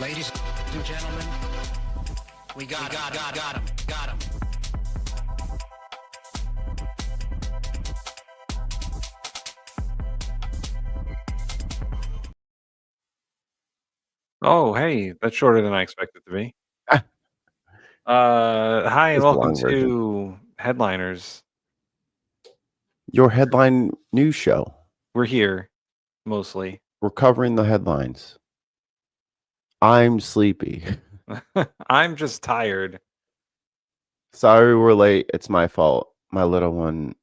Ladies and gentlemen, we got him. Oh, hey, that's shorter than I expected to be. Hi, and It's a welcome long version. to Headliners. Your headline news show. We're here, mostly. We're covering the headlines. I'm sleepy. I'm just tired. Sorry we're late. It's my fault. My little one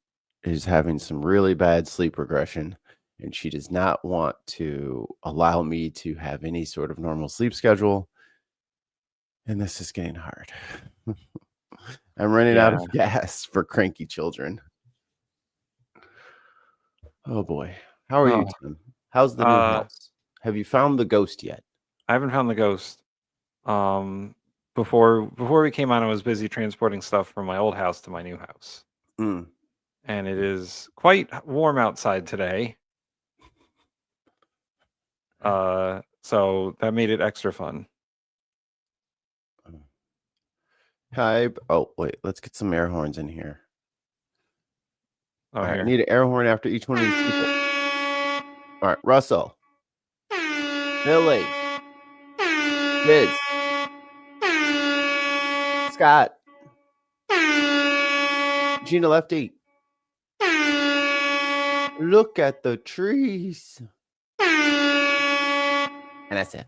is having some really bad sleep regression, and she does not want to allow me to have any sort of normal sleep schedule. And this is getting hard. I'm running out of gas for cranky children. Oh boy. How are you, Tim? How's the new house? Have you found the ghost yet? I haven't found the ghost. Before we came on, I was busy transporting stuff from my old house to my new house. Mm. And it is quite warm outside today. So that made it extra fun. Hi. Oh, wait. Let's get some air horns in here. Oh, All right, here. I need an air horn after each one of these people. All right, Russell. Billy. Liz. Scott. Gina Lefty. Look at the trees. And that's it.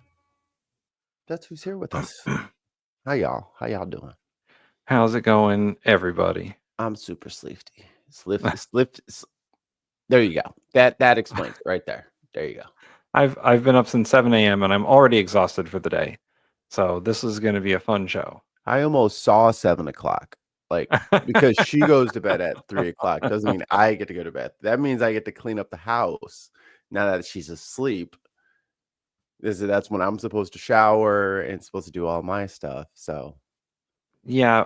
That's who's here with us. How y'all doing? How's it going, everybody? I'm super sleepy. There you go. That explains it right there. There you go. I've been up since 7 a.m. and I'm already exhausted for the day. So this is going to be a fun show. I almost saw 7 o'clock. Like, because she goes to bed at 3 o'clock doesn't mean I get to go to bed. That means I get to clean up the house now that she's asleep. That's when I'm supposed to shower and supposed to do all my stuff. So, yeah,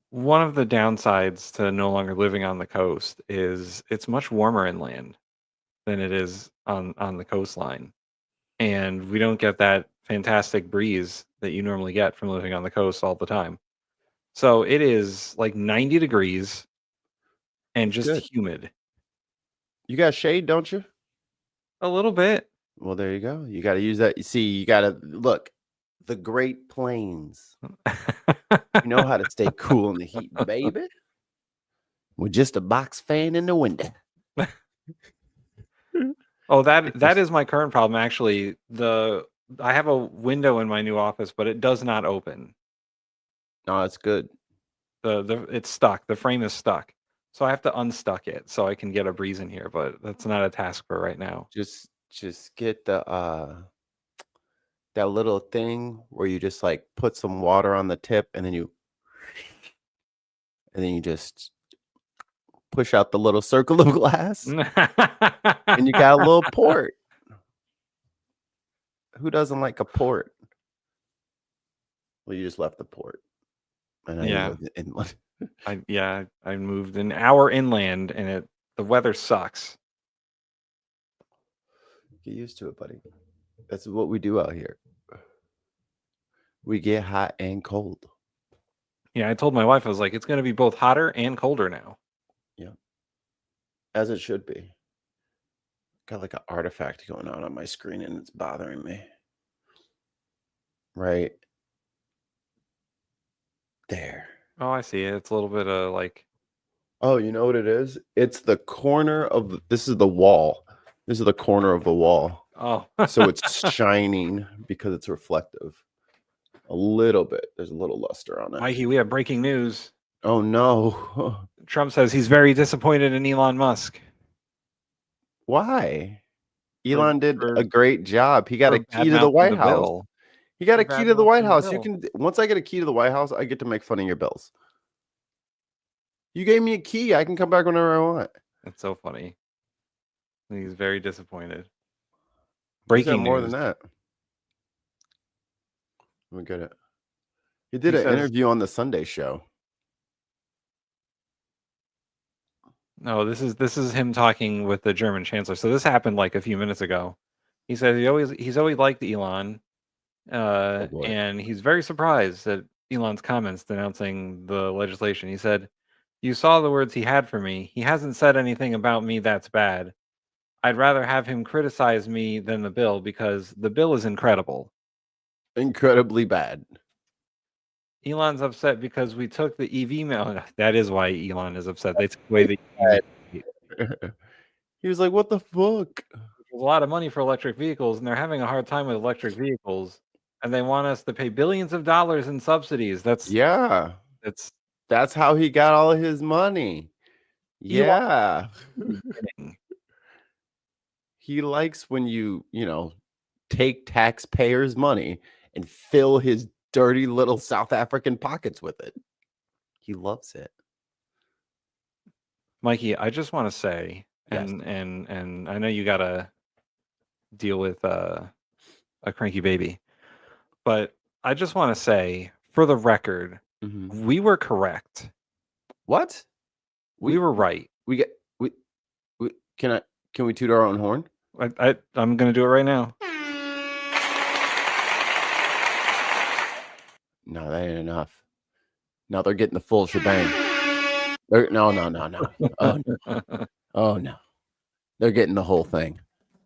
one of the downsides to no longer living on the coast is it's much warmer inland than it is on the coastline. And we don't get that fantastic breeze that you normally get from living on the coast all the time. So it is like 90 degrees and just humid. You got shade, don't you? A little bit. Well, there you go. You got to use that. You see, you got to look the Great Plains. You know how to stay cool in the heat, baby. With just a box fan in the window. Oh, that is my current problem. Actually, I have a window in my new office, but it does not open. No, it's good. It's stuck. The frame is stuck, so I have to unstuck it so I can get a breeze in here. But that's not a task for right now. Just get the that little thing where you just like put some water on the tip and then you just push out the little circle of glass and you got a little port. Who doesn't like a port? Well, you just left the port. And yeah. Inland. I moved an hour inland and the weather sucks. Get used to it, buddy. That's what we do out here. We get hot and cold. Yeah, I told my wife, I was like, it's going to be both hotter and colder now. Yeah. As it should be. Got like an artifact going on my screen and it's bothering me. Right there. Oh, I see it. It's a little bit of like... Oh, you know what it is? It's the corner of... This is the wall. This is the corner of the wall. Oh. So it's shining because it's reflective. A little bit. There's a little luster on it. Mikey, we have breaking news. Oh, no. Trump says he's very disappointed in Elon Musk. Why? Elon did a great job. He got a key to the White House. He got a key to the White House. You can... Once I get a key to the White House, I get to make fun of your bills. You gave me a key. I can come back whenever I want. That's so funny. He's very disappointed. Breaking more news. than that. Let me get it. He did an interview on the Sunday show. No, this is him talking with the German chancellor. So this happened like a few minutes ago. He said he's always liked Elon, boy. and he's very surprised at Elon's comments denouncing the legislation. He said, "You saw the words he had for me. He hasn't said anything about me that's bad. I'd rather have him criticize me than the bill because the bill is incredible." Incredibly bad. Elon's upset because we took the EV mail. That is why Elon is upset. They took away the EV mandate. He was like, "What the fuck?" There's a lot of money for electric vehicles, and they're having a hard time with electric vehicles, and they want us to pay billions of dollars in subsidies. Yeah, That's that's how he got all of his money. Elon Yeah, from the beginning. he likes when you take taxpayers' money and fill his dirty little South African pockets with it. He loves it. Mikey, I just want to say, Yes. and I know you gotta deal with a cranky baby, but I just want to say, for the record, Mhm. we were correct. What? We were right. We get we can we toot our own horn? I'm gonna do it right now. No, that ain't enough. No, they're getting the full shebang. No. Oh no. Oh no. They're getting the whole thing.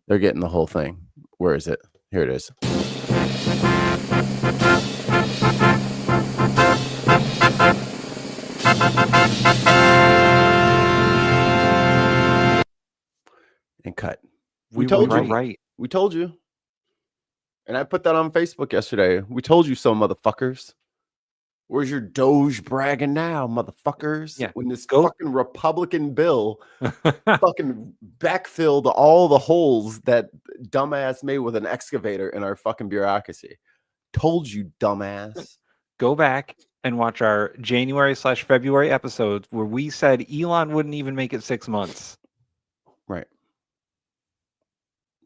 They're getting the whole thing. Where is it? Here it is. And cut. We were told you. right. We told you. And I put that on Facebook yesterday. We told you so, motherfuckers. Where's your Doge bragging now, motherfuckers? Yeah, When this go- fucking Republican bill fucking backfilled all the holes that dumbass made with an excavator in our fucking bureaucracy. Told you, dumbass. Go back and watch our January/February episodes where we said Elon wouldn't even make it 6 months. Right.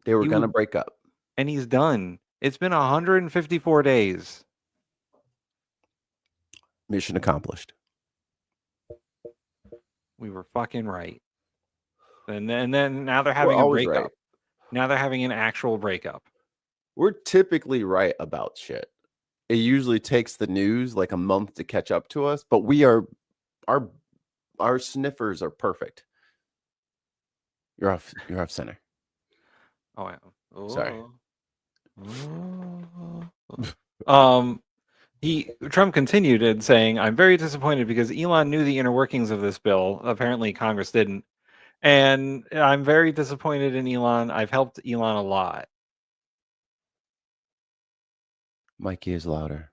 They were going to break up. And he's done. It's been 154 days. Mission accomplished. We were fucking right. And then now they're having a breakup. Right. Now they're having an actual breakup. We're typically right about shit. It usually takes the news like a month to catch up to us, but we are our sniffers are perfect. You're off center. Oh, yeah. Sorry. Trump continued in saying, "I'm very disappointed because Elon knew the inner workings of this bill. Apparently Congress didn't. And I'm very disappointed in Elon. I've helped Elon a lot." Mikey is louder.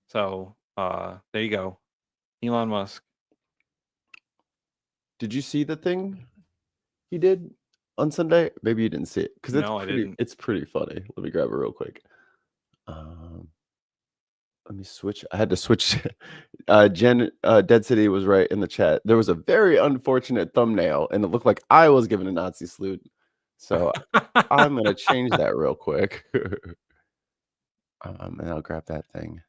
So, there you go. Elon Musk. Did you see the thing he did on Sunday? Maybe you didn't see it because No, I didn't. It's pretty funny. Let me grab it real quick. Let me switch. I had to switch. Jen Dead City was right in the chat. There was a very unfortunate thumbnail, and it looked like I was giving a Nazi salute. So I'm gonna change that real quick. And I'll grab that thing.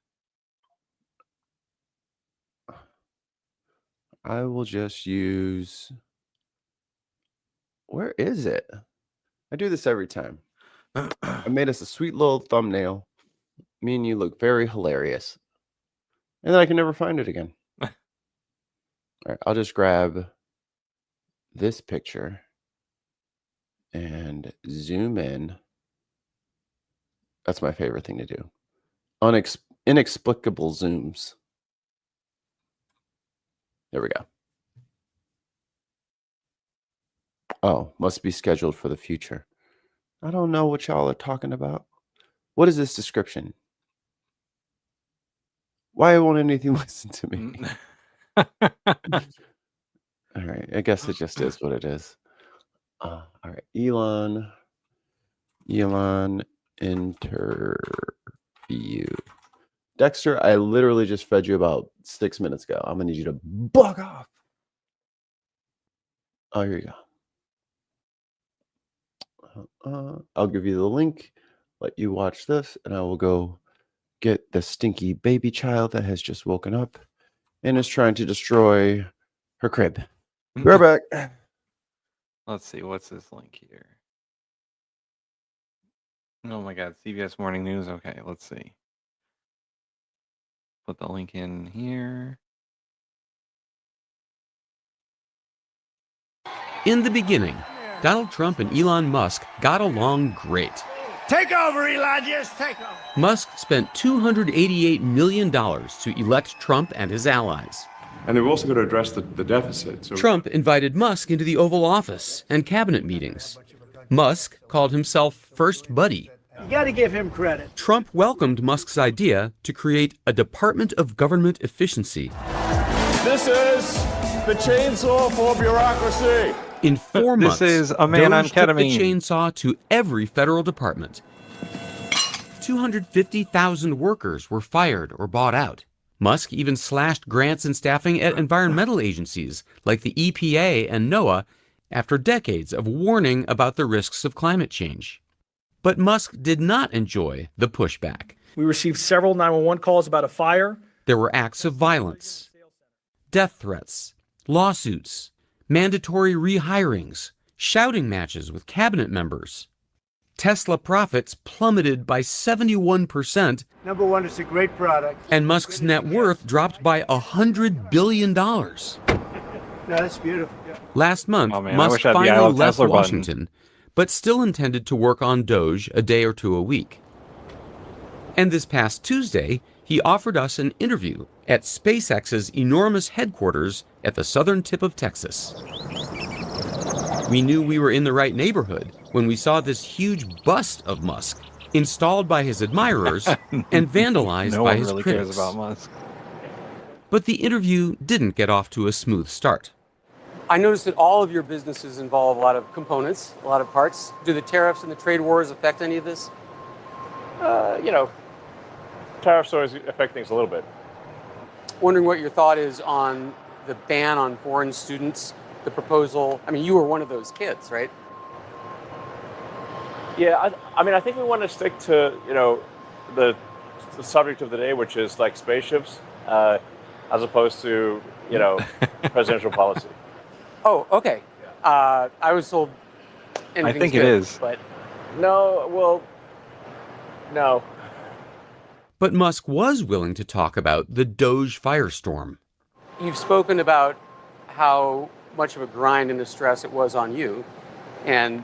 I will just use. Where is it? I do this every time. I made us a sweet little thumbnail. Me and you look very hilarious. And then I can never find it again. All right, I'll just grab this picture and zoom in. That's my favorite thing to do. Inexplicable zooms. There we go. Oh, must be scheduled for the future. I don't know what y'all are talking about. What is this description? Why won't anything listen to me? All right. I guess it just is what it is. All right. Elon interview. Dexter, I literally just fed you about 6 minutes ago. I'm going to need you to bug off. Oh, here you go. I'll give you the link. Let you watch this, and I will go get the stinky baby child that has just woken up and is trying to destroy her crib. We're back. Let's see. What's this link here? Oh my God, CBS Morning News. Okay, let's see. Put the link in here. In the beginning, Donald Trump and Elon Musk got along great. Take over, Elon, just take over. Musk spent $288 million to elect Trump and his allies. And they've also got to address the deficit. So Trump invited Musk into the Oval Office and cabinet meetings. Musk called himself First Buddy. You got to give him credit. Trump welcomed Musk's idea to create a Department of Government Efficiency. This is the chainsaw for bureaucracy. In 4 months, This is a man on Doge took the ketamine. chainsaw to every federal department. 250,000 workers were fired or bought out. Musk even slashed grants and staffing at environmental agencies like the EPA and NOAA after decades of warning about the risks of climate change. But Musk did not enjoy the pushback. We received several 911 calls about a fire. There were acts of violence, death threats, lawsuits, mandatory rehirings, shouting matches with cabinet members. Tesla profits plummeted by 71%, Number one, it's a great product. and Musk's net worth dropped by $100 billion. No, that's beautiful. Last month, Oh, man, I Musk wish I had the I finally love left Tesla button. Washington, but still intended to work on Doge a day or two a week. And this past Tuesday, he offered us an interview at SpaceX's enormous headquarters at the southern tip of Texas. We knew we were in the right neighborhood when we saw this huge bust of Musk installed by his admirers and vandalized No by one his really critics. cares about Musk. But the interview didn't get off to a smooth start. I noticed that all of your businesses involve a lot of components, a lot of parts. Do the tariffs and the trade wars affect any of this? Tariffs always affect things a little bit. Wondering what your thought is on the ban on foreign students, the proposal. I mean, you were one of those kids, right? Yeah, I think we want to stick to, the subject of the day, which is like spaceships, as opposed to, presidential policy. Oh, okay. I was told I anything's think it good, is. but No. But Musk was willing to talk about the Doge firestorm. you've spoken about how much of a grind and a stress it was on you. And,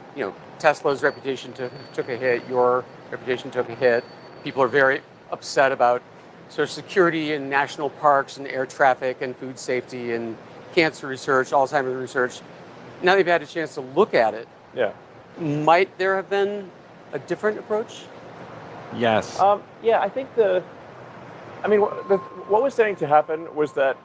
Tesla's reputation took a hit. Your reputation took a hit. People are very upset about Social Security and national parks and air traffic and food safety and cancer research, Alzheimer's research. Now they've had a chance to look at it. Yeah. Might there have been a different approach? Yes. Yeah, I think what was starting to happen was that,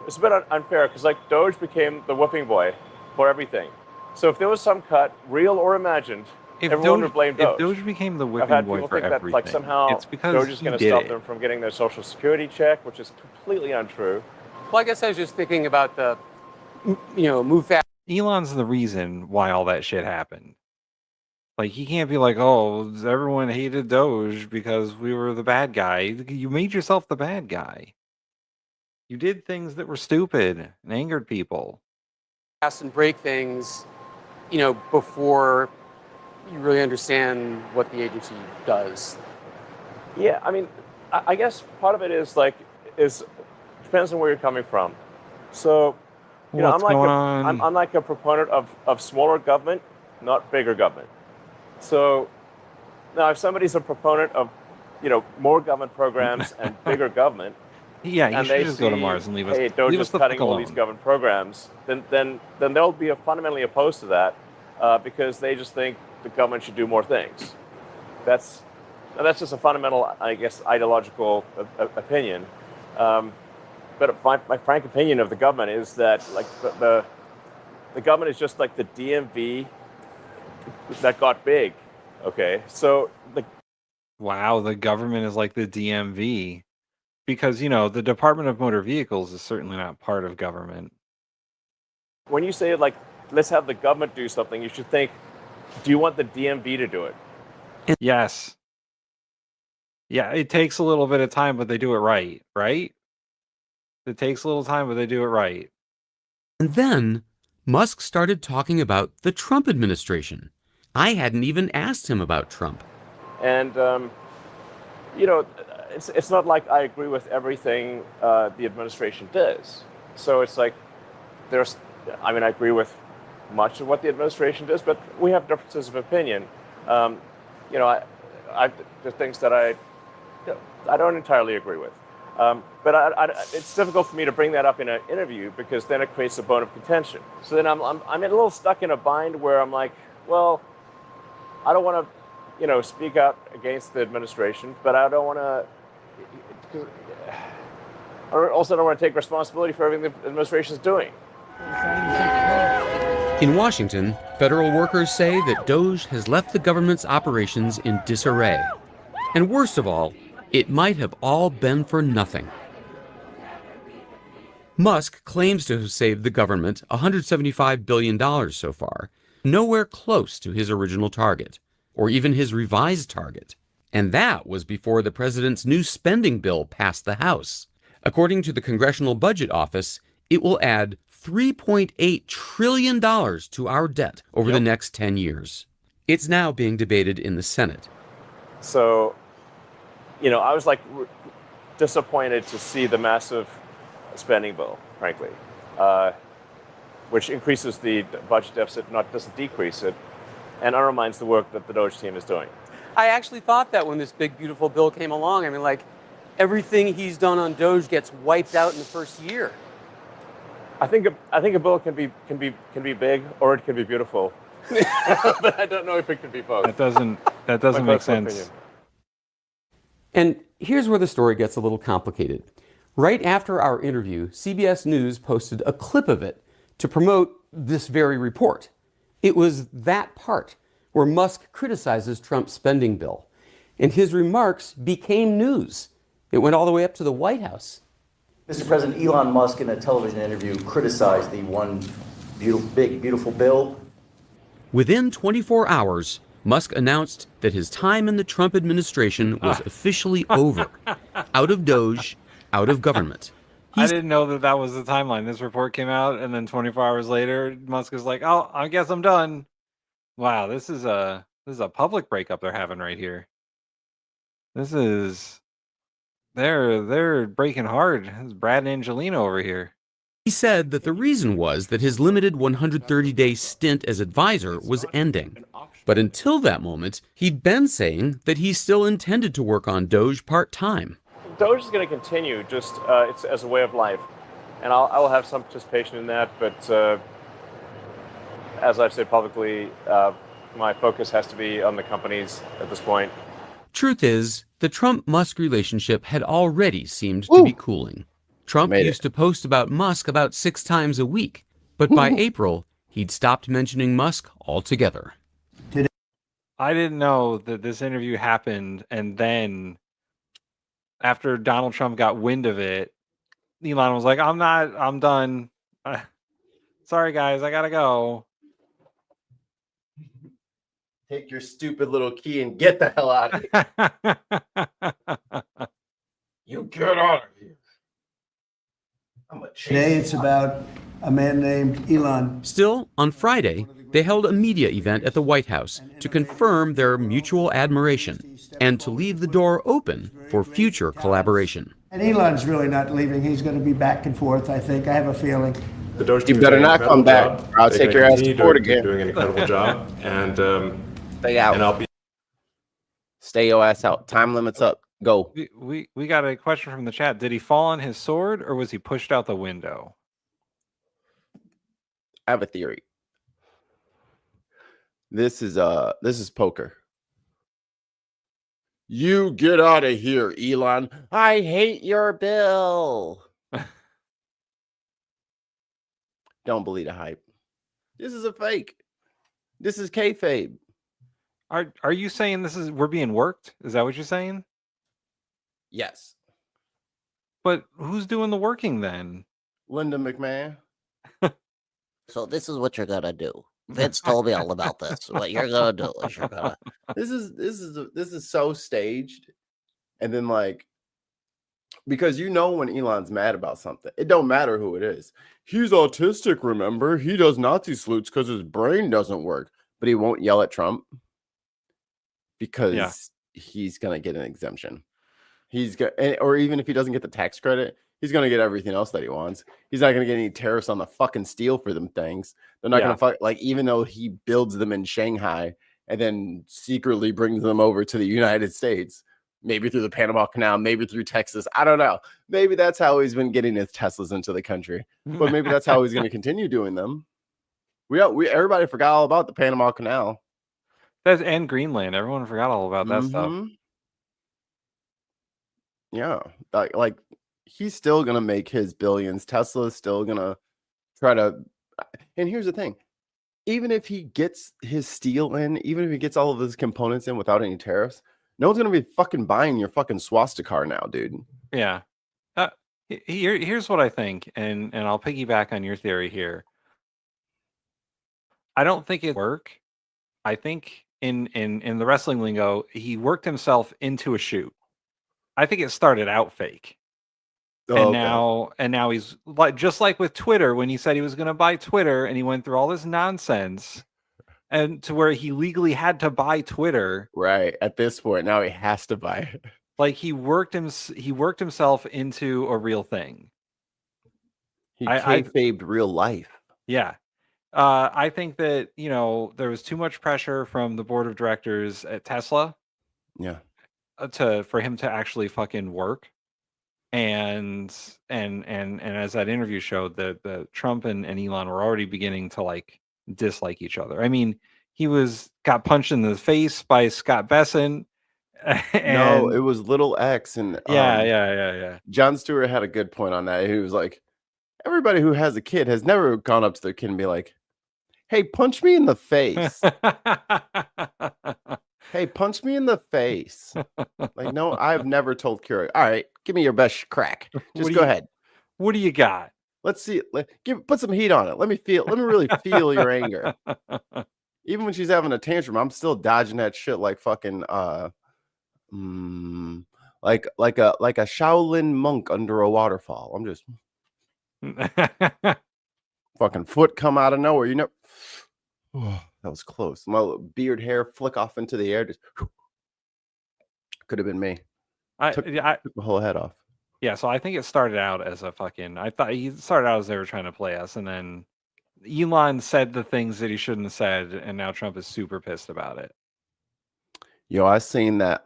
it's a bit unfair because, Doge became the whipping boy for everything. So if there was some cut, real or imagined, everyone would blame Doge. If Doge became the I've whipping had boy people for think everything, that, somehow it's because Doge is he going to did stop it. them from getting their Social Security check, which is completely untrue. Well, I guess I was just thinking about the, move fast. Elon's the reason why all that shit happened. He can't be like, oh, everyone hated Doge because we were the bad guy. You made yourself the bad guy. You did things that were stupid and angered people. And break things, before you really understand what the agency does. Yeah, I guess part of it is depends on where you're coming from. So, What's going on? I'm like a proponent of smaller government, not bigger government. So now if somebody's a proponent of, more government programs and bigger government, Yeah, you and should they just go to see, Mars and leave us. hey, Doge leave is us the cutting fuck all these alone. government programs, then they'll be fundamentally opposed to that because they just think the government should do more things. That's just a fundamental, I guess, ideological opinion. But my frank opinion of the government is that the government is just like the DMV that got big. Okay, so Wow, the government is like the DMV. Because, the Department of Motor Vehicles is certainly not part of government. when you say let's have the government do something, you should think, do you want the DMV to do it? Yes. Yeah, it takes a little bit of time, but they do it right? It takes a little time, but they do it right. And then Musk started talking about the Trump administration. I hadn't even asked him about Trump. And, you know, it's not like I agree with everything the administration does. So it's like I agree with much of what the administration does, but we have differences of opinion. You know, there's things that I don't entirely agree with. But it's difficult for me to bring that up in an interview because then it creates a bone of contention. So then I'm a little stuck in a bind where I'm like, well, I don't want to, speak out against the administration, but I don't want to. I also don't want to take responsibility for everything the administration is doing. In Washington, federal workers say that DOGE has left the government's operations in disarray. And worst of all, it might have all been for nothing. Musk claims to have saved the government $175 billion so far, nowhere close to his original target, or even his revised target. And that was before the president's new spending bill passed the House. According to the Congressional Budget Office, it will add $3.8 trillion to our debt over the next 10 years. It's now being debated in the Senate. So, I was disappointed to see the massive spending bill, frankly, which increases the budget deficit, doesn't decrease it, and undermines the work that the DOGE team is doing. I actually thought that when this big, beautiful bill came along. Everything he's done on DOGE gets wiped out in the first year. I think a bill can be big or it can be beautiful, but I don't know if it can be both. That doesn't make sense. Opinion. And here's where the story gets a little complicated. Right after our interview, CBS News posted a clip of it to promote this very report. It was that part where Musk criticizes Trump's spending bill, and his remarks became news. It went all the way up to the White House. Mr. President, Elon Musk in a television interview criticized the one big, beautiful bill. Within 24 hours, Musk announced that his time in the Trump administration was officially over. Out of DOGE, out of government. I didn't know that was the timeline. This report came out, and then 24 hours later, Musk is like, "Oh, I guess I'm done." Wow, this is a public breakup they're having right here. They're breaking hard. This is Brad and Angelina over here. He said that the reason was that his limited 130-day stint as advisor was ending. But until that moment, he'd been saying that he still intended to work on DOGE part-time. DOGE is going to continue, just it's as a way of life, and I will have some participation in that. But as I've said publicly, my focus has to be on the companies at this point. Truth is, the Trump-Musk relationship had already seemed to be cooling. Trump used to post about Musk about 6 times a week, but by April, he'd stopped mentioning Musk altogether. I didn't know that this interview happened, and then after Donald Trump got wind of it, Elon was like, I'm done. Sorry, guys, I gotta go. Take your stupid little key and get the hell out of here. You get out of here. Today it's about a man named Elon. Still, on Friday, they held a media event at the White House to confirm their mutual admiration and to leave the door open for future collaboration. And Elon's really not leaving. He's going to be back and forth, I think. I have a feeling. The DOGE You team better is doing not an come incredible back, job. or I'll They're take gonna your ass to continue court again. doing an incredible job, and Stay out. I'll be. Stay your ass out. Time limits up. Go. We got a question from the chat. Did he fall on his sword, or was he pushed out the window? I have a theory. This is poker. You get out of here, Elon. I hate your bill. Don't believe the hype. This is a fake. This is kayfabe. Are you saying we're being worked? Is that what you're saying? Yes. But who's doing the working then? Linda McMahon. So this is what you're gonna do. Vince told me all about this. What you're gonna do is you're gonna. This is so staged, and then because when Elon's mad about something, it don't matter who it is. He's autistic. Remember, he does Nazi salutes because his brain doesn't work. but he won't yell at Trump because he's gonna get an exemption. Or even if he doesn't get the tax credit, he's gonna get everything else that he wants. He's not gonna get any tariffs on the fucking steel for them things. They're not gonna fuck, like, even though he builds them in Shanghai and then secretly brings them over to the United States, maybe through the Panama Canal, maybe through Texas. I don't know. Maybe that's how he's been getting his Teslas into the country, but maybe that's how he's going to continue doing them. Everybody forgot all about the Panama Canal. And Greenland. Everyone forgot all about that stuff. Yeah, like he's still going to make his billions. Tesla's still going to try to. And here's the thing. Even if he gets his steel in, even if he gets all of his components in without any tariffs, no one's going to be fucking buying your fucking swastika now, dude. Yeah. Here's what I think, and I'll piggyback on your theory here. I don't think it work. I think in the wrestling lingo, he worked himself into a shoot. I think it started out fake. And now he's like, just like with Twitter, when he said he was going to buy Twitter and he went through all this nonsense and to where he legally had to buy Twitter. Right. At this point, now he has to buy it. Like he worked himself into a real thing. He kayfabed real life. Yeah. I think that, there was too much pressure from the board of directors at Tesla. Yeah. For him to actually fucking work. And as that interview showed, the Trump and Elon were already beginning to like dislike each other. I mean, he got punched in the face by Scott Besson. No, it was Little X, and yeah. Jon Stewart had a good point on that. He was like, everybody who has a kid has never gone up to their kid and be like, "Hey, punch me in the face." Hey, punch me in the face. Like, no, I've never told Keurig. All right, give me your best crack. Just go ahead. What do you got? Let's see. Put some heat on it. Let me really feel your anger. Even when she's having a tantrum, I'm still dodging that shit like fucking like a Shaolin monk under a waterfall. I'm just fucking foot come out of nowhere. That was close. My beard hair flick off into the air. Just could have been me. Took my whole head off. Yeah, so I think it started out as I thought he started out as they were trying to play us, and then Elon said the things that he shouldn't have said, and now Trump is super pissed about it. Yo, I seen that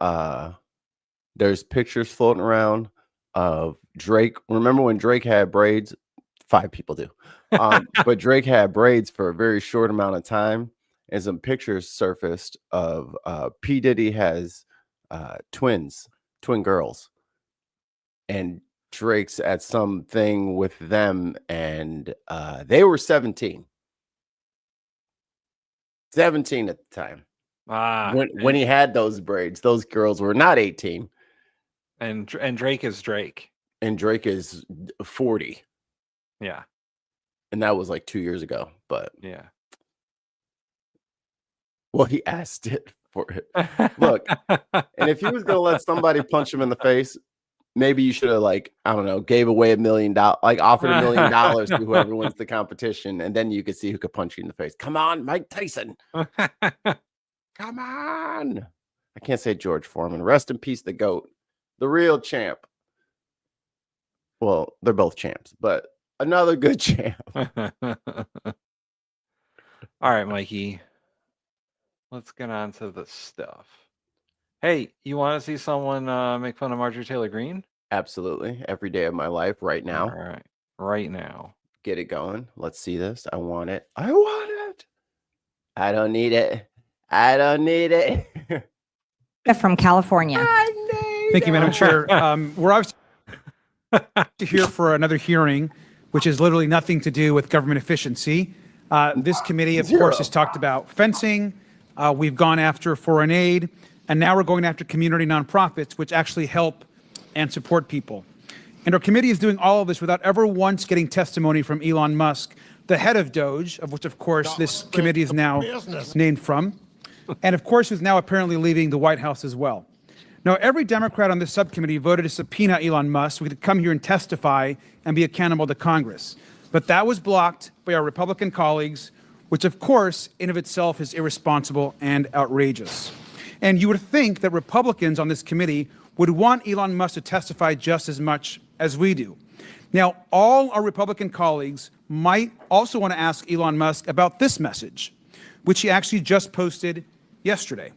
there's pictures floating around of Drake. Remember when Drake had braids? 5 people do. But Drake had braids for a very short amount of time, and some pictures surfaced of P. Diddy has twin girls, and Drake's at something with them, and they were 17 at the time. When he had those braids, those girls were not 18. And Drake is Drake. And Drake is 40. Yeah. And that was like 2 years ago, but yeah. Well, he asked it for it. Look, and if he was gonna let somebody punch him in the face, maybe you should have, like, I don't know, gave away $1 million, like offered $1 million to whoever wins the competition, and then you could see who could punch you in the face. Come on, Mike Tyson. Come on. I can't say George Foreman. Rest in peace, the GOAT, the real champ. Well, they're both champs, but another good champ. All right, Mikey. Let's get on to the stuff. Hey, you want to see someone make fun of Marjorie Taylor Greene? Absolutely. Every day of my life, right now. All right. Right now. Get it going. Let's see this. I want it. I want it. I don't need it. I don't need it. From California. Thank you, Madam Chair. We're obviously here for another hearing, which has literally nothing to do with government efficiency. This committee, of course, has talked about fencing. We've gone after foreign aid, and now we're going after community nonprofits, which actually help and support people. And our committee is doing all of this without ever once getting testimony from Elon Musk, the head of Doge, of which, of course, this committee is now named from, and, of course, who's now apparently leaving the White House as well. Now, every Democrat on this subcommittee voted to subpoena Elon Musk so he could come here and testify and be accountable to Congress. But that was blocked by our Republican colleagues, which of course in of itself is irresponsible and outrageous. And you would think that Republicans on this committee would want Elon Musk to testify just as much as we do. Now, all our Republican colleagues might also want to ask Elon Musk about this message, which he actually just posted yesterday.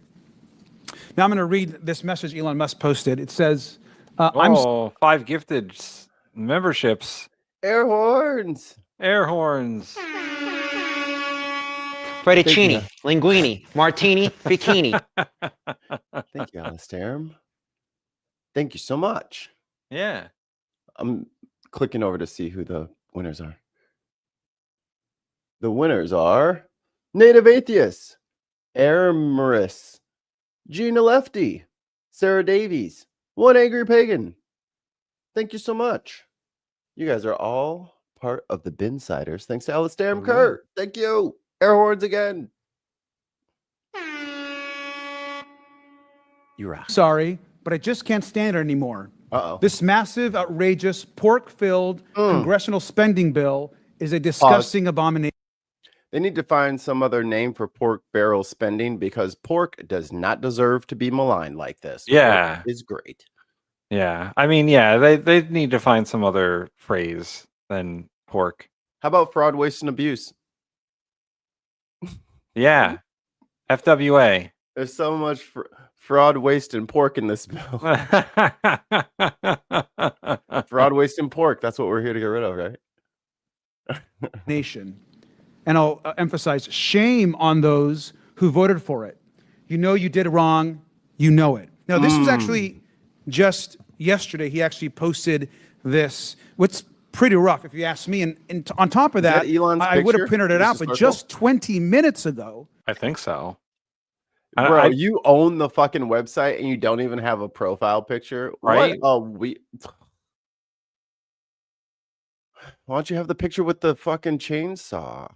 Now, I'm going to read this message Elon Musk posted. It says, Oh, 5 gifted memberships. Air horns. Air horns. Fettuccine, linguine, martini, bikini. Thank you, Alistair. Thank you so much. Yeah. I'm clicking over to see who the winners are. The winners are Native Atheists, Maris, Gina Lefty, Sarah Davies, One Angry Pagan. Thank you so much. You guys are all part of the Binsiders. Thanks to Alistair and Kurt. Thank you. Air horns again. You rock. sorry, but I just can't stand it anymore. Uh-oh. This massive, outrageous, pork-filled congressional spending bill is a disgusting abomination. They need to find some other name for pork barrel spending because pork does not deserve to be maligned like this. Yeah. Pork is great. Yeah. I mean, yeah, they need to find some other phrase than pork. How about fraud, waste, and abuse? Yeah. FWA. There's so much fraud, waste, and pork in this bill. Fraud, waste, and pork. That's what we're here to get rid of, right? Nation. And I'll emphasize shame on those who voted for it. You know you did wrong. You know it. Now, this was actually just yesterday. He actually posted this. What's pretty rough, if you ask me. And on top of that, Elon's I would have picture? printed it out, but just 20 minutes ago. I think so. Bro, you own the fucking website and you don't even have a profile picture. Right? Why don't you have the picture with the fucking chainsaw?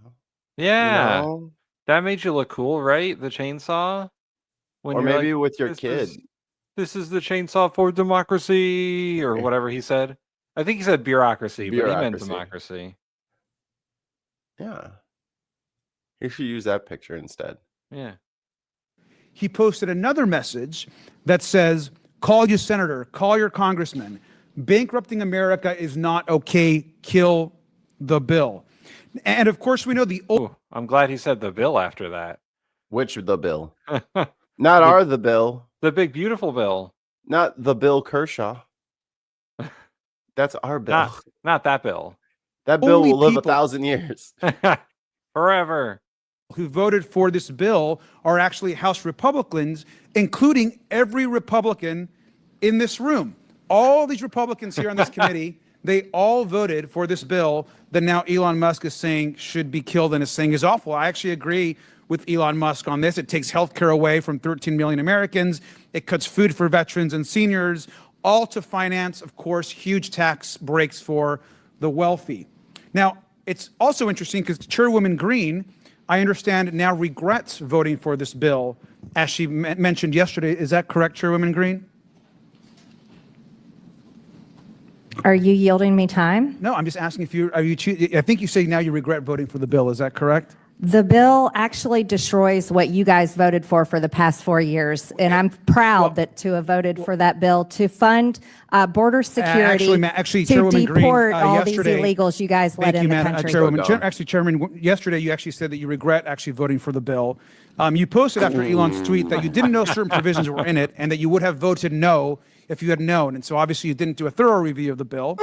Yeah. You know? That made you look cool, right? The chainsaw? When Or you're maybe like, with your kid. This is the chainsaw for democracy, or whatever he said. I think he said bureaucracy, but he meant Bureaucracy. democracy. Yeah. You should use that picture instead. Yeah. He posted another message that says, call your senator, call your congressman. Bankrupting America is not okay. Kill the bill. And of course, we know the Ooh, I'm glad he said the bill after that. Which the bill? Not the bill. The big beautiful bill. Not the Bill Kershaw. That's our bill. Not that bill. That bill only will live people- 1,000 years. Forever. who voted for this bill are actually House Republicans, including every Republican in this room. All these Republicans here on this committee, they all voted for this bill that now Elon Musk is saying should be killed and is saying is awful. I actually agree with Elon Musk on this. It takes health care away from 13 million Americans. It cuts food for veterans and seniors, all to finance, of course, huge tax breaks for the wealthy. Now, it's also interesting because Chairwoman Green, I understand, now regrets voting for this bill, as she mentioned yesterday. Is that correct, Chairwoman Green? Are you yielding me time? No, I'm just asking if you, I think you say now you regret voting for the bill. Is that correct? The bill actually destroys what you guys voted for the past 4 years. And I'm proud to have voted for that bill to fund border security, actually, to Chairwoman Green, deport all these yesterday- illegals you guys let in the country. Chairman, yesterday you actually said that you regret actually voting for the bill. You posted after Elon's tweet that you didn't know certain provisions were in it and that you would have voted no if you had known. And so obviously you didn't do a thorough review of the bill.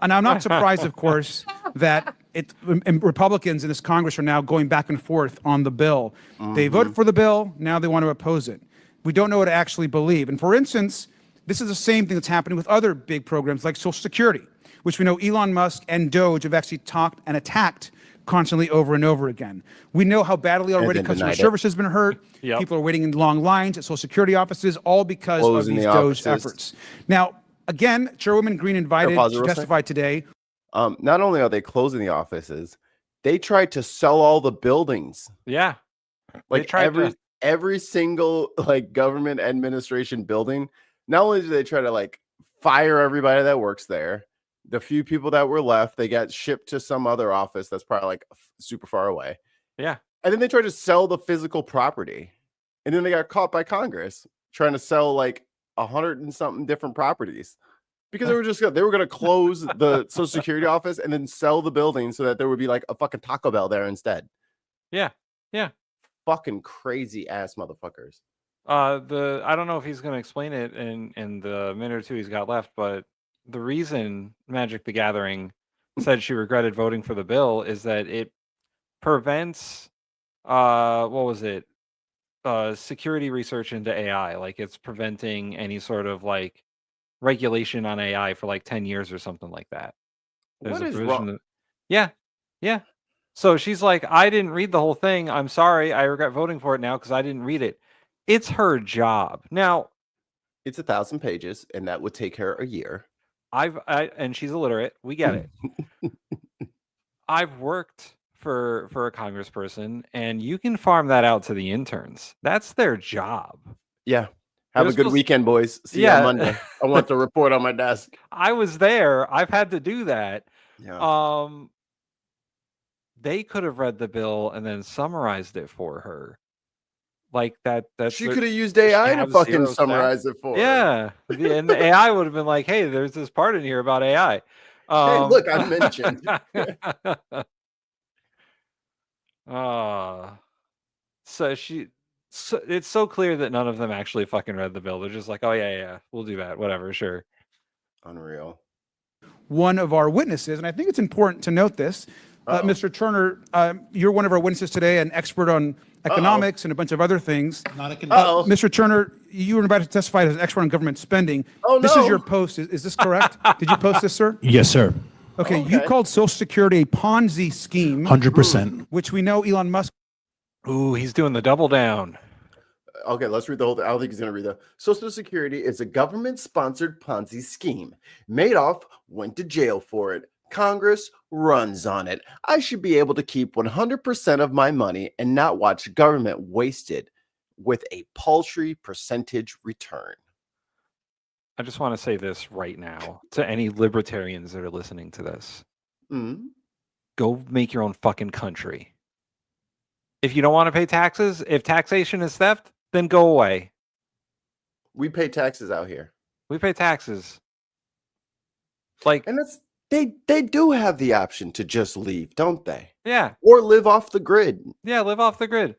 And I'm not surprised, of course, that Republicans in this Congress are now going back and forth on the bill. They voted for the bill, now they want to oppose it. We don't know what to actually believe. And for instance, this is the same thing that's happening with other big programs like Social Security, which we know Elon Musk and Doge have actually talked and attacked constantly over and over again. We know how badly already customer service has been hurt. Yep. People are waiting in long lines at Social Security offices, all because Closing of these the Doge offices. efforts. Now, again, Chairwoman Green invited pause it to real testify today. Not only are they closing the offices, they tried to sell all the buildings. Yeah. Like every single like government administration building. Not only did they try to like fire everybody that works there, the few people that were left, they got shipped to some other office that's probably like super far away. Yeah. And then they tried to sell the physical property. And then they got caught by Congress trying to sell like 100 and something different properties. Because they were going to close the Social Security office and then sell the building so that there would be like a fucking Taco Bell there instead. Yeah. Yeah. Fucking crazy ass motherfuckers. I don't know if he's going to explain it in the minute or two he's got left, but the reason Magic the Gathering said she regretted voting for the bill is that it prevents what was it? Security research into AI. Like it's preventing any sort of like regulation on AI for like 10 years or something like that. There's What a is provision wrong? Yeah. Yeah. So she's like, I didn't read the whole thing. I'm sorry. I regret voting for it now because I didn't read it. It's her job. Now, It's 1,000 pages, and that would take her a year. and she's illiterate. We get it. I've worked for a congressperson, and you can farm that out to the interns. That's their job. Yeah. Have a good weekend, boys. See you on Monday. I want the report on my desk. I was there. I've had to do that. Yeah. They could have read the bill and then summarized it for her. Like that's she could have used AI to fucking summarize it for her. Yeah. And the AI would have been like, hey, there's this part in here about AI. Hey, look, I mentioned. So it's so clear that none of them actually fucking read the bill. They're just like, oh yeah, we'll do that. Whatever, sure. Unreal. One of our witnesses, and I think it's important to note this, Mr. Turner, you're one of our witnesses today, an expert on economics and a bunch of other things. Not economics. Mr. Turner, you were about to testify as an expert on government spending. Oh, this no. is your post. Is this correct? Did you post this, sir? Yes, sir. Okay, you called Social Security a Ponzi scheme. 100%. Which we know Elon Musk. Ooh, he's doing the double down. Okay, let's read the whole thing. I don't think he's going to read that. Social Security is a government-sponsored Ponzi scheme. Madoff went to jail for it. Congress runs on it. I should be able to keep 100% of my money and not watch government wasted with a paltry percentage return. I just want to say this right now to any libertarians that are listening to this. Go make your own fucking country. If you don't want to pay taxes, if taxation is theft, then go away. We pay taxes out here. We pay taxes. Like, and that's they do have the option to just leave, don't they? Yeah. Or live off the grid. Yeah, live off the grid.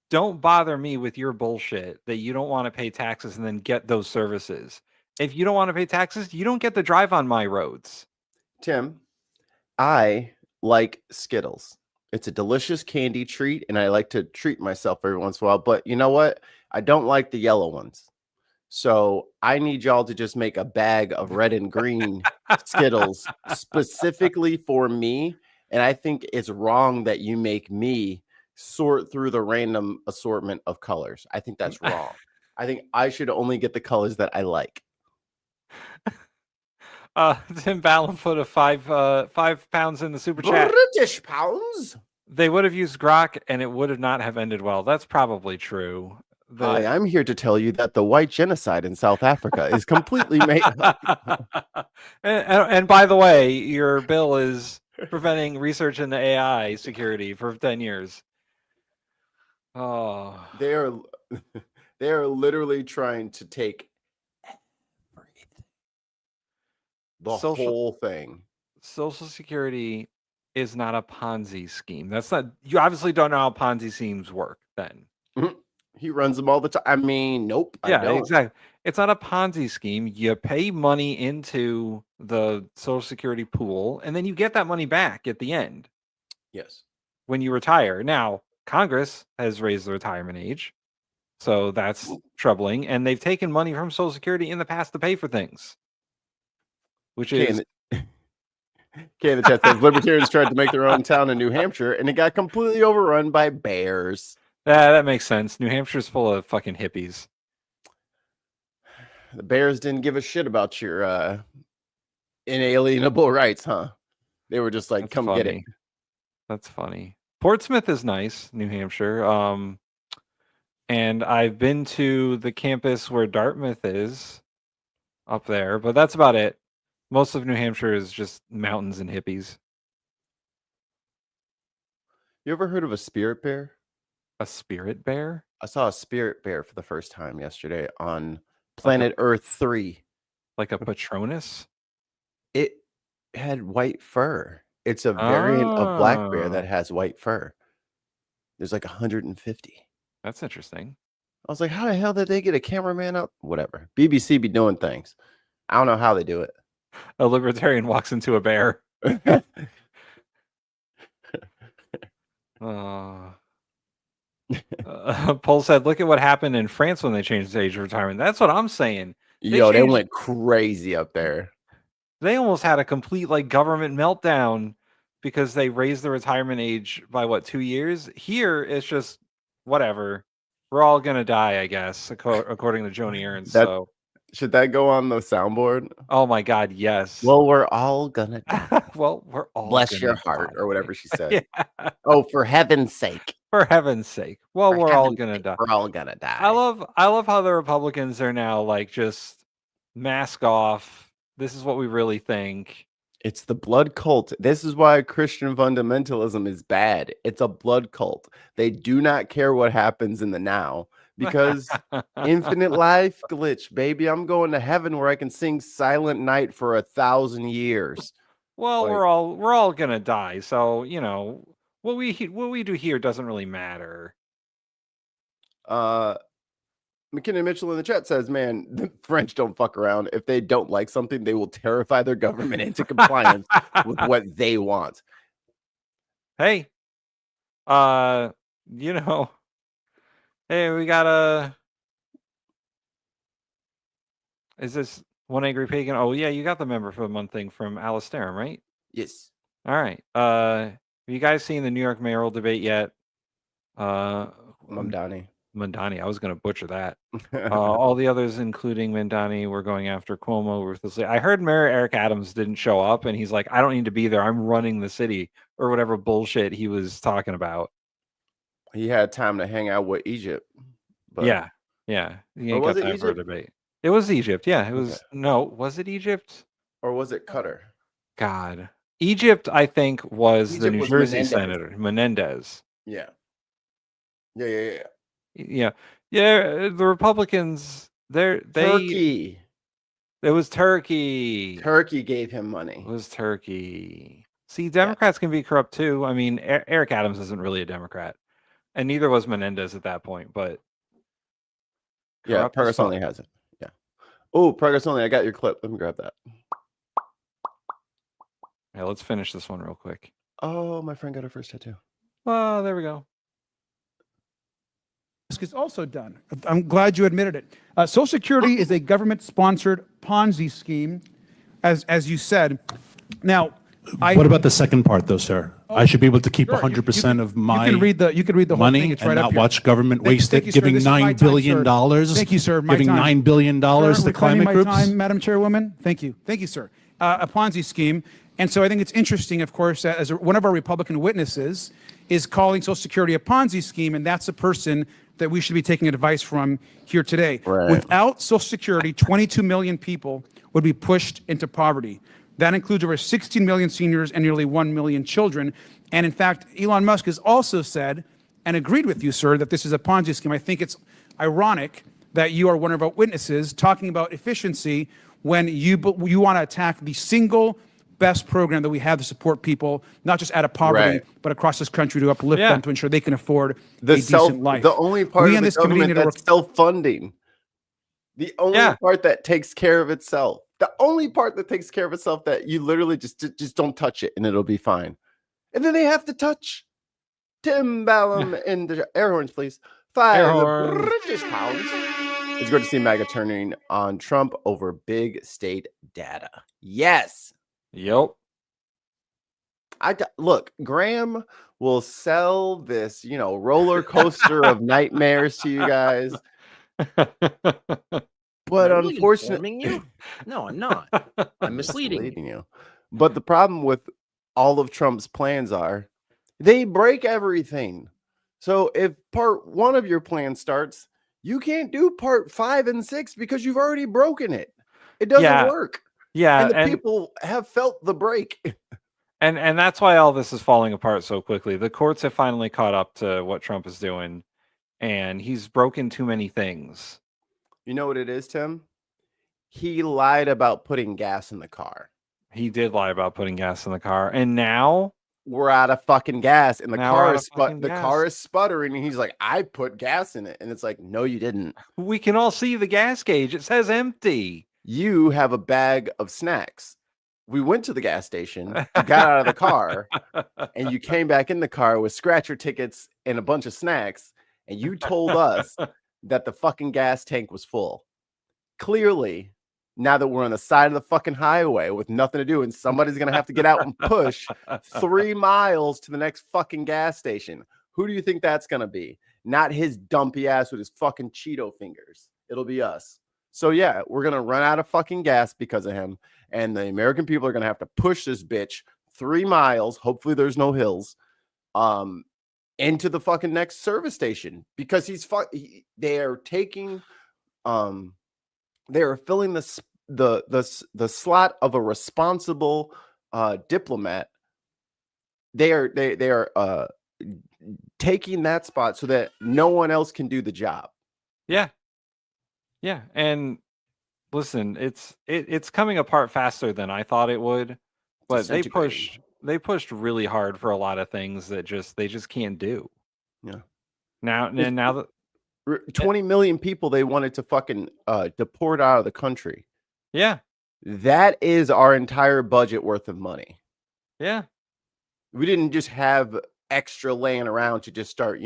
Don't bother me with your bullshit that you don't want to pay taxes and then get those services. If you don't want to pay taxes, you don't get to drive on my roads. Tim, I like Skittles. It's a delicious candy treat, and I like to treat myself every once in a while. But you know what? I don't like the yellow ones. So I need y'all to just make a bag of red and green Skittles specifically for me. And I think it's wrong that you make me sort through the random assortment of colors. I think that's wrong. I think I should only get the colors that I like. Tim Ballon put a 5 pounds in the super chat. British pounds. They would have used grok and it would have not have ended well. That's probably true. Hi, I'm here to tell you that the white genocide in South Africa is completely made up. And by the way, your bill is preventing research into AI security for 10 years. Oh, they are literally trying to take the whole thing. Social Security is not a Ponzi scheme. That's not. You obviously don't know how Ponzi schemes work. Then he runs them all the time. I mean, nope. Yeah, exactly. It's not a Ponzi scheme. You pay money into the Social Security pool, and then you get that money back at the end. Yes. When you retire. Now, Congress has raised the retirement age, so that's troubling. And they've taken money from Social Security in the past to pay for things, which is. Okay, the chat says libertarians tried to make their own town in New Hampshire, and it got completely overrun by bears. That makes sense. New Hampshire's full of fucking hippies. The bears didn't give a shit about your inalienable rights, huh? They were just like, That's come funny. get it. That's funny. Portsmouth is nice, New Hampshire. And I've been to the campus where Dartmouth is up there, but that's about it. Most of New Hampshire is just mountains and hippies. You ever heard of a spirit bear? A spirit bear? I saw a spirit bear for the first time yesterday on Planet Earth 3. Like a Patronus? It had white fur. It's a variant of black bear that has white fur. There's like 150. That's interesting. I was like, how the hell did they get a cameraman out? Whatever. BBC be doing things. I don't know how they do it. A libertarian walks into a bear. Paul said, look at what happened in France when they changed the age of retirement. That's what I'm saying. They went crazy up there. They almost had a complete like government meltdown because they raised the retirement age by 2 years. Here it's just whatever. We're all gonna die, I guess, according to Joni Ernst. So should that go on the soundboard? Oh my God, yes. Well, we're all gonna die. Well, we're all bless your heart, or whatever she said. Yeah. Oh, for heaven's sake. For heaven's sake. Well, we're all gonna die. We're all gonna die. I love how the Republicans are now like just mask off. This is what we really think. It's the blood cult. This is why Christian fundamentalism is bad. It's a blood cult. They do not care what happens in the now because infinite life glitch, baby. I'm going to heaven where I can sing Silent Night for 1,000 years. Well, Like- we're all gonna die. So what we do here doesn't really matter. McKinnon Mitchell in the chat says, man, the French don't fuck around. If they don't like something, they will terrify their government into compliance with what they want. Hey, hey, we got is this One Angry Pagan? Oh yeah, you got the member for the month thing from Alistair, right? Yes. All right. Have you guys seen the New York mayoral debate yet? Mamdani. Mandani. I was going to butcher that. All the others, including Mandani, were going after Cuomo ruthlessly. I heard Mayor Eric Adams didn't show up, and he's like, I don't need to be there. I'm running the city, or whatever bullshit he was talking about. He had time to hang out with Egypt. But... Yeah. He ain't got time for a debate. It was Egypt. Yeah, it was. Okay. No, was it Egypt? Or was it Qatar? God. Egypt, I think, was the New Jersey senator, Menendez. Yeah. Yeah. The Republicans, Turkey. It was Turkey. Turkey gave him money. It was Turkey. See, Democrats can be corrupt too. I mean, Eric Adams isn't really a Democrat, and neither was Menendez at that point. But yeah, Progress Only has it. Yeah. Oh, Progress Only. I got your clip. Let me grab that. Yeah, let's finish this one real quick. Oh, my friend got her first tattoo. Well, there we go. Musk is also done. I'm glad you admitted it. Social Security is a government-sponsored Ponzi scheme, as you said. Now, what about the second part, though, sir? I should be able to keep 100% of my you can read the money whole thing. It's and right not up here. watch government waste it, you, sir. giving This is my $9 billion. Thank you, sir. Giving $9 billion to climate groups. Time, Madam Chairwoman. Thank you, sir. A Ponzi scheme. And so I think it's interesting, of course, as one of our Republican witnesses is calling Social Security a Ponzi scheme, and that's a person that we should be taking advice from here today. Right. Without Social Security, 22 million people would be pushed into poverty. That includes over 16 million seniors and nearly 1 million children. And in fact, Elon Musk has also said and agreed with you, sir, that this is a Ponzi scheme. I think it's ironic that you are one of our witnesses talking about efficiency when you want to attack the single best program that we have to support people, not just out of poverty, but across this country to uplift them to ensure they can afford a decent life. The only part of the government that's self-funding. The only part that takes care of itself. The only part that takes care of itself that you literally just don't touch it and it'll be fine. And then they have to touch Tim Ballum and the air horns, please. 5 British pounds. It's good to see MAGA turning on Trump over big state data. Yes. Yep. Look, Graham will sell this, roller coaster of nightmares to you guys. But unfortunately, you? No, I'm not. I'm misleading you. But the problem with all of Trump's plans are they break everything. So if part 1 of your plan starts, you can't do part 5 and 6 because you've already broken it. It doesn't work. Yeah, and the people have felt the break. And that's why all this is falling apart so quickly. The courts have finally caught up to what Trump is doing, and he's broken too many things. You know what it is, Tim? He lied about putting gas in the car. He did lie about putting gas in the car, and now we're out of fucking gas, and the Now we're car out is of fucking the gas. car is sputtering, and he's like, "I put gas in it," and it's like, "No, you didn't. we can all see the gas gauge. It says empty. You have a bag of snacks. We went to the gas station, you got out of the car, and you came back in the car with scratcher tickets and a bunch of snacks, and you told us that the fucking gas tank was full. Clearly, now that we're on the side of the fucking highway with nothing to do, and somebody's gonna have to get out and push 3 miles to the next fucking gas station. Who do you think that's gonna be? Not his dumpy ass with his fucking Cheeto fingers. It'll be us. So yeah, we're gonna run out of fucking gas because of him, and the American people are gonna have to push this bitch 3 miles. Hopefully, there's no hills. Into the fucking next service station because they are taking they are filling the slot of a responsible diplomat. They are taking that spot so that no one else can do the job. Yeah. And listen, it's coming apart faster than I thought it would, but they pushed really hard for a lot of things that they just can't do. Yeah. Now that 20 million people they wanted to fucking deport out of the country. Yeah. That is our entire budget worth of money. Yeah. We didn't just have extra laying around to just start,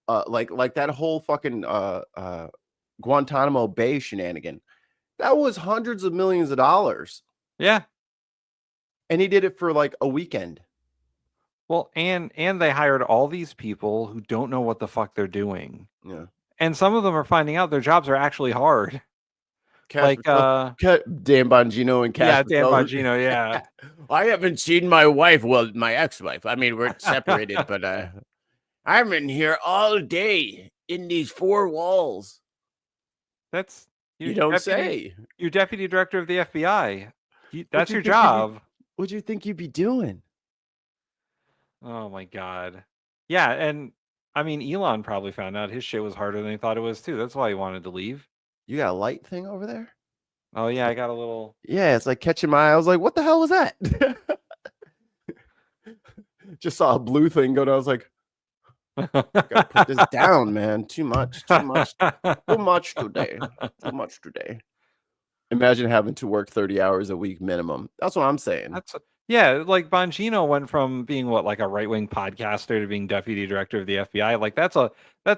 like that whole fucking Guantanamo Bay shenanigan. That was hundreds of millions of dollars. Yeah. And he did it for like a weekend. Well, and they hired all these people who don't know what the fuck they're doing. Yeah. And some of them are finding out their jobs are actually hard. Dan Bongino and Dan Bongino, yeah. I haven't seen my wife. Well, my ex-wife. I mean, we're separated, but I'm in here all day in these 4 walls. That's you don't say. You're deputy director of the FBI. That's your job. What do you think you'd be doing? Oh my God. Yeah, and I mean Elon probably found out his shit was harder than he thought it was too. That's why he wanted to leave. You got a light thing over there? Oh yeah, I got a little. Yeah, it's like catching my eye. I was like, what the hell was that? Just saw a blue thing go down. I was like, gotta put this down, man. Too much today. Imagine having to work 30 hours a week minimum. That's what I'm saying. Yeah, like Bongino went from being like a right-wing podcaster to being deputy director of the FBI. Like that's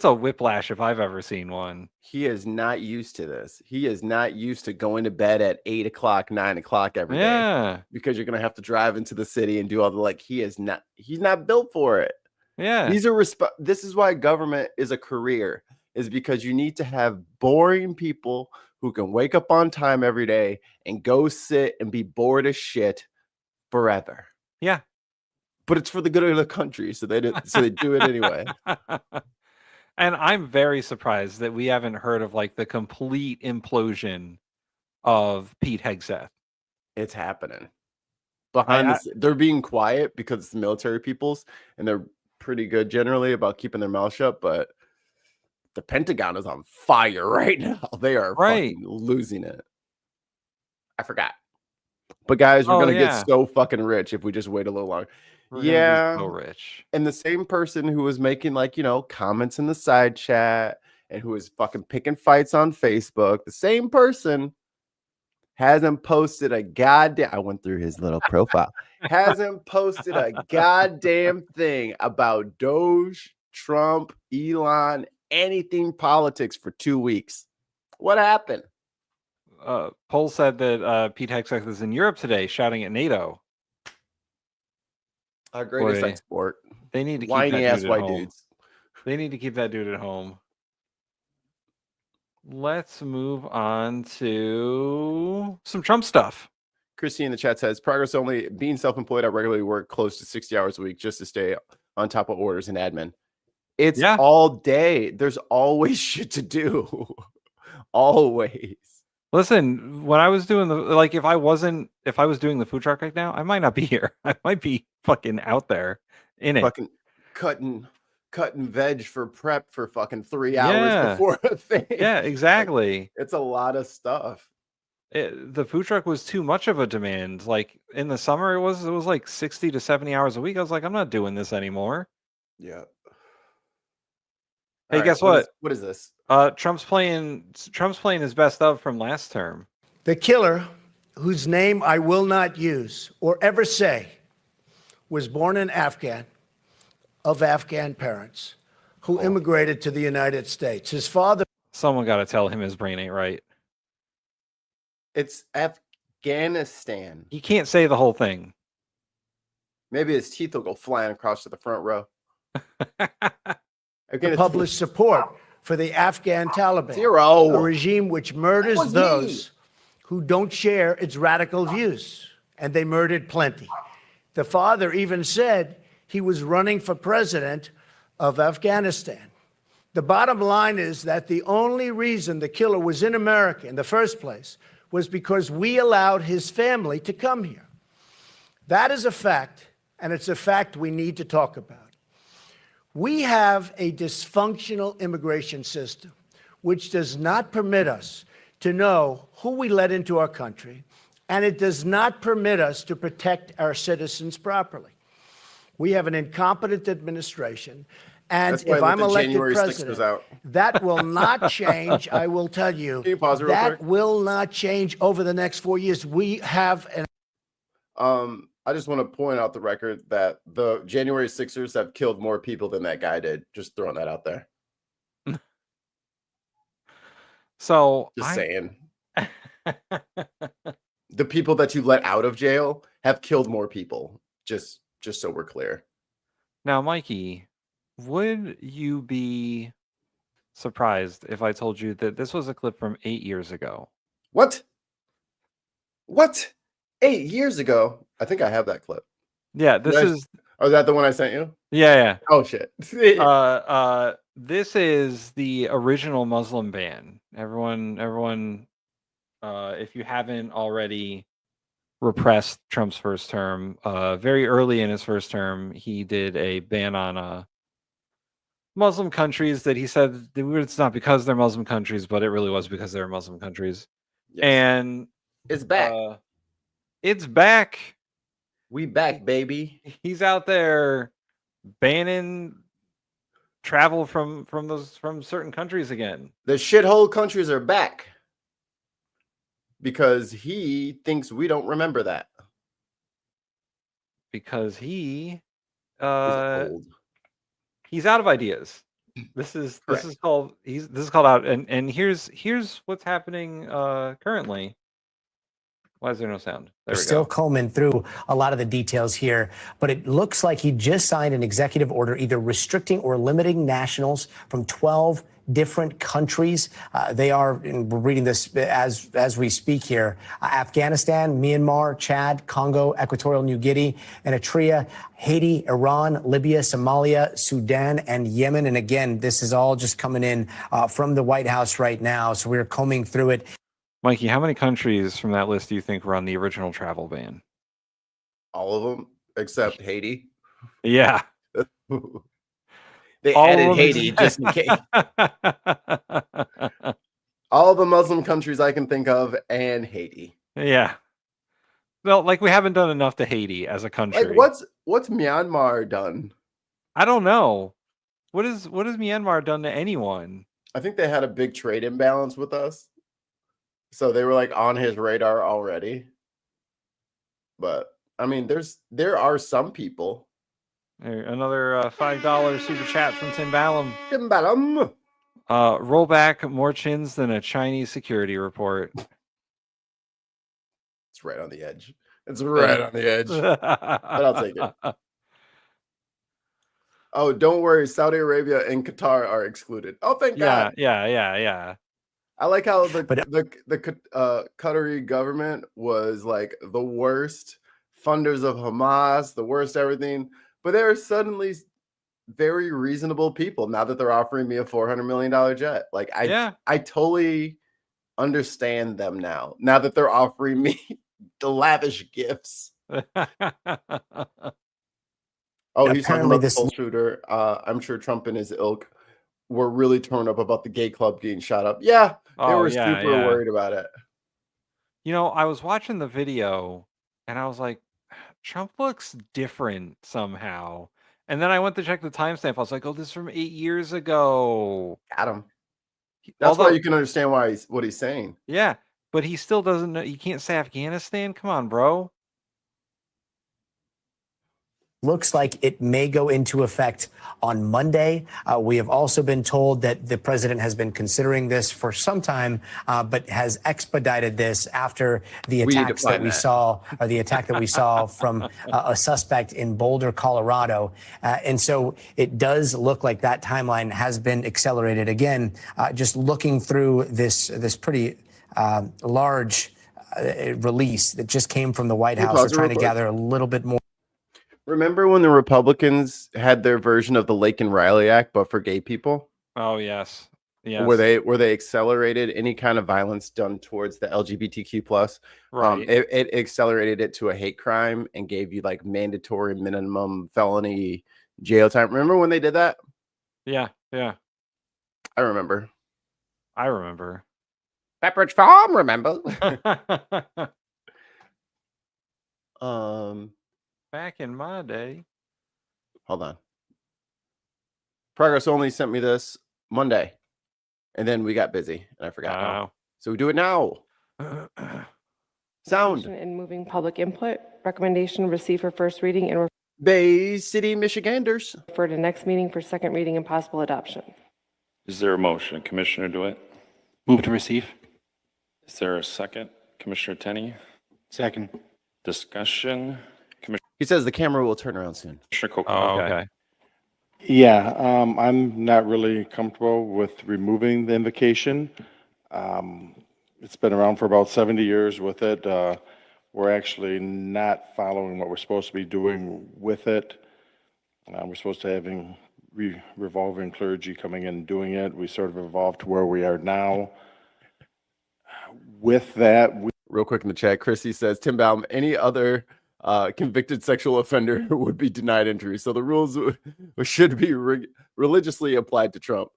a whiplash if I've ever seen one. He is not used to this. He is not used to going to bed at 8 o'clock, 9 o'clock every day. Because you're gonna have to drive into the city and do all the he's not built for it. Yeah. This is why government is a career, is because you need to have boring people who can wake up on time every day and go sit and be bored as shit forever. Yeah. But it's for the good of the country, so they do it anyway. And I'm very surprised that we haven't heard of the complete implosion of Pete Hegseth. It's happening. They're being quiet because it's military peoples, and they're pretty good generally about keeping their mouth shut, but the Pentagon is on fire right now. They are fucking losing it. I forgot. But guys, we're gonna get so fucking rich if we just wait a little longer. We're so rich. And the same person who was making comments in the side chat and who was fucking picking fights on Facebook, the same person hasn't posted a goddamn. I went through his little profile. Hasn't posted a goddamn thing about Doge, Trump, Elon, anything politics for 2 weeks. What happened? Poll said that Pete Hegseth is in Europe today shouting at NATO. Our greatest export. They need to keep whiny that ass dude white at home. dudes. They need to keep that dude at home. Let's move on to some Trump stuff. Christy in the chat says, progress only. Being self-employed, I regularly work close to 60 hours a week just to stay on top of orders and admin. It's all day. There's always shit to do. Always. Listen, when I was doing if I was doing the food truck right now, I might not be here. I might be fucking out there in it. Fucking cutting veg for prep for fucking 3 hours before a thing. Yeah, exactly. Like, it's a lot of stuff. The food truck was too much of a demand. Like in the summer, it was like 60 to 70 hours a week. I was like, I'm not doing this anymore. Yeah. Hey, guess what? What is this? Trump's playing his best of from last term. The killer, whose name I will not use or ever say, was born in Afghan, of Afghan parents, who immigrated to the United States. His father. Someone got to tell him his brain ain't right. It's Afghanistan. He can't say the whole thing. Maybe his teeth will go flying across to the front row. Published support for the Afghan Taliban, a regime which murders those who don't share its radical views, and they murdered plenty. The father even said he was running for president of Afghanistan. The bottom line is that the only reason the killer was in America in the first place was because we allowed his family to come here. That is a fact, and it's a fact we need to talk about. We have a dysfunctional immigration system which does not permit us to know who we let into our country, and it does not permit us to protect our citizens properly. We have an incompetent administration, and if I'm elected president, that will not change. I will tell you, that will not change over the next 4 years. We have an... I just want to point out the record that the January 6ers have killed more people than that guy did. Just throwing that out there. So just saying. The people that you let out of jail have killed more people. Just so we're clear. Now, Mikey, would you be surprised if I told you that this was a clip from 8 years ago? What? 8 years ago? I think I have that clip. Yeah, this is... Oh, is that the one I sent you? Yeah. Oh, shit. This is the original Muslim ban. Everyone, if you haven't already repressed Trump's first term, very early in his first term, he did a ban on Muslim countries that he said it's not because they're Muslim countries, but it really was because they're Muslim countries. Yes. And it's back. It's back. We back, baby. He's out there banning travel from certain countries again. The shithole countries are back because he thinks we don't remember that. Because he's out of ideas. This is called out, and here's what's happening currently. Why is there no sound? We're still combing through a lot of the details here, but it looks like he just signed an executive order either restricting or limiting nationals from 12 different countries. They are, and we're reading this as we speak here, Afghanistan, Myanmar, Chad, Congo, Equatorial New Guinea, Eritrea, Haiti, Iran, Libya, Somalia, Sudan, and Yemen. And again, this is all just coming in from the White House right now. So we're combing through it. Mikey, how many countries from that list do you think were on the original travel ban? All of them, except Haiti. Yeah. They added Haiti just in case. All the Muslim countries I can think of and Haiti. Yeah. Well, like we haven't done enough to Haiti as a country. Like what's Myanmar done? I don't know. What has Myanmar done to anyone? I think they had a big trade imbalance with us. So they were like on his radar already. But I mean, there are some people. Another $5 super chat from Tim Ballum. Tim Ballum. Roll back more chins than a Chinese security report. It's right on the edge. It's right on the edge. But I'll take it. Oh, don't worry. Saudi Arabia and Qatar are excluded. Oh, thank God. Yeah. I like how the Qatari government was like the worst funders of Hamas, the worst everything, but they're suddenly very reasonable people now that they're offering me a $400 million jet. Like I totally understand them now. Now that they're offering me the lavish gifts. Oh, he's talking Apparently about the school shooter. I'm sure Trump and his ilk were really torn up about the gay club getting shot up. Yeah, they were super worried about it. You know, I was watching the video and I was like, Trump looks different somehow. And then I went to check the timestamp. I was like, oh, this is from 8 years ago. Got him. That's why you can understand why what he's saying. Yeah, but he still doesn't know. You can't say Afghanistan. Come on, bro. Looks like it may go into effect on Monday. We have also been told that the president has been considering this for some time, but has expedited this after the attacks that we saw, or the attack that we saw from a suspect in Boulder, Colorado. And so it does look like that timeline has been accelerated. Again, just looking through this pretty large release that just came from the White House. We're trying to gather a little bit more. Remember when the Republicans had their version of the Lake and Riley Act, but for gay people? Oh, yes. Yes. Where they accelerated any kind of violence done towards the LGBTQ plus. Right. It accelerated it to a hate crime and gave you like mandatory minimum felony jail time. Remember when they did that? Yeah. Yeah. I remember. Pepperidge Farm, remember? Back in my day. Hold on. Progress only sent me this Monday, and then we got busy and I forgot. So we do it now. Sound. And moving public input. Recommendation received for first reading and Bay City, Michiganders. refer to next meeting for second reading and possible adoption. Is there a motion? Commissioner DeWitt? Move to receive. Is there a second? Commissioner Tenney? Second. Discussion? He says the camera will turn around soon. Commissioner Oh, okay. Yeah, I'm not really comfortable with removing the invocation. It's been around for about 70 years with it. We're actually not following what we're supposed to be doing with it. We're supposed to having revolving clergy coming in and doing it. We sort of evolved to where we are now. With that, real quick in the chat, Chrissy says, Tim Baum, any other convicted sexual offender would be denied entry. So the rules should be religiously applied to Trump.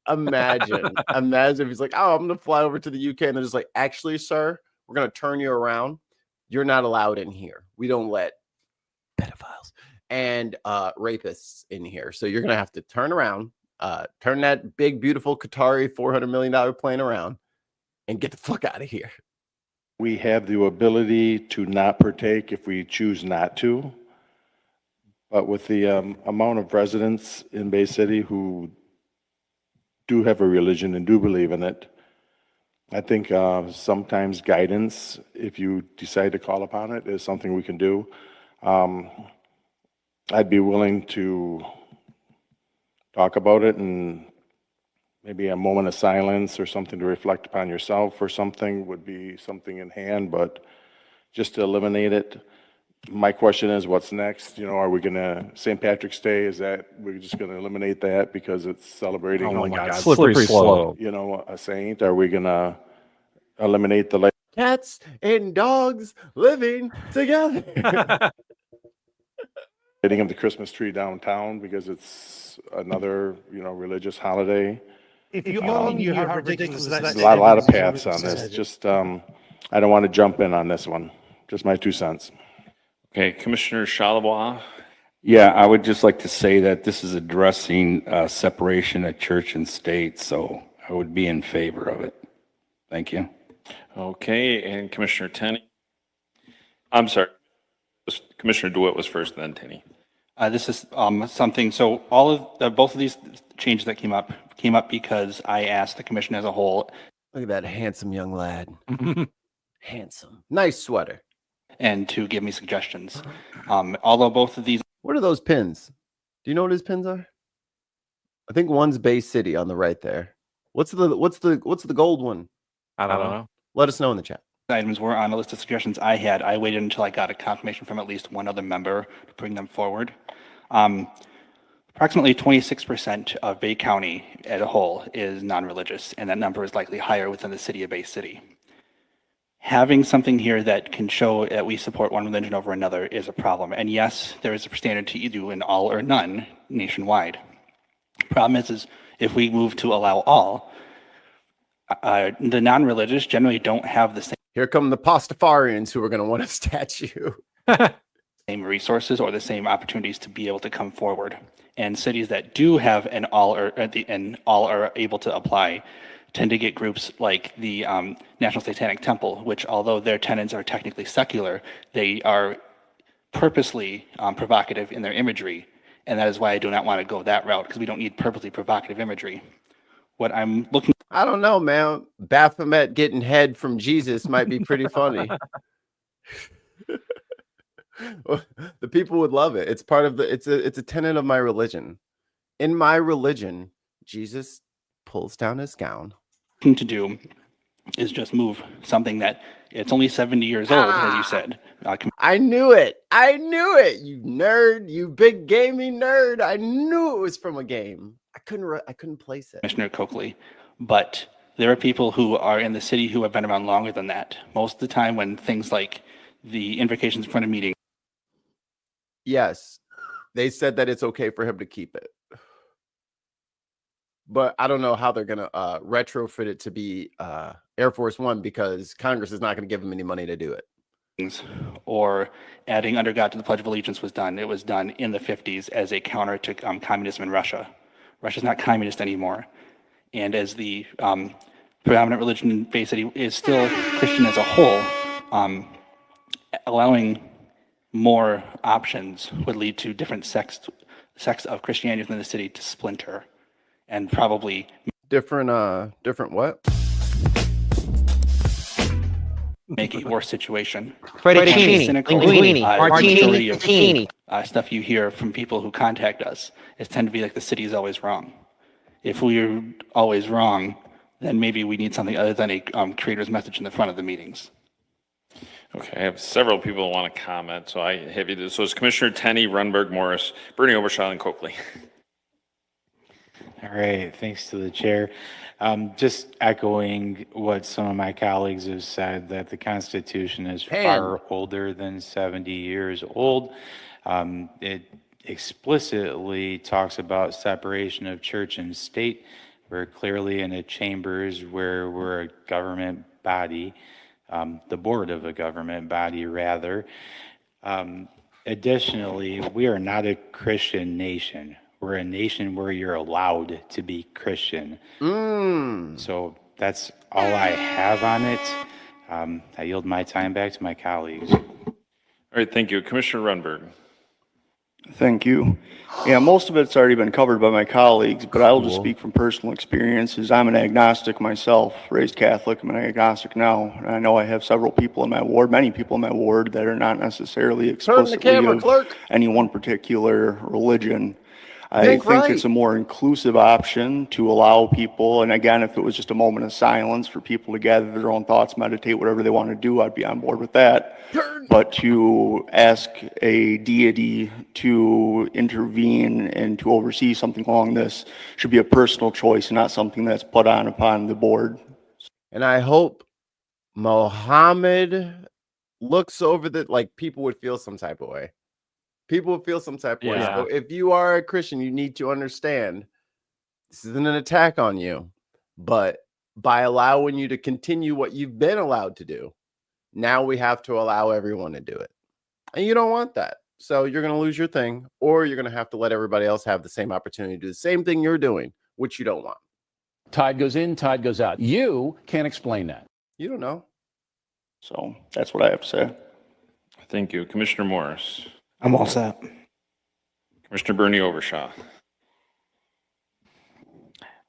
Imagine if he's like, oh, I'm going to fly over to the UK. And they're just like, actually, sir, we're going to turn you around. You're not allowed in here. We don't let pedophiles and rapists in here. So you're going to have to turn around, turn that big, beautiful Qatari $400 million plane around and get the fuck out of here. we have the ability to not partake if we choose not to. But with the amount of residents in Bay City who do have a religion and do believe in it, I think sometimes guidance, if you decide to call upon it, is something we can do. I'd be willing to talk about it, and maybe a moment of silence or something to reflect upon yourself or something would be something in hand, but just to eliminate it. My question is, what's next? You know, are we going to, St. Patrick's Day, is that, we're just going to eliminate that because it's celebrating, oh my God, slippery slope. You know, a saint? Are we going to eliminate the cats and dogs living together? lighting of the Christmas tree downtown because it's another, you know, religious holiday? If you only knew how ridiculous that There's a lot of paths on this. Just, I don't want to jump in on this one. Just my 2 cents. Okay, Commissioner Charlebois. Yeah, I would just like to say that this is addressing separation of church and state, so I would be in favor of it. Thank you. Okay, and Commissioner Tenney. I'm sorry, Commissioner DeWitt was first, then Tenney. This is something, so all of both of these changes that came up because I asked the commission as a whole. Look at that handsome young lad. Handsome. Nice sweater. And to give me suggestions. Although both of these. What are those pins? Do you know what his pins are? I think one's Bay City on the right there. What's the gold one? I don't know. Let us know in the chat. Items were on a list of suggestions I had. I waited until I got a confirmation from at least one other member to bring them forward. Approximately 26% of Bay County as a whole is non-religious, and that number is likely higher within the city of Bay City. Having something here that can show that we support one religion over another is a problem. And yes, there is a standard to do an all or none nationwide. Problem is if we move to allow all, the non-religious generally don't have the same. Here come the Pastafarians who are going to want a statue. Same resources or the same opportunities to be able to come forward. And cities that do have an all or are able to apply tend to get groups like the National Satanic Temple, which although their tenets are technically secular, they are purposely provocative in their imagery. And that is why I do not want to go that route, because we don't need purposely provocative imagery. What I'm looking... I don't know, man. Baphomet getting head from Jesus might be pretty funny. The people would love it. It's part of the, it's a tenet of my religion. In my religion, Jesus pulls down his gown. To do is just move something that it's only 70 years old, as you said. I knew it. I knew it. You nerd, you big gaming nerd. I knew it was from a game. I couldn't place it. Commissioner Coakley, but there are people who are in the city who have been around longer than that. Most of the time when things like the invocations in front of meetings. Yes, they said that it's okay for him to keep it. But I don't know how they're going to retrofit it to be Air Force One, because Congress is not going to give them any money to do it. Or adding under God to the Pledge of Allegiance was done. It was done in the 50s as a counter to communism in Russia. Russia's not communist anymore. And as the predominant religion in Bay City is still Christian as a whole, allowing more options would lead to different sects of Christianity within the city to splinter. And probably different what? Make a worse situation. Martini. Stuff you hear from people who contact us is tend to be like the city is always wrong. If we're always wrong, then maybe we need something other than a creator's message in the front of the meetings. Okay, I have several people who want to comment, so I have you. So it's Commissioner Tenney, Runberg, Morris, Bernie Overshaw, and Coakley. All right, thanks to the chair. Just echoing what some of my colleagues have said, that the Constitution is far older than 70 years old. It explicitly talks about separation of church and state. We're clearly in a chambers where we're a government body, the board of a government body, rather. Additionally, we are not a Christian nation. We're a nation where you're allowed to be Christian. So that's all I have on it. I yield my time back to my colleagues. All right, thank you. Commissioner Runberg. Thank you. Yeah, most of it's already been covered by my colleagues, but I'll just speak from personal experiences. I'm an agnostic myself, raised Catholic. I'm an agnostic now. And I know I have several people in my ward, many people in my ward, that are not necessarily explicitly of any one particular religion. I think it's a more inclusive option to allow people, and again, if it was just a moment of silence for people to gather their own thoughts, meditate, whatever they want to do, I'd be on board with that. But to ask a deity to intervene and to oversee something along this should be a personal choice, not something that's put on upon the board. And I hope Mohammed looks over that, like people would feel some type of way. People will feel some type of way. So if you are a Christian, you need to understand this isn't an attack on you, but by allowing you to continue what you've been allowed to do, now we have to allow everyone to do it. And you don't want that. So you're going to lose your thing, or you're going to have to let everybody else have the same opportunity to do the same thing you're doing, which you don't want. Tide goes in, tide goes out. You can't explain that. You don't know. So that's what I have to say. Thank you. Commissioner Morris. I'm all set. Commissioner Bernie Overshaw.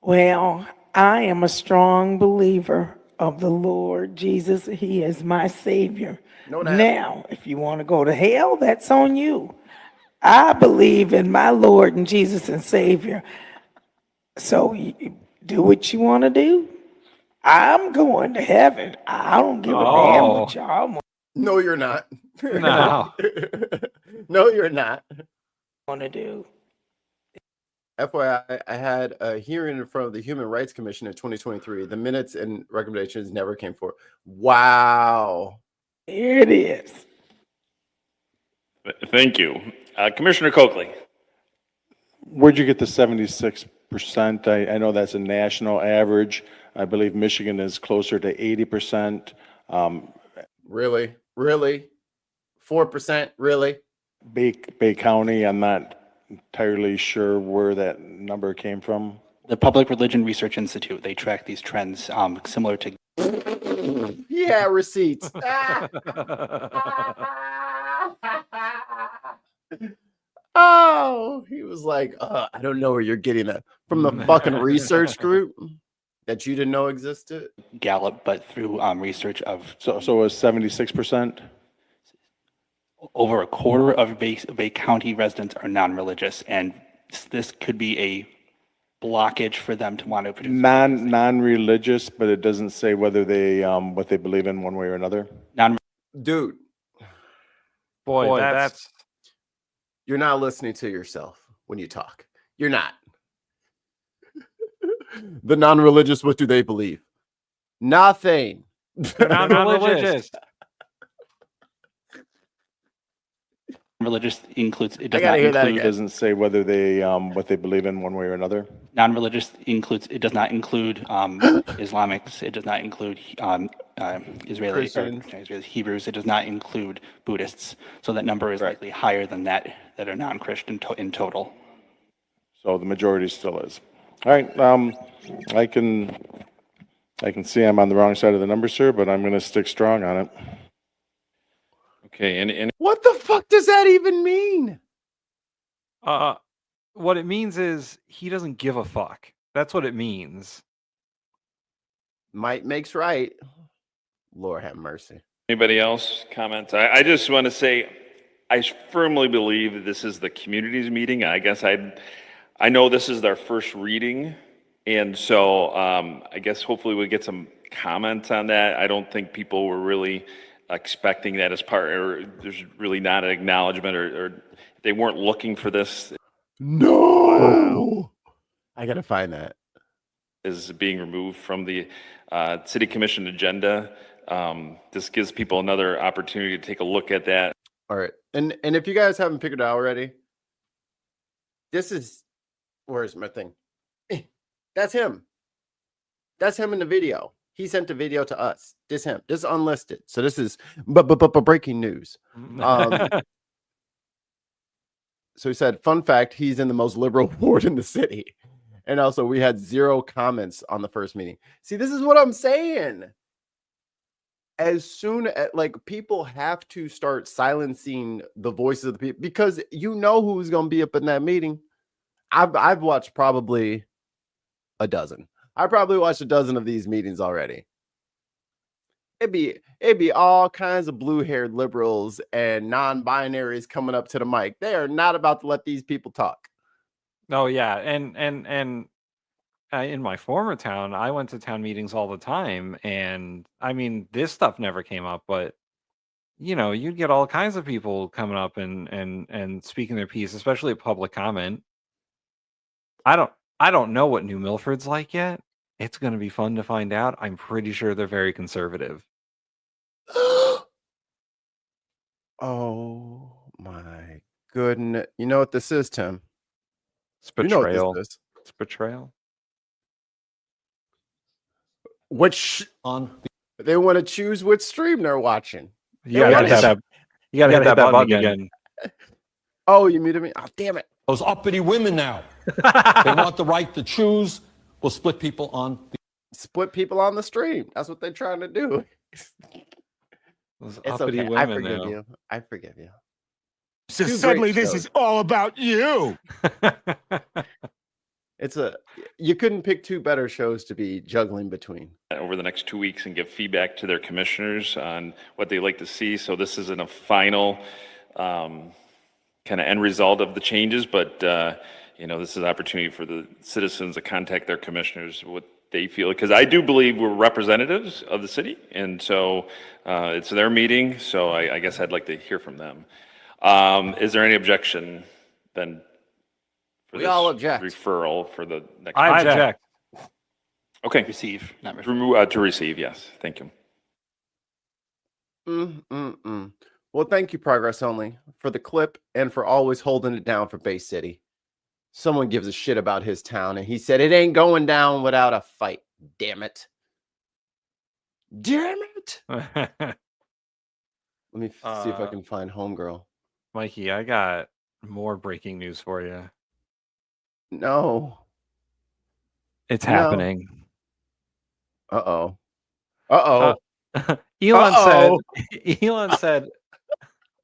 Well, I am a strong believer of the Lord Jesus. He is my Savior. Now, if you want to go to hell, that's on you. I believe in my Lord and Jesus and Savior. So you do what you want to do. I'm going to heaven. I don't give a damn what y'all No, you're not. No. No, you're not. want to do. FYI, I had a hearing in front of the Human Rights Commission in 2023. The minutes and recommendations never came forward. Wow. Here it is. Thank you. Commissioner Coakley. Where'd you get the 76%? I know that's a national average. I believe Michigan is closer to 80%. Really? 4%? Really? Bay County, I'm not entirely sure where that number came from. The Public Religion Research Institute, they track these trends similar to. Yeah, receipts. Oh, he was like, I don't know where you're getting that from, the fucking research group that you didn't know existed. Gallup, but through research of. So it was 76%? Over a quarter of Bay County residents are non-religious, and this could be a blockage for them to want to produce. Non-religious, but it doesn't say whether they what they believe in one way or another. Dude, boy, that's you're not listening to yourself when you talk. You're not. The non-religious, what do they believe? Nothing. non-religious. Religious includes it I gotta hear that again. Doesn't say whether they what they believe in one way or another. Non-religious includes it does not include Islamics. It does not include Israeli Hebrews. It does not include Buddhists. So that number is likely higher than that are non-Christian in total. So the majority still is. All right. I can see I'm on the wrong side of the number, sir, but I'm going to stick strong on it. Okay, and what the fuck does that even mean? What it means is he doesn't give a fuck. That's what it means. Might makes right. Lord have mercy. Anybody else comment? I just want to say, I firmly believe that this is the community's meeting. I guess I know this is their first reading, and so I guess hopefully we get some comments on that. I don't think people were really expecting that as part, or there's really not an acknowledgement, or they weren't looking for this. No, I gotta find that. Is being removed from the city commission agenda. This gives people another opportunity to take a look at that. All right, and if you guys haven't figured it out already, this is, where's my thing? That's him. That's him in the video. He sent a video to us. This him. This is unlisted. So this is but breaking news. So he said, fun fact, he's in the most liberal ward in the city. And also we had 0 comments on the first meeting. See, this is what I'm saying. As soon as people have to start silencing the voices of the people, because you know who's going to be up in that meeting. I've watched probably a dozen. I probably watched a dozen of these meetings already. It'd be all kinds of blue-haired liberals and non-binaries coming up to the mic. They are not about to let these people talk. Oh yeah, and in my former town, I went to town meetings all the time, and I mean, this stuff never came up, but you'd get all kinds of people coming up and speaking their piece, especially a public comment. I don't know what New Milford's like yet. It's going to be fun to find out. I'm pretty sure they're very conservative. Oh my goodness. You know what this is, Tim? It's betrayal. You know what this is. It's betrayal. They want to choose which stream they're watching. You gotta hit that button again. Oh, you muted me? Oh, damn it. Those uppity women now. They want the right to choose. We'll split people on the stream. That's what they're trying to do. Those It's uppity okay. women I forgive you. So Two suddenly great this shows. is all about you. You couldn't pick 2 better shows to be juggling between. Over the next 2 weeks and give feedback to their commissioners on what they like to see. So this isn't a final kind of end result of the changes, but this is an opportunity for the citizens to contact their commissioners, what they feel, because I do believe we're representatives of the city, and so it's their meeting, so I guess I'd like to hear from them. Is there any objection then for We this all object. referral for the next. I object. Okay. Receive, not refer. Remove to receive. Yes. Thank you. Well, thank you, Progress Only, for the clip and for always holding it down for Bay City. Someone gives a shit about his town, and he said it ain't going down without a fight. Damn it. Damn it. Let me see if I can find Homegirl. Mikey, I got more breaking news for you. No. It's No. happening. Uh-oh. Uh-oh. Elon said,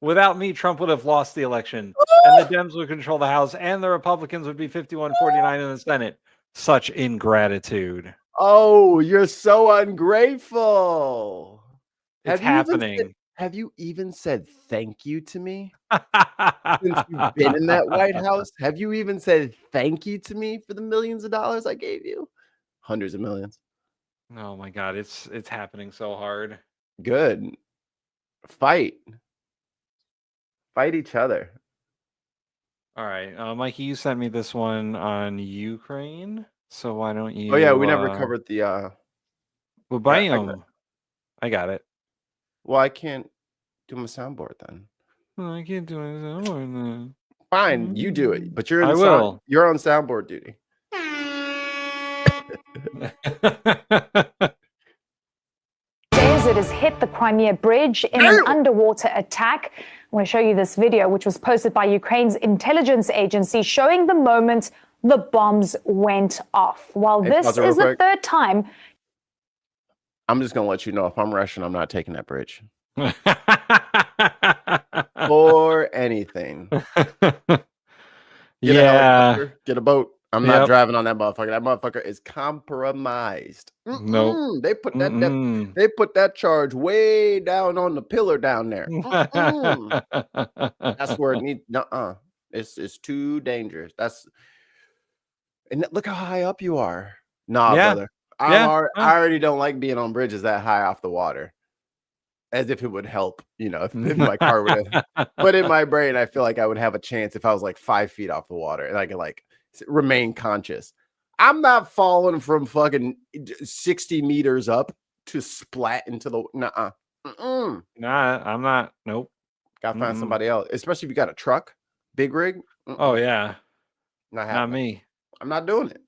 without me, Trump would have lost the election, and the Dems would control the House, and the Republicans would be 51-49 in the Senate. Such ingratitude. Oh, you're so ungrateful. It's happening. Have you even said thank you to me since you've been in that White House? Have you even said thank you to me for the millions of dollars I gave you? Hundreds of millions. Oh my God, it's happening so hard. Good. Fight each other. All right, Mikey, you sent me this one on Ukraine, so why don't you? Oh yeah, we never covered the. Well, bam, I got it. Well, I can't do my soundboard then. I can't do it. Then. Fine, you do it, but you're in I will. You're on soundboard duty. Says it has hit the Crimea bridge in an underwater attack. I'm going to show you this video, which was posted by Ukraine's intelligence agency, showing the moment the bombs went off. While this is the third time. I'm just going to let you know, if I'm Russian, I'm not taking that bridge. For anything. Get a helicopter, get a boat. I'm not driving on that motherfucker. That motherfucker is compromised. Nope. They put that they put that charge way down on the pillar down there. That's where it needs. It's too dangerous. And look how high up you are. Nah, brother. I already don't like being on bridges that high off the water. As if it would help, if my car would have. But in my brain, I feel like I would have a chance if I was like 5 feet off the water and I could remain conscious. I'm not falling from fucking 60 meters up to splat into the Nah, I'm not. Nope. Gotta find somebody else, especially if you got a truck, big rig. Oh yeah, not me. I'm not doing it.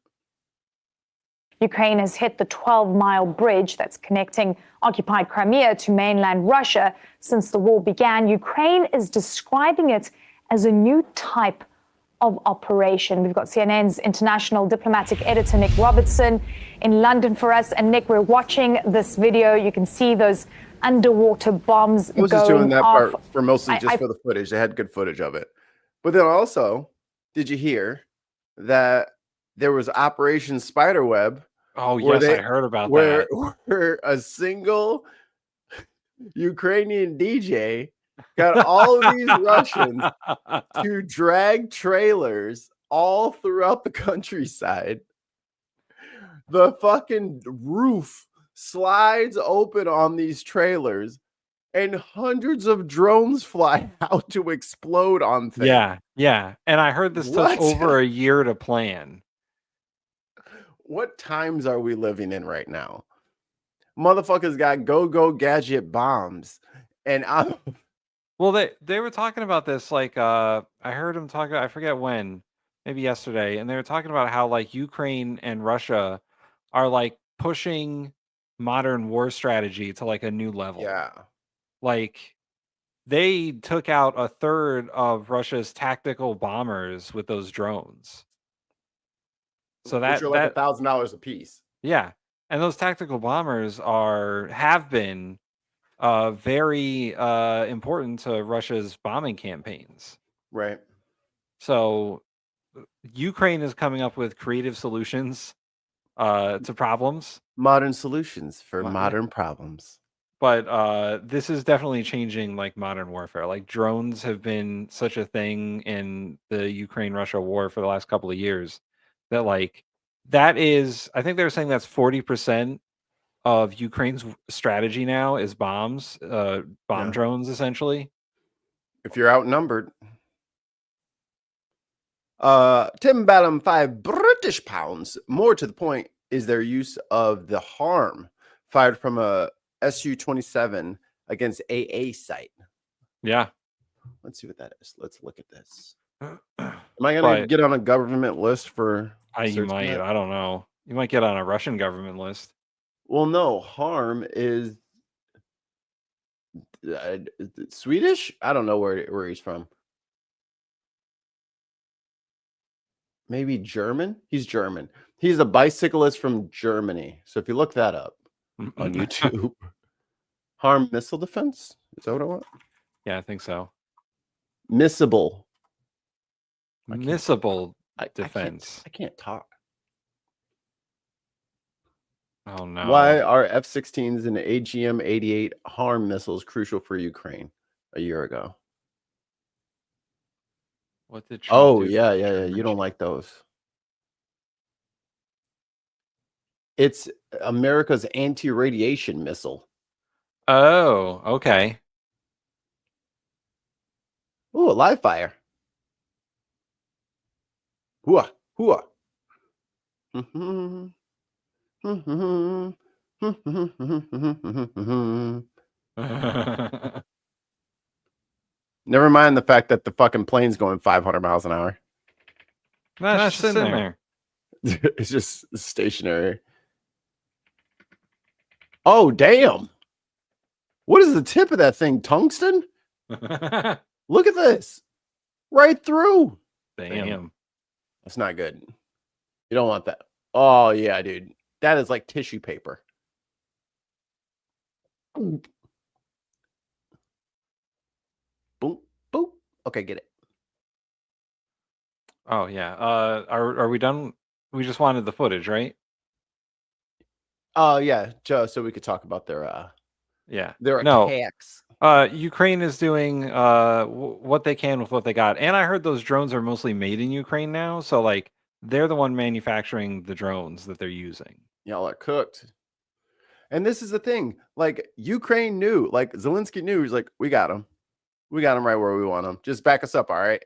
Ukraine has hit the 12-mile bridge that's connecting occupied Crimea to mainland Russia since the war began. Ukraine is describing it as a new type of operation. We've got CNN's international diplomatic editor, Nick Robertson, in London for us. And Nick, we're watching this video. You can see those underwater bombs going off. I was just doing that part for mostly just for the footage. They had good footage of it. But then also, did you hear that there was Operation Spiderweb? Oh, yes, I heard about that. Where a single Ukrainian DJ got all of these Russians to drag trailers all throughout the countryside. The fucking roof slides open on these trailers and hundreds of drones fly out to explode on things. Yeah. And I heard this took over a year to plan. What times are we living in right now? Motherfuckers got go-go gadget bombs. And I'm... Well, they were talking about this, I heard them talk, I forget when, maybe yesterday, and they were talking about how, Ukraine and Russia are, pushing modern war strategy to, a new level. Yeah. They took out a third of Russia's tactical bombers with those drones. So which are like $1,000 a piece. Yeah. And those tactical bombers have been very important to Russia's bombing campaigns. Right. So Ukraine is coming up with creative solutions to problems. Modern solutions for modern problems. But this is definitely changing modern warfare. Drones have been such a thing in the Ukraine-Russia war for the last couple of years that that is, I think they were saying that's 40% of Ukraine's strategy now is bombs, drones, essentially. If you're outnumbered. Tim Ballum, 5 British pounds. More to the point is their use of the harm fired from a Su-27 against AA site. Yeah. Let's see what that is. Let's look at this. Am I going to get on a government list for? You might. that? I don't know. You might get on a Russian government list. Well, no. Harm is Swedish. I don't know where he's from. Maybe German. He's German. He's a bicyclist from Germany. So if you look that up on YouTube, harm missile defense. Is that what I want? Yeah, I think so. Missable defense. I can't talk. Oh no. Why are F-16s and AGM-88 harm missiles crucial for Ukraine a year ago? What did Trump do yeah. You don't like those. It's America's anti-radiation missile. Oh, okay. Ooh, a live fire. Hooah, hooah. Never mind the fact that the fucking plane's going 500 miles an hour. That's just in there. It's just stationary. Oh, damn. What is the tip of that thing? Tungsten? Look at this. Right through. Damn. That's not good. You don't want that. Oh, yeah, dude. That is like tissue paper. Boom. Boom. Boom. Okay, get it. Oh, yeah. Are we done? We just wanted the footage, right? Yeah, just so we could talk about their attacks. Ukraine is doing what they can with what they got. And I heard those drones are mostly made in Ukraine now, so like they're the one manufacturing the drones that they're using. Y'all are cooked. And this is the thing, like Ukraine knew, like Zelensky knew, he's like, we got him right where we want him. Just back us up, all right?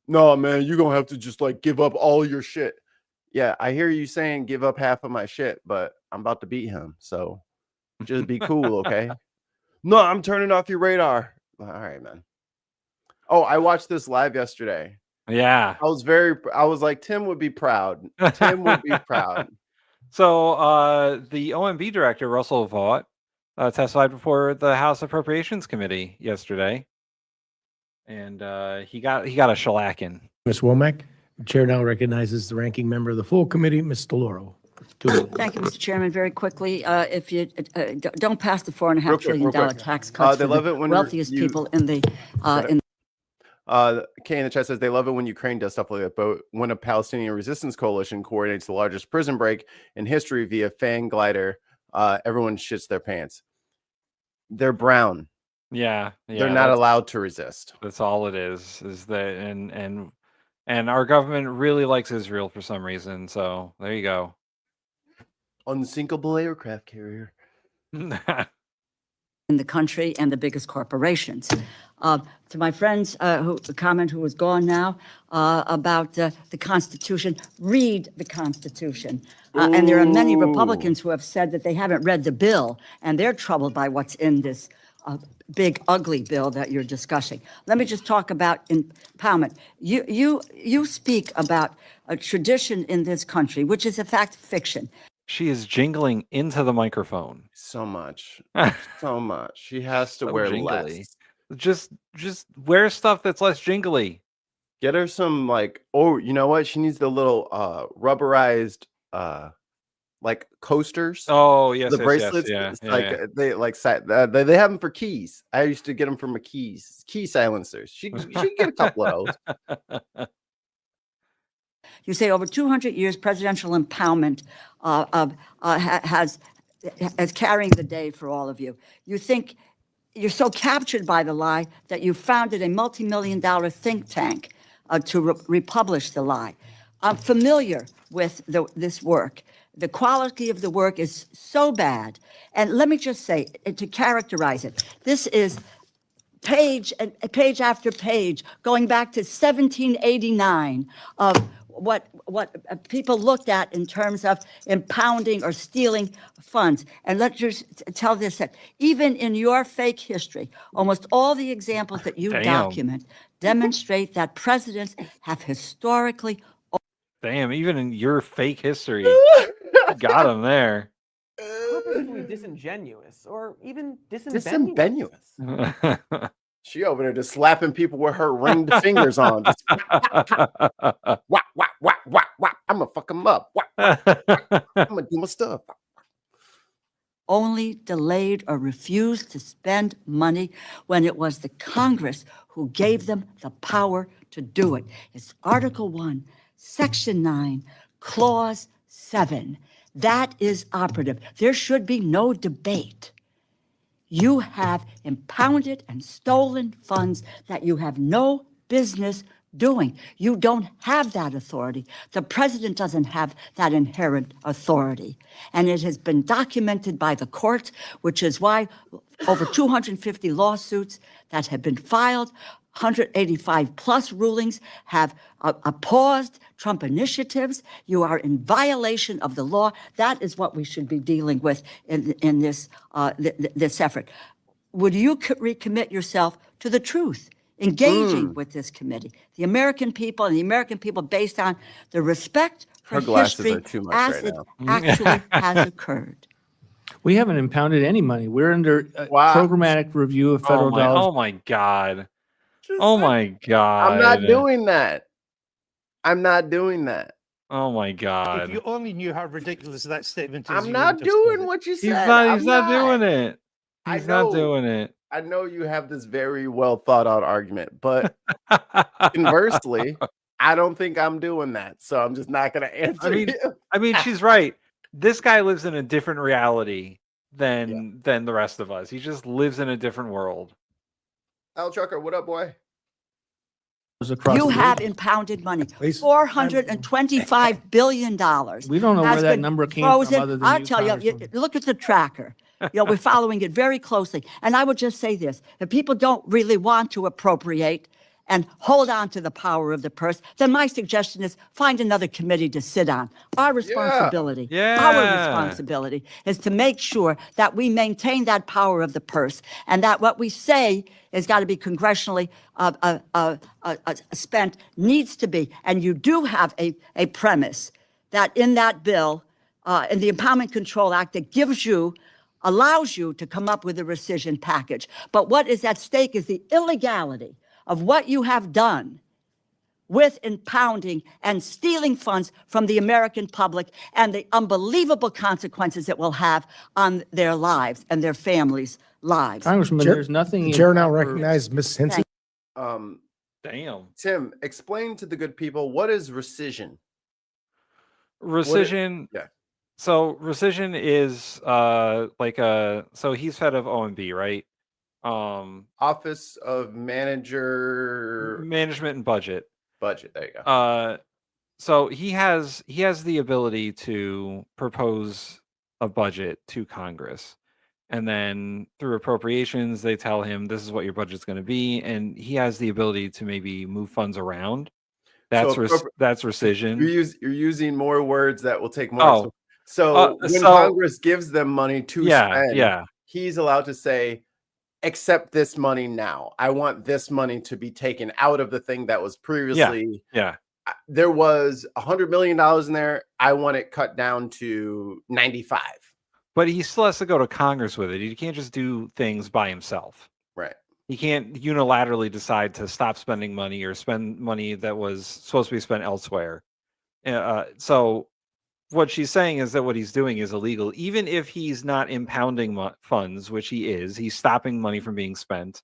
No, man, you're gonna have to just like give up all your shit. Yeah, I hear you saying give up half of my shit, but I'm about to beat him, so just be cool, okay? No, I'm turning off your radar. All right, man. Oh, I watched this live yesterday. Yeah. I was like, Tim would be proud. Tim would be proud. So the OMB director, Russell Vought, testified before the House Appropriations Committee yesterday. And he got a shellacking. Ms. Womack, the chair now recognizes the ranking member of the full committee, Ms. DeLauro. Thank you, Mr. Chairman. Very quickly, if you don't pass the $4.5 trillion tax cuts they for love the it when wealthiest people in the Kay in the chat says they love it when Ukraine does stuff like that, but when a Palestinian resistance coalition coordinates the largest prison break in history via fan glider, everyone shits their pants. They're brown. Yeah, they're not allowed to resist. That's all it is that and our government really likes Israel for some reason. So there you go. Unsinkable aircraft carrier. in the country and the biggest corporations. To my friends who was gone now about the Constitution, read the Constitution. And there are many Republicans who have said that they haven't read the bill and they're troubled by what's in this big, ugly bill that you're discussing. Let me just talk about empowerment. You speak about a tradition in this country, which is in fact fiction. She is jingling into the microphone. So much. So much. She has to wear jingly. less. Just wear stuff that's less jingly. Get her some you know what? She needs the little rubberized like coasters. Oh, yes, the yes, bracelets. yes, They they have them for keys. I used to get them from key silencers. She can get a couple of those. You say over 200 years, presidential empowerment has carrying the day for all of you. You think you're so captured by the lie that you founded a multi-million-dollar think tank to republish the lie. I'm familiar with this work. The quality of the work is so bad. And let me just say, to characterize it, this is page and page after page, going back to 1789, of what people looked at in terms of impounding or stealing funds. And let's just tell this, that even in your fake history, almost all the examples that you document demonstrate that presidents have historically. Damn, even in your fake history, got him there. Purposefully disingenuous or even disingenuous. She over there just slapping people with her ringed fingers on. Just whap, whap, whap, whap, whap. I'm gonna fuck them up. Whap, whap, whap. I'm gonna do my stuff. Only delayed or refused to spend money when it was the Congress who gave them the power to do it. It's Article 1, Section 9, Clause 7. That is operative. There should be no debate. You have impounded and stolen funds that you have no business doing. You don't have that authority. The president doesn't have that inherent authority. And it has been documented by the courts, which is why over 250 lawsuits that have been filed, 185 plus rulings have opposed Trump initiatives. You are in violation of the law. That is what we should be dealing with in this effort. Would you recommit yourself to the truth, engaging with this committee, the American people, and the American people based on the respect for history as it actually has occurred? We haven't impounded any money. We're under programmatic review of federal dollars. Oh my God. Oh my God. I'm not doing that. I'm not doing that. Oh my God. If you only knew how ridiculous that statement is. I'm not doing what you said. He's not doing it. He's not doing it. I know you have this very well thought out argument, but conversely, I don't think I'm doing that. So I'm just not going to answer you. I mean, she's right. This guy lives in a different reality than the rest of us. He just lives in a different world. Al Trucker, what up, boy? You have impounded money, $425 billion. We don't know where that number came from other than I'll tell you, look at the tracker. We're following it very closely. And I would just say this, if people don't really want to appropriate and hold on to the power of the purse, then my suggestion is find another committee to sit on. Our responsibility, our responsibility is to make sure that we maintain that power of the purse and that what we say has got to be congressionally spent needs to be. And you do have a premise that in that bill, in the Empowerment Control Act, that allows you to come up with a rescission package. But what is at stake is the illegality of what you have done with impounding and stealing funds from the American public and the unbelievable consequences it will have on their lives and their families' lives. Congressman, there's nothing. The chair now recognizes Ms. Henson. Damn. Tim, explain to the good people, what is rescission? Rescission. Yeah. So rescission is so he's head of OMB, right? Office of Management and Budget. There you go. So he has the ability to propose a budget to Congress, and then through appropriations they tell him this is what your budget's going to be, and he has the ability to maybe move funds around. That's rescission. You're using more words that will take more. So when Congress gives them money to spend, he's allowed to say, accept this money now. I want this money to be taken out of the thing that was previously. There was $100 million in there. I want it cut down to 95. But he still has to go to Congress with it. He can't just do things by himself. Right. He can't unilaterally decide to stop spending money or spend money that was supposed to be spent elsewhere. So what she's saying is that what he's doing is illegal, even if he's not impounding funds, which he is. He's stopping money from being spent.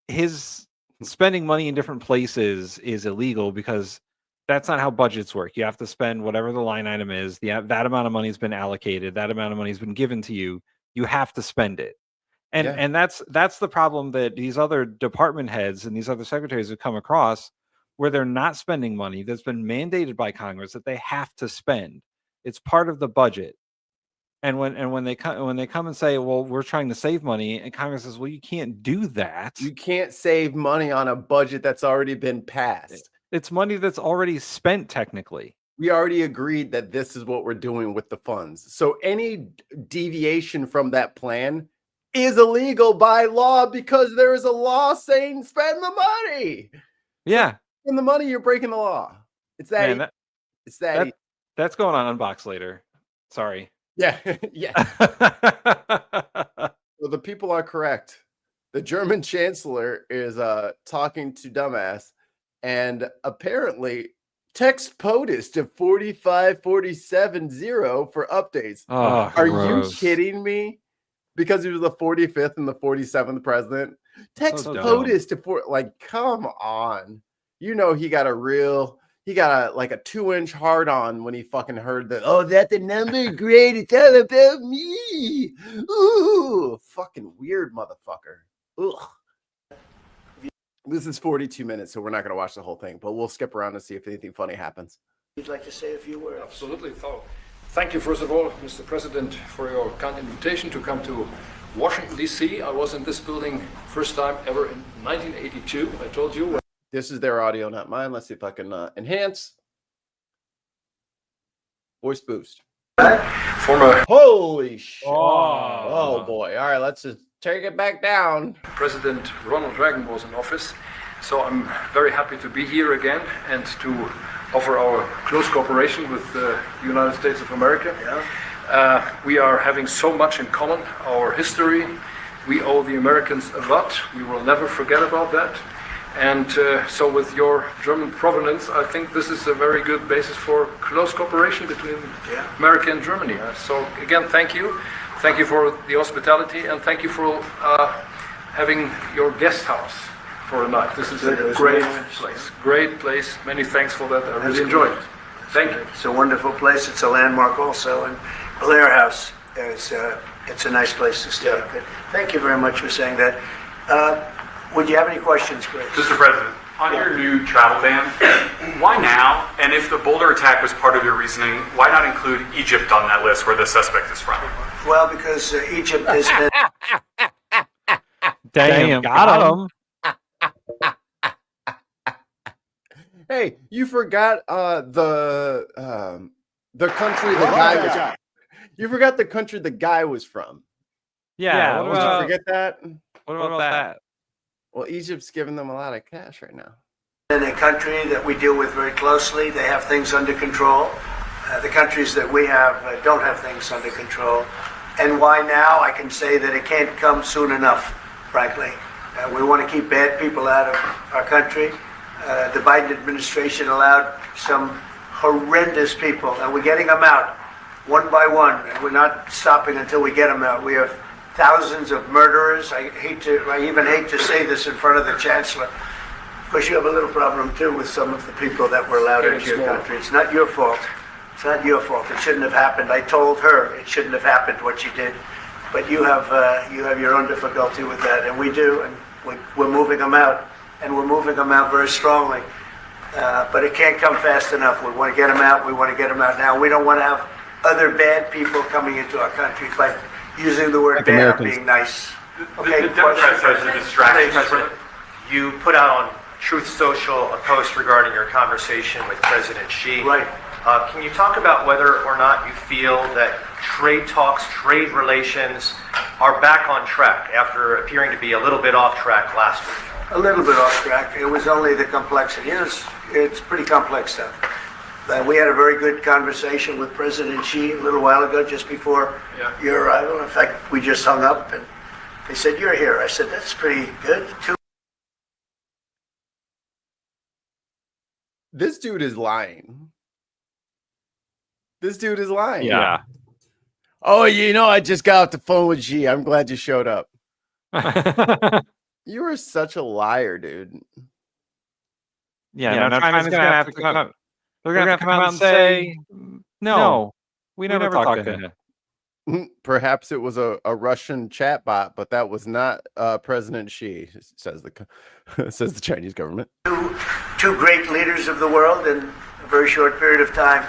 His spending money in different places is illegal because that's not how budgets work. You have to spend whatever the line item is. That amount of money has been allocated. That amount of money has been given to you. You have to spend it. And that's the problem that these other department heads and these other secretaries have come across, where they're not spending money that's been mandated by Congress that they have to spend. It's part of the budget. And when they come and say, well, we're trying to save money, and Congress says, well, you can't do that. You can't save money on a budget that's already been passed. It's money that's already spent technically. We already agreed that this is what we're doing with the funds. So any deviation from that plan is illegal by law because there is a law saying spend the money. Yeah. Spend the money, you're breaking the law. It's that. Man, it's that. That's going on Unbox later. Sorry. Yeah. Yeah. Well, the people are correct. The German chancellor is talking to dumbass, and apparently text POTUS to 45470 for updates. Oh, are gross. you kidding me? Because he was the 45th and the 47th president. Text So POTUS to come on. You know he got a 2-inch hard on when he fucking heard that. Oh, that's the number? Great. It's all about me. Ooh, fucking weird motherfucker. Ugh. This is 42 minutes, so we're not going to watch the whole thing, but we'll skip around and see if anything funny happens. You'd like to say a few words? Absolutely. Thank you, first of all, Mr. President, for your kind invitation to come to Washington, D.C. I was in this building first time ever in 1982. I told you. This is their audio, not mine. Let's see if I can enhance. Voice boost. Holy shit. Oh, boy. All right, let's just take it back down. President Ronald Reagan was in office. So I'm very happy to be here again and to offer our close cooperation with the United States of America. We are having so much in common, our history. We owe the Americans a lot. We will never forget about that. And so with your German provenance, I think this is a very good basis for close cooperation between America and Germany. So again, thank you. Thank you for the hospitality, and thank you for having your guest house for a night. This is a great place. Great place. Many thanks for that. I really enjoyed it. Thank you. It's a wonderful place. It's a landmark also. And Blair House, it's a nice place to stay. Thank you very much for saying that. Would you have any questions, Chris? Mr. President, on your new travel ban, why now? And if the Boulder attack was part of your reasoning, why not include Egypt on that list where the suspect is from? Well, because Egypt has been... Damn, got him. Hey, you forgot the country the guy was. You forgot the country the guy was from. Yeah, Did you forget that? What about that? Well, Egypt's giving them a lot of cash right now. In a country that we deal with very closely, they have things under control. The countries that we have don't have things under control. And why now? I can say that it can't come soon enough, frankly. We want to keep bad people out of our country. The Biden administration allowed some horrendous people, and we're getting them out one by one, and we're not stopping until we get them out. We have thousands of murderers. I even hate to say this in front of the chancellor. Of course, you have a little problem too with some of the people that were allowed into your country. It's not your fault. It's not your fault. It shouldn't have happened. I told her it shouldn't have happened what she did, but you have your own difficulty with that, and we do, and we're moving them out, and we're moving them out very strongly. But it can't come fast enough. We want to get them out. We want to get them out now. We don't want to have other bad people coming into our country by using the word bad or being nice. Okay, the Democrats as a distraction. You put out on Truth Social a post regarding your conversation with President Xi. Right. Can you talk about whether or not you feel that trade talks, trade relations are back on track after appearing to be a little bit off track last week? A little bit off track. It was only the complexity. It's pretty complex stuff. We had a very good conversation with President Xi a little while ago, just before your arrival. In fact, we just hung up, and they said, "You're here." I said, "That's pretty good." This dude is lying. This dude is lying. Yeah. Oh, I just got off the phone with Xi. I'm glad you showed up. You are such a liar, dude. Yeah, now China's gonna have to come. They're gonna have to come out and say, "No, we never talked to him." Perhaps it was a Russian chatbot, but that was not President Xi, says the Chinese government. Two great leaders of the world in a very short period of time.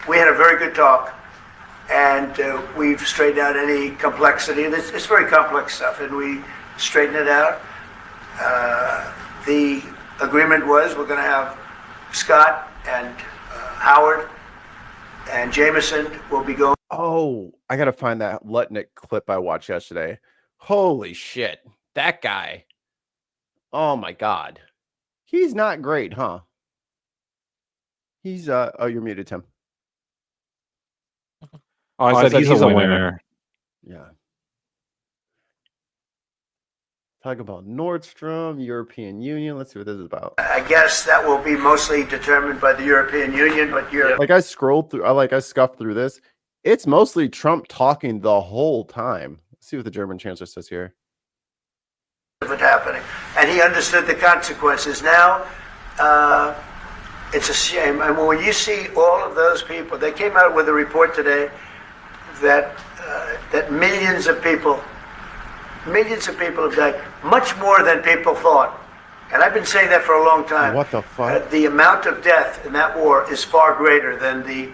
We had a very good talk. and we've straightened out any complexity. And it's very complex stuff, and we straighten it out. The agreement was we're going to have Scott and Howard and Jameson will be going. Oh, I gotta find that Lutnick clip I watched yesterday. Holy shit, that guy! Oh my god, he's not great, huh? He's oh, you're muted, Tim. Oh, I said he's a winner. Yeah. Talk about Nordstrom, European Union. Let's see what this is about. I guess that will be mostly determined by the European Union, but Like I scrolled through, I scuffed through this. It's mostly Trump talking the whole time. Let's see what the German chancellor says here. of it happening, and he understood the consequences. Now, it's a shame. And when you see all of those people, they came out with a report today that that millions of people have died, much more than people thought. And I've been saying that for a long time. What the fuck? The amount of death in that war is far greater than the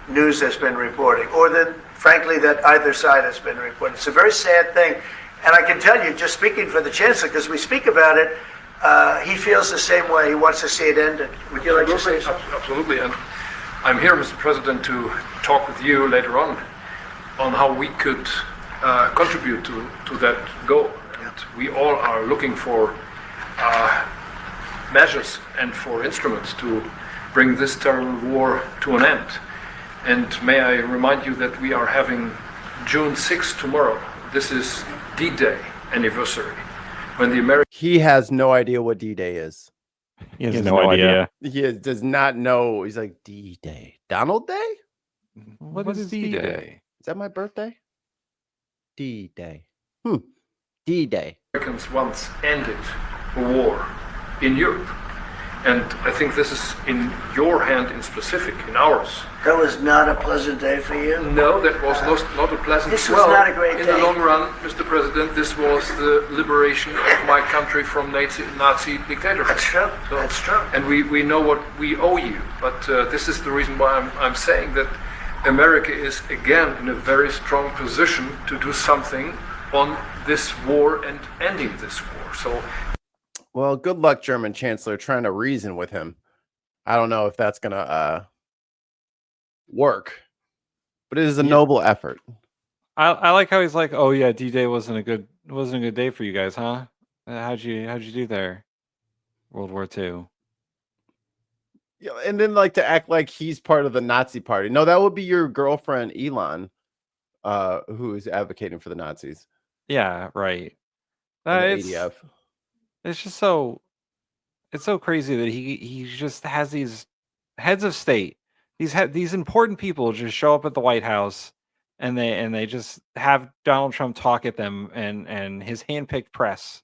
news has been reporting, or than, frankly, that either side has been reporting. It's a very sad thing. And I can tell you, just speaking for the chancellor, because we speak about it, he feels the same way. He wants to see it ended. Would you like to say something? Absolutely. And I'm here, Mr. President, to talk with you later on how we could contribute to that goal. And we all are looking for measures and for instruments to bring this terrible war to an end. And may I remind you that we are having June 6th tomorrow. This is D-Day anniversary, when the American... He has no idea what D-Day is. He has no idea. Does not know. He's like, D-Day. Donald Day? What is D-Day? Is that my birthday? D-Day. D-Day. Americans once ended a war in Europe. And I think this is in your hand in specific, in ours. That was not a pleasant day for you? No, that was not a pleasant day. This was not a great day. In the long run, Mr. President, this was the liberation of my country from Nazi dictatorship. That's true. So, that's true. And we know what we owe you. But this is the reason why I'm saying that America is again in a very strong position to do something on this war and ending this war. So. Well, good luck, German Chancellor, trying to reason with him. I don't know if that's gonna work, but it is a noble effort. I like how he's like, "Oh yeah, D-Day wasn't a good day for you guys, huh? How'd you do there? World War II." Yeah, and then like to act like he's part of the Nazi party. No, that would be your girlfriend Elon, who is advocating for the Nazis. Yeah, right. And the ADF. It's just so crazy that he just has these heads of state, these important people just show up at the White House, and they just have Donald Trump talk at them and his handpicked press,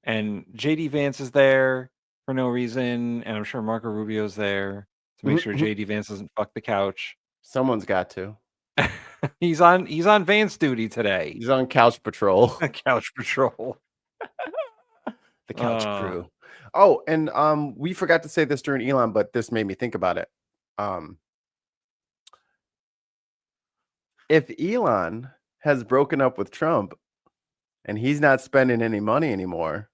and JD Vance is there for no reason, and I'm sure Marco Rubio's there to make sure JD Vance doesn't fuck the couch. Someone's got to. He's on Vance duty today. He's on couch patrol. Couch patrol. The couch crew. Oh, and we forgot to say this during Elon, but this made me think about it. If Elon has broken up with Trump and he's not spending any money anymore,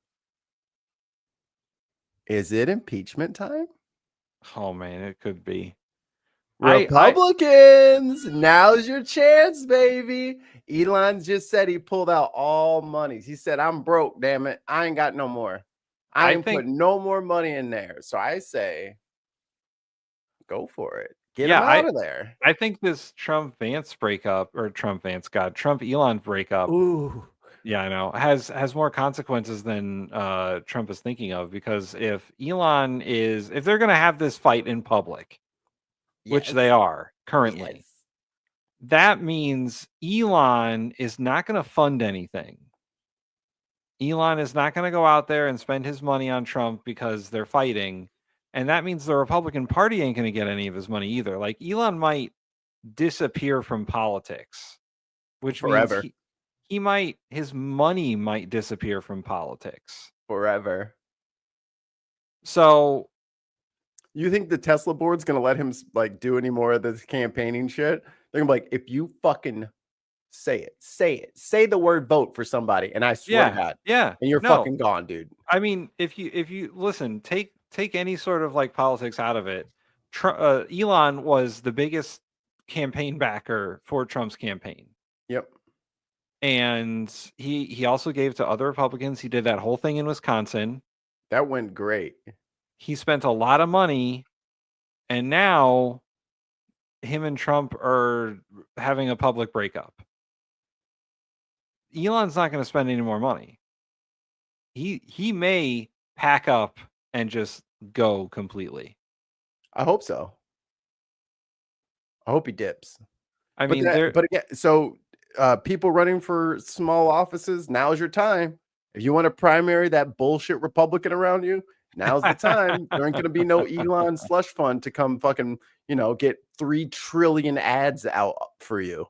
is it impeachment time? Oh man, it could be. Republicans, now's your chance, baby. Elon just said he pulled out all monies. He said, I'm broke, damn it. I ain't got no more. I ain't putting no more money in there. So I say, go for it. Get him out of there. I think this Trump-Elon breakup. Ooh. Yeah, I know. Has more consequences than Trump is thinking of, because if they're going to have this fight in public, which they are currently, that means Elon is not going to fund anything. Elon is not going to go out there and spend his money on Trump because they're fighting. And that means the Republican Party ain't going to get any of his money either. Like, Elon might disappear from politics, which forever. Means his money might disappear from politics forever. So You think the Tesla board's gonna let him like do any more of this campaigning shit? They're gonna be like, if you fucking say the word vote for somebody, and I swear to God, Yeah. and you're No. fucking gone, dude. I mean, if you listen, take any sort of like politics out of it. Elon was the biggest campaign backer for Trump's campaign. Yep. And he also gave to other Republicans. He did that whole thing in Wisconsin. That went great. He spent a lot of money, and now him and Trump are having a public breakup. Elon's not going to spend any more money. He may pack up and just go completely. I hope so. I hope he dips. I But mean, but again, so people running for small offices, now's your time. If you want to primary that bullshit Republican around you, now's the time. There ain't gonna be no Elon slush fund to come fucking, get 3 trillion ads out for you.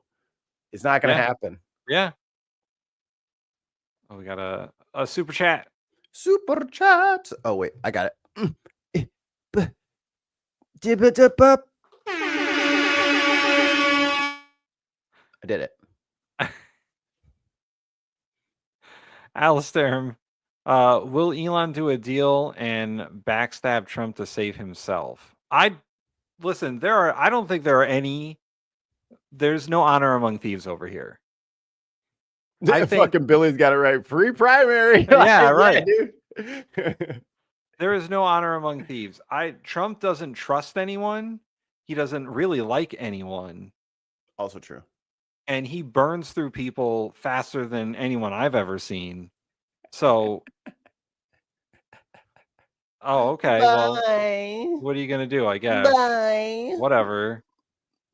It's not gonna happen. Yeah. Oh, we got a super chat. Super chat. Oh wait, I got it. I did it. Alistair, will Elon do a deal and backstab Trump to save himself? Listen, I don't think there are any. There's no honor among thieves over here. I think Fucking Billy's got it right. Free primary. Yeah, right. dude. There is no honor among thieves. Trump doesn't trust anyone. He doesn't really like anyone. Also true. And he burns through people faster than anyone I've ever seen. So, okay. Well, what are you gonna do? I guess. Bye. Whatever.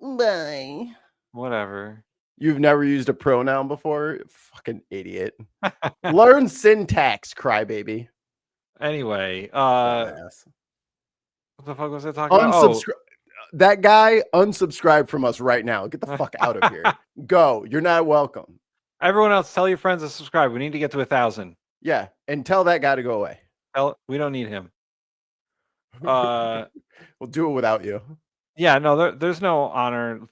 Bye. Whatever. You've never used a pronoun before? Fucking idiot. Learn syntax, crybaby. Anyway, what the fuck was I talking about? Unsubscribe. That guy, unsubscribe from us right now. Get the fuck out of here. Go. You're not welcome. Everyone else, tell your friends to subscribe. We need to get to 1,000. Yeah, and tell that guy to go away. We don't need him. We'll do it without you. Yeah, no, there's no honor.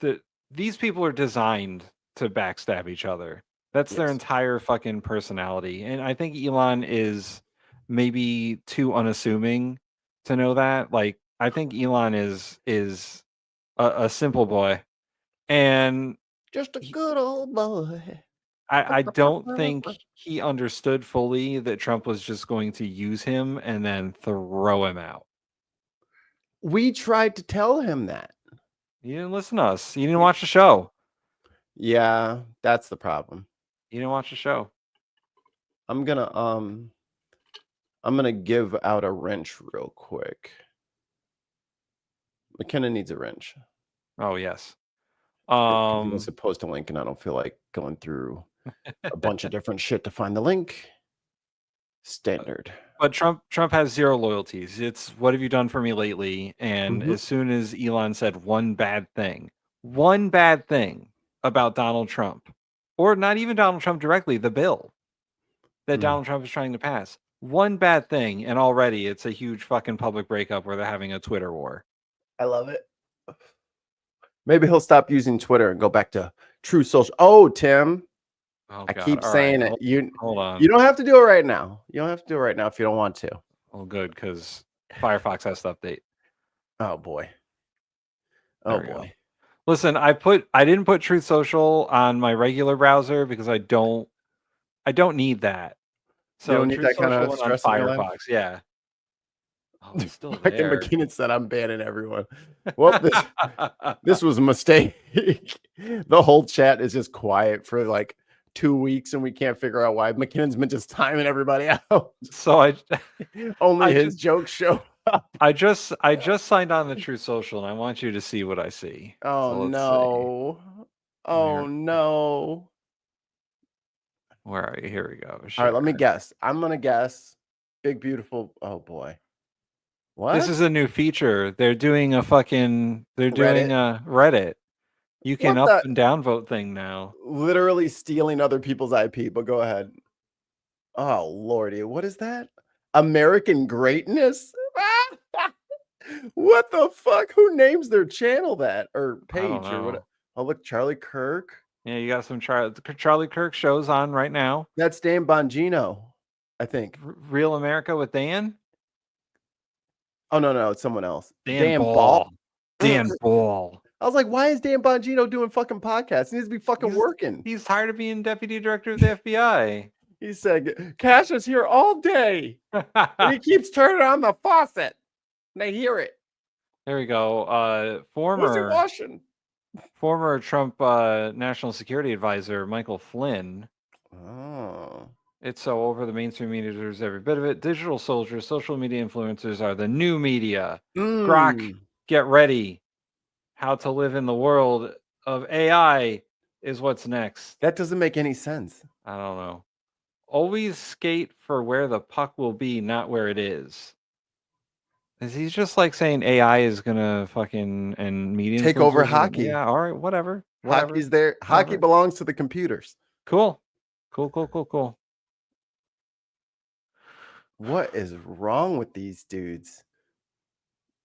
These people are designed to backstab each other. That's their entire fucking personality. And I think Elon is maybe too unassuming to know that. Like, I think Elon is a simple boy. And just a good old boy. I don't think he understood fully that Trump was just going to use him and then throw him out. We tried to tell him that. You didn't listen to us. You didn't watch the show. Yeah, that's the problem. You didn't watch the show. I'm gonna give out a wrench real quick. McKenna needs a wrench. Oh yes. He wants to post a link, and I don't feel like going through a bunch of different shit to find the link. Standard. But Trump has zero loyalties. It's what have you done for me lately? And as soon as Elon said one bad thing about Donald Trump, or not even Donald Trump directly, the bill that Donald Trump is trying to pass, one bad thing, and already it's a huge fucking public breakup where they're having a Twitter war. I love it. Maybe he'll stop using Twitter and go back to True Social. Oh, Tim. Oh, I God. keep All saying right. it. Hold on. You don't have to do it right now. You don't have to do it right now if you don't want to. Oh, good, because Firefox has to update. Oh boy. There Oh we go. boy. Listen, I didn't put Truth Social on my regular browser because I don't need that. So You don't need Truth that kind of Social went on stress in your life? Firefox, yeah. Oh, it's still Mike and there. McKinnon said, "I'm banning everyone." Well, this was a mistake. The whole chat is just quiet for like 2 weeks, and we can't figure out why. McKinnon's been just timing everybody out. So only his jokes show up. I just signed on to Truth Social, and I want you to see what I see. Oh So let's no! Oh no! Where are you? Here we go. All right, let me guess. I'm gonna guess. Big beautiful. Oh boy. What? This is a new feature. They're doing a Reddit. You can What up the- and down vote thing now. Literally stealing other people's IP, but go ahead. Oh lordy, what is that? American greatness? What the fuck? Who names their channel that or I don't page or what? know. Oh, look, Charlie Kirk. Yeah, you got some Charlie Kirk shows on right now. That's Dan Bongino, I think. Real America with Dan. Oh no, it's someone else. Dan Ball. Dan Ball. I was like, why is Dan Bongino doing fucking podcasts? He needs to be fucking working. He's tired of being deputy director of the FBI. He said, Cash is here all day. And he keeps turning on the faucet. And they hear it. There we go. What's he washing? Former Trump national security advisor Michael Flynn. Oh. It's so over the mainstream media deserves every bit of it. Digital soldiers, social media influencers are the new media. Grok, get ready. How to live in the world of AI is what's next. That doesn't make any sense. I don't know. Always skate for where the puck will be, not where it is. Is he just like saying AI is gonna fucking and media Take over influencers hockey. Yeah, all right, whatever. Hockey's there. Hockey belongs to the computers. Cool. What is wrong with these dudes?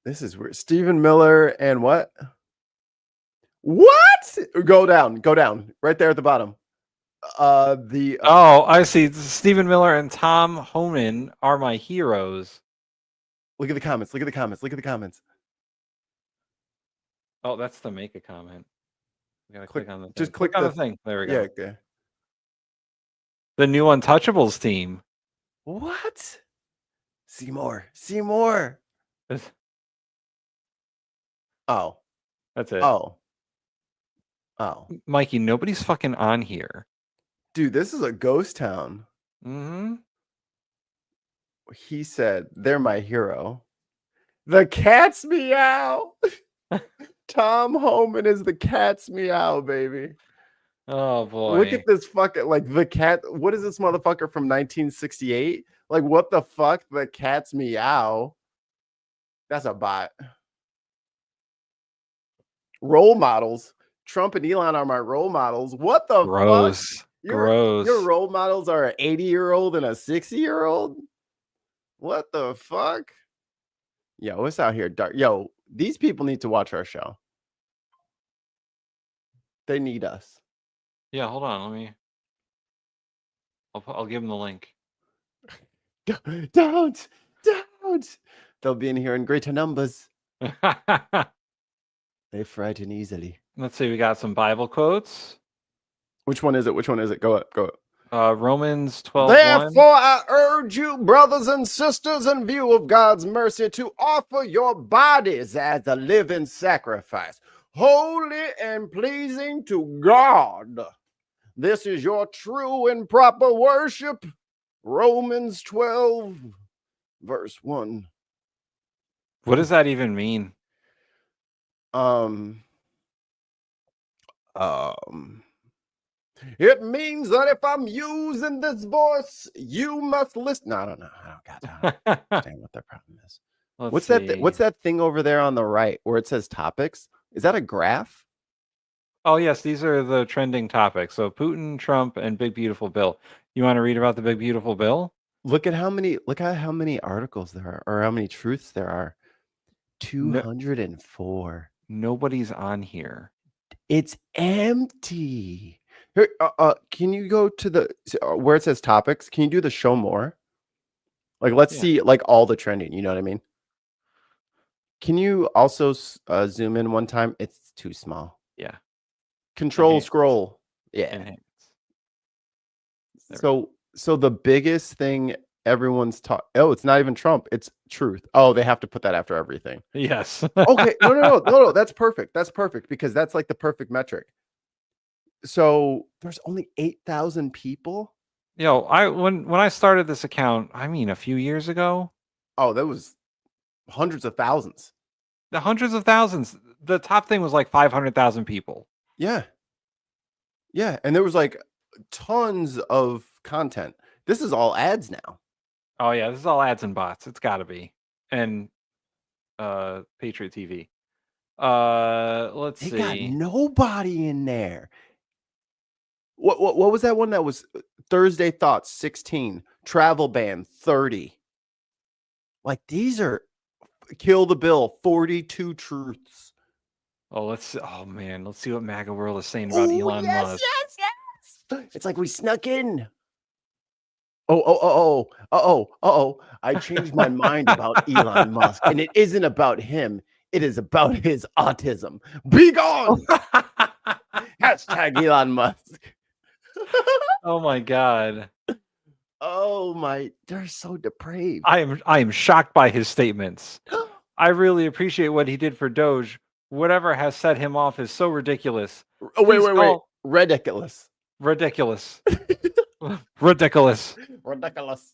This is weird. Stephen Miller and what? What? Go down. Right there at the bottom. I see. Stephen Miller and Tom Homan are my heroes. Look at the comments. Oh, that's to make a comment. We gotta click on the thing. Just click on the the thing. There we go. Yeah, okay. The new Untouchables team. What? See more. Oh. That's it. Oh. Mikey, nobody's fucking on here. Dude, this is a ghost town. Mm-hmm. He said, they're my hero. The cat's meow. Tom Homan is the cat's meow, baby. Oh boy. Look at this fucking like the cat. What is this motherfucker from 1968? Like, what the fuck? The cat's meow. That's a bot. Role models. Trump and Elon are my role models. What the Gross. fuck? Gross. Your role models are an 80-year-old and a 60-year-old? What the fuck? Yo, it's out here dark. Yo, these people need to watch our show. They need us. Yeah, hold on. I'll give them the link. Don't. They'll be in here in greater numbers. They frighten easily. Let's see. We got some Bible quotes. Which one is it? Go up. Romans 12:1. Therefore, I urge you, brothers and sisters, in view of God's mercy, to offer your bodies as a living sacrifice, holy and pleasing to God. This is your true and proper worship. Romans 12, verse 1. What does that even mean? It means that if I'm using this voice, you must listen. No, I don't know. I don't understand what their problem is. What's that thing over there on the right where it says topics? Is that a graph? Oh yes, these are the trending topics. So Putin, Trump, and Big Beautiful Bill. You want to read about the Big Beautiful Bill? Look at how many articles there are, or how many truths there are. 204. Nobody's on here. It's empty. Here, can you go to the where it says topics? Can you do the show more? Like, let's see like all the trending. You know what I mean? Can you also zoom in one time? It's too small. Yeah. Control scroll. Yeah. So the biggest thing everyone's oh, it's not even Trump. It's truth. Oh, they have to put that after everything. Yes. Okay. No. That's perfect. That's perfect because that's like the perfect metric. So there's only 8,000 people. Yo, when I started this account, I mean a few years ago. Oh, that was hundreds of thousands. The hundreds of thousands. The top thing was like 500,000 people. Yeah. Yeah, and there was like tons of content. This is all ads now. Oh yeah, this is all ads and bots. It's got to be. And Patriot TV. Let's see. They got nobody in there. What was that one that was Thursday Thoughts 16, travel ban 30. Like these are Kill the bill. 42 truths. Oh, let's see what MAGA World is saying about Elon Musk. Yes. It's like we snuck in. I changed my mind about Elon Musk, and it isn't about him. It is about his autism. Be gone. Hashtag Elon Musk. Oh my God. Oh my, they're so depraved. I am shocked by his statements. I really appreciate what he did for Doge. Whatever has set him off is so ridiculous. Oh, wait. Ridiculous. Ridiculous. Ridiculous. Ridiculous.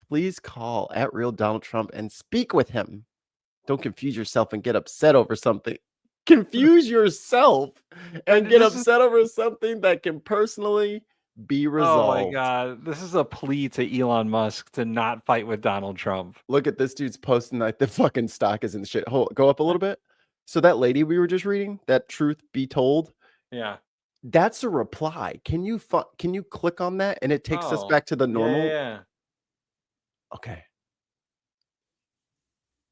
Please call at Real Donald Trump and speak with him. Don't confuse yourself and get upset over something. Confuse yourself and get upset over something that can personally be resolved. Oh my God. This is a plea to Elon Musk to not fight with Donald Trump. Look at this dude's posting like the fucking stock is in shit. Go up a little bit. So that lady we were just reading, that truth be told. Yeah. That's a reply. Can you click on that and it takes us back to the normal? Yeah. Okay.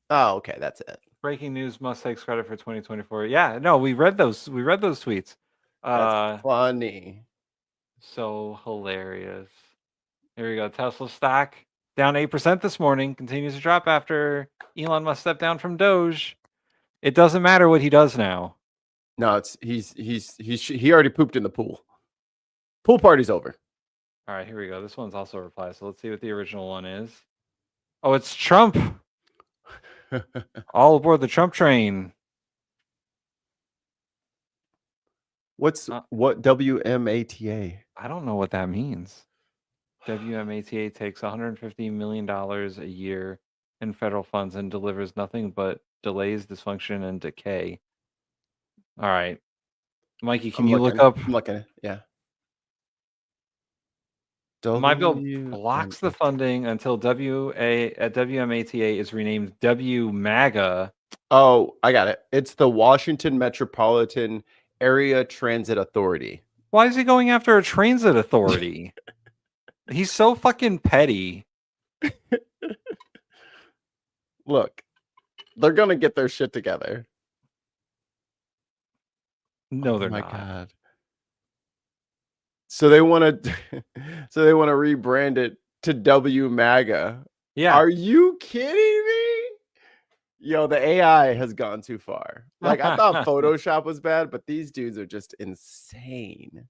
Oh, okay, that's it. Breaking news: Musk takes credit for 2024. Yeah, no, we read those tweets. That's funny. So hilarious. Here we go. Tesla stock down 8% this morning. Continues to drop after Elon Musk stepped down from Doge. It doesn't matter what he does now. No, it's he already pooped in the pool. Pool party's over. All right, here we go. This one's also a reply. So let's see what the original one is. Oh, it's Trump. All aboard the Trump train. What WMATA? I don't know what that means. WMATA takes $150 million a year in federal funds and delivers nothing but delays, dysfunction, and decay. All right. Mikey, can you look up? I'm looking. Yeah. My bill blocks the funding until WMATA is renamed WMAGA. Oh, I got it. It's the Washington Metropolitan Area Transit Authority. Why is he going after a transit authority? He's so fucking petty. Look, they're gonna get their shit together. No, they're not. God. So they want to rebrand it to WMAGA. Yeah. Are you kidding me? Yo, the AI has gone too far. Like, I thought Photoshop was bad, but these dudes are just insane.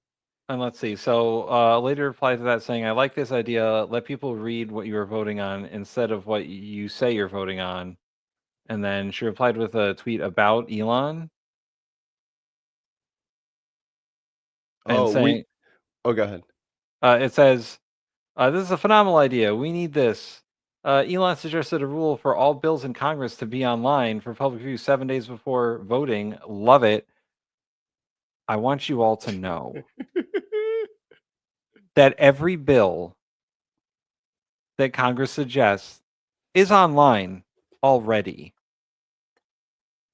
And let's see. So later reply to that saying, I like this idea. Let people read what you are voting on instead of what you say you're voting on. And then she replied with a tweet about Elon. And saying, go ahead. It says, this is a phenomenal idea. We need this. Elon suggested a rule for all bills in Congress to be online for public view 7 days before voting. Love it. I want you all to know that every bill that Congress suggests is online already.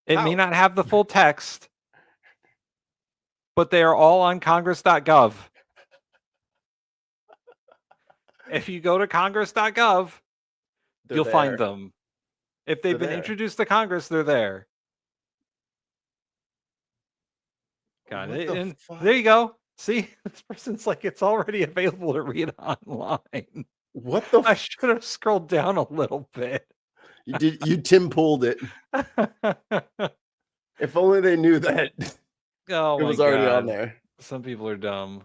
It may not have the full text, but they are all on congress.gov. If you go to congress.gov, you'll find them. If they've been introduced to Congress, they're there. Got it. And there you go. See, this person's like, it's already available to read online. What the? I should have scrolled down a little bit. You Tim pulled it. If only they knew that. Oh, it was already on there. Some people are dumb.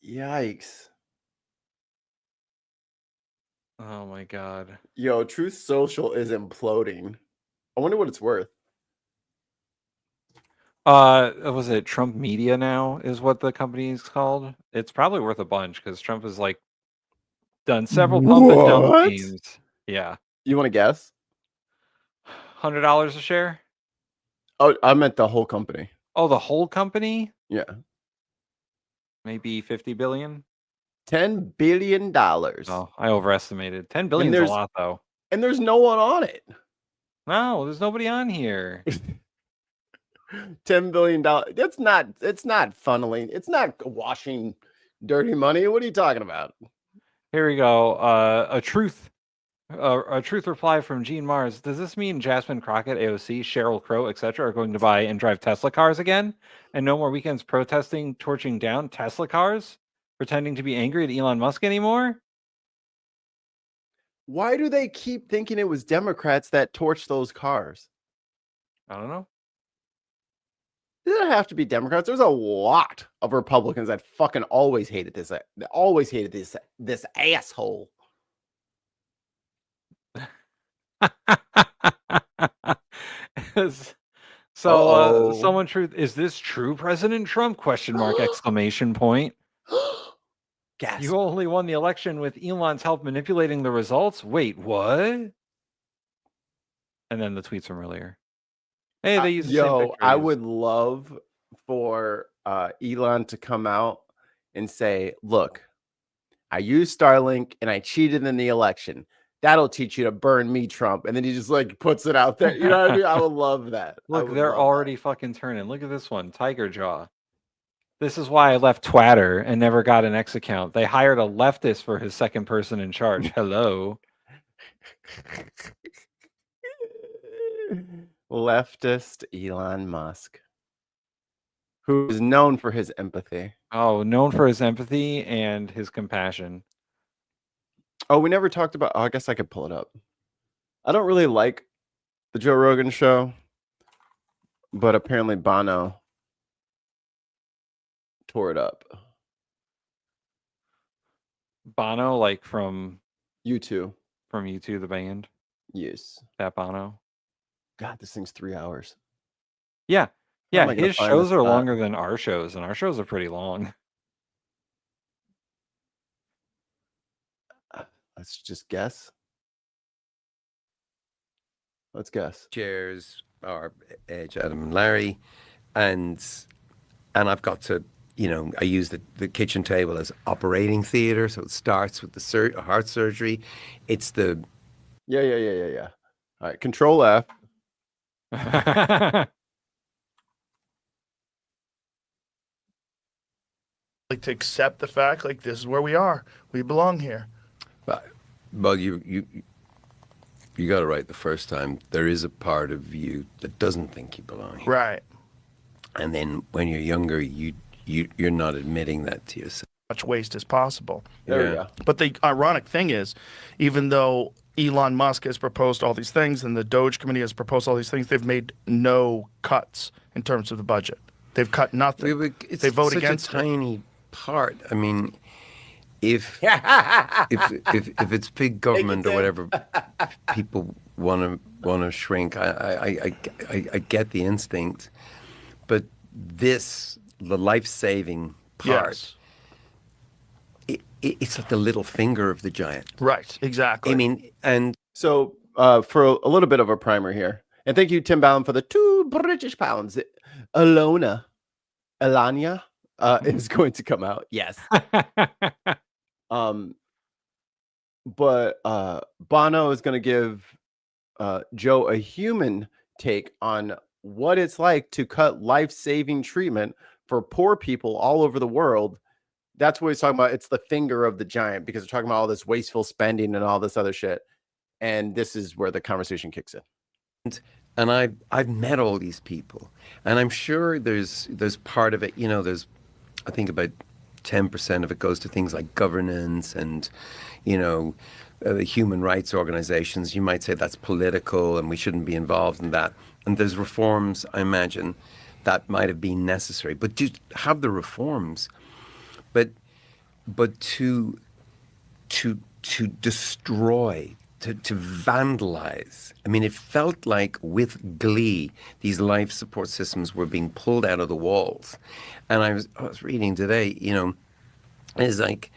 Yikes. Oh my God. Yo, Truth Social is imploding. I wonder what it's worth. Was it Trump Media now is what the company is called? It's probably worth a bunch because Trump has like done several pump and dump schemes. Yeah. You want to guess? $100 a share? Oh, I meant the whole company. Oh, the whole company? Yeah. Maybe 50 billion? $10 billion. Oh, I overestimated. 10 billion is a lot though. And there's no one on it. No, there's nobody on here. $10 billion. It's not funneling. It's not washing dirty money. What are you talking about? Here we go. A truth A truth reply from Gene Mars. Does this mean Jasmine Crockett, AOC, Sheryl Crow, etc. are going to buy and drive Tesla cars again? And no more weekends protesting, torching down Tesla cars? Pretending to be angry at Elon Musk anymore? Why do they keep thinking it was Democrats that torched those cars? I don't know. It doesn't have to be Democrats. There's a lot of Republicans that fucking always hated this. This asshole. Someone truth is this true President Trump question mark exclamation point. Gasp. You only won the election with Elon's help manipulating the results. Wait, what? And then the tweets from earlier. Hey, they use the same picture. I would love for Elon to come out and say, look, I used Starlink and I cheated in the election. That'll teach you to burn me, Trump. And then he just like puts it out there. You know what I mean? I would love that. Look, they're already fucking turning. Look at this one, Tiger Jaw. This is why I left Twitter and never got an X account. They hired a leftist for his second person in charge. Hello. Leftist Elon Musk, who is known for his empathy. Oh, known for his empathy and his compassion. Oh, we never talked about. Oh, I guess I could pull it up. I don't really like the Joe Rogan show, but apparently Bono tore it up. Bono, like from U2. From U2, the band. Yes. That Bono. God, this thing's 3 hours. Yeah. How am Yeah, I gonna his find shows this are spot? longer than our shows, and our shows are pretty long. Let's just guess. Let's guess. Chairs are Edge, Adam, and Larry, and I've got to, I use the kitchen table as operating theater, so it starts with the heart surgery. It's the Yeah. All right, Control F. Like to accept the fact, like this is where we are. We belong here. Well, you got it right the first time. There is a part of you that doesn't think you belong here. Right. And then when you're younger, you're not admitting that to yourself. Much waste as possible. There we go. But the ironic thing is, even though Elon Musk has proposed all these things and the Doge Committee has proposed all these things, they've made no cuts in terms of the budget. They've cut nothing. It's they vote such against a tiny part. I mean, if it's big government or whatever, people want to shrink. I get the instinct, but the life-saving part. Yes. It's like the little finger of the giant. Right, exactly. I mean, and so for a little bit of a primer here, and thank you, Tim Ballon, for the 2 British pounds. Elania is going to come out. Yes. But Bono is going to give Joe a human take on what it's like to cut life-saving treatment for poor people all over the world. That's what he's talking about. It's the finger of the giant, because they're talking about all this wasteful spending and all this other shit. And this is where the conversation kicks in. And I've met all these people, and I'm sure there's part of it. There's, I think about 10% of it goes to things like governance and, the human rights organizations. You might say that's political and we shouldn't be involved in that. And there's reforms, I imagine, that might have been necessary. But you have the reforms, but to destroy, to vandalize. I mean, it felt like with glee, these life support systems were being pulled out of the walls. And I was reading today, it's like,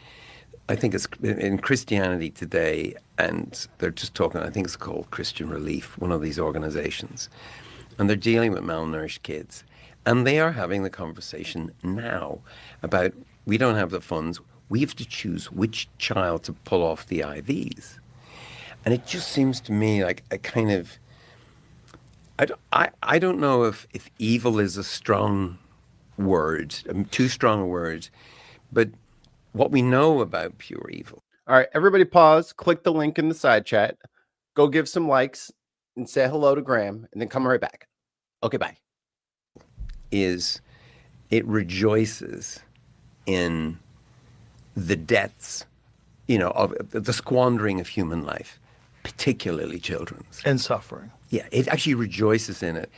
I think it's in Christianity Today, and they're just talking, I think it's called Christian Relief, one of these organizations. And they're dealing with malnourished kids. And they are having the conversation now about, we don't have the funds, we have to choose which child to pull off the IVs. And it just seems to me like a kind of, I don't know if evil is a strong word, too strong a word, but what we know about pure evil. All right, everybody pause, click the link in the side chat, go give some likes and say hello to Graham, and then come right back. Okay, bye. Is it rejoices in the deaths, of the squandering of human life, particularly children's. And suffering. Yeah, it actually rejoices in it.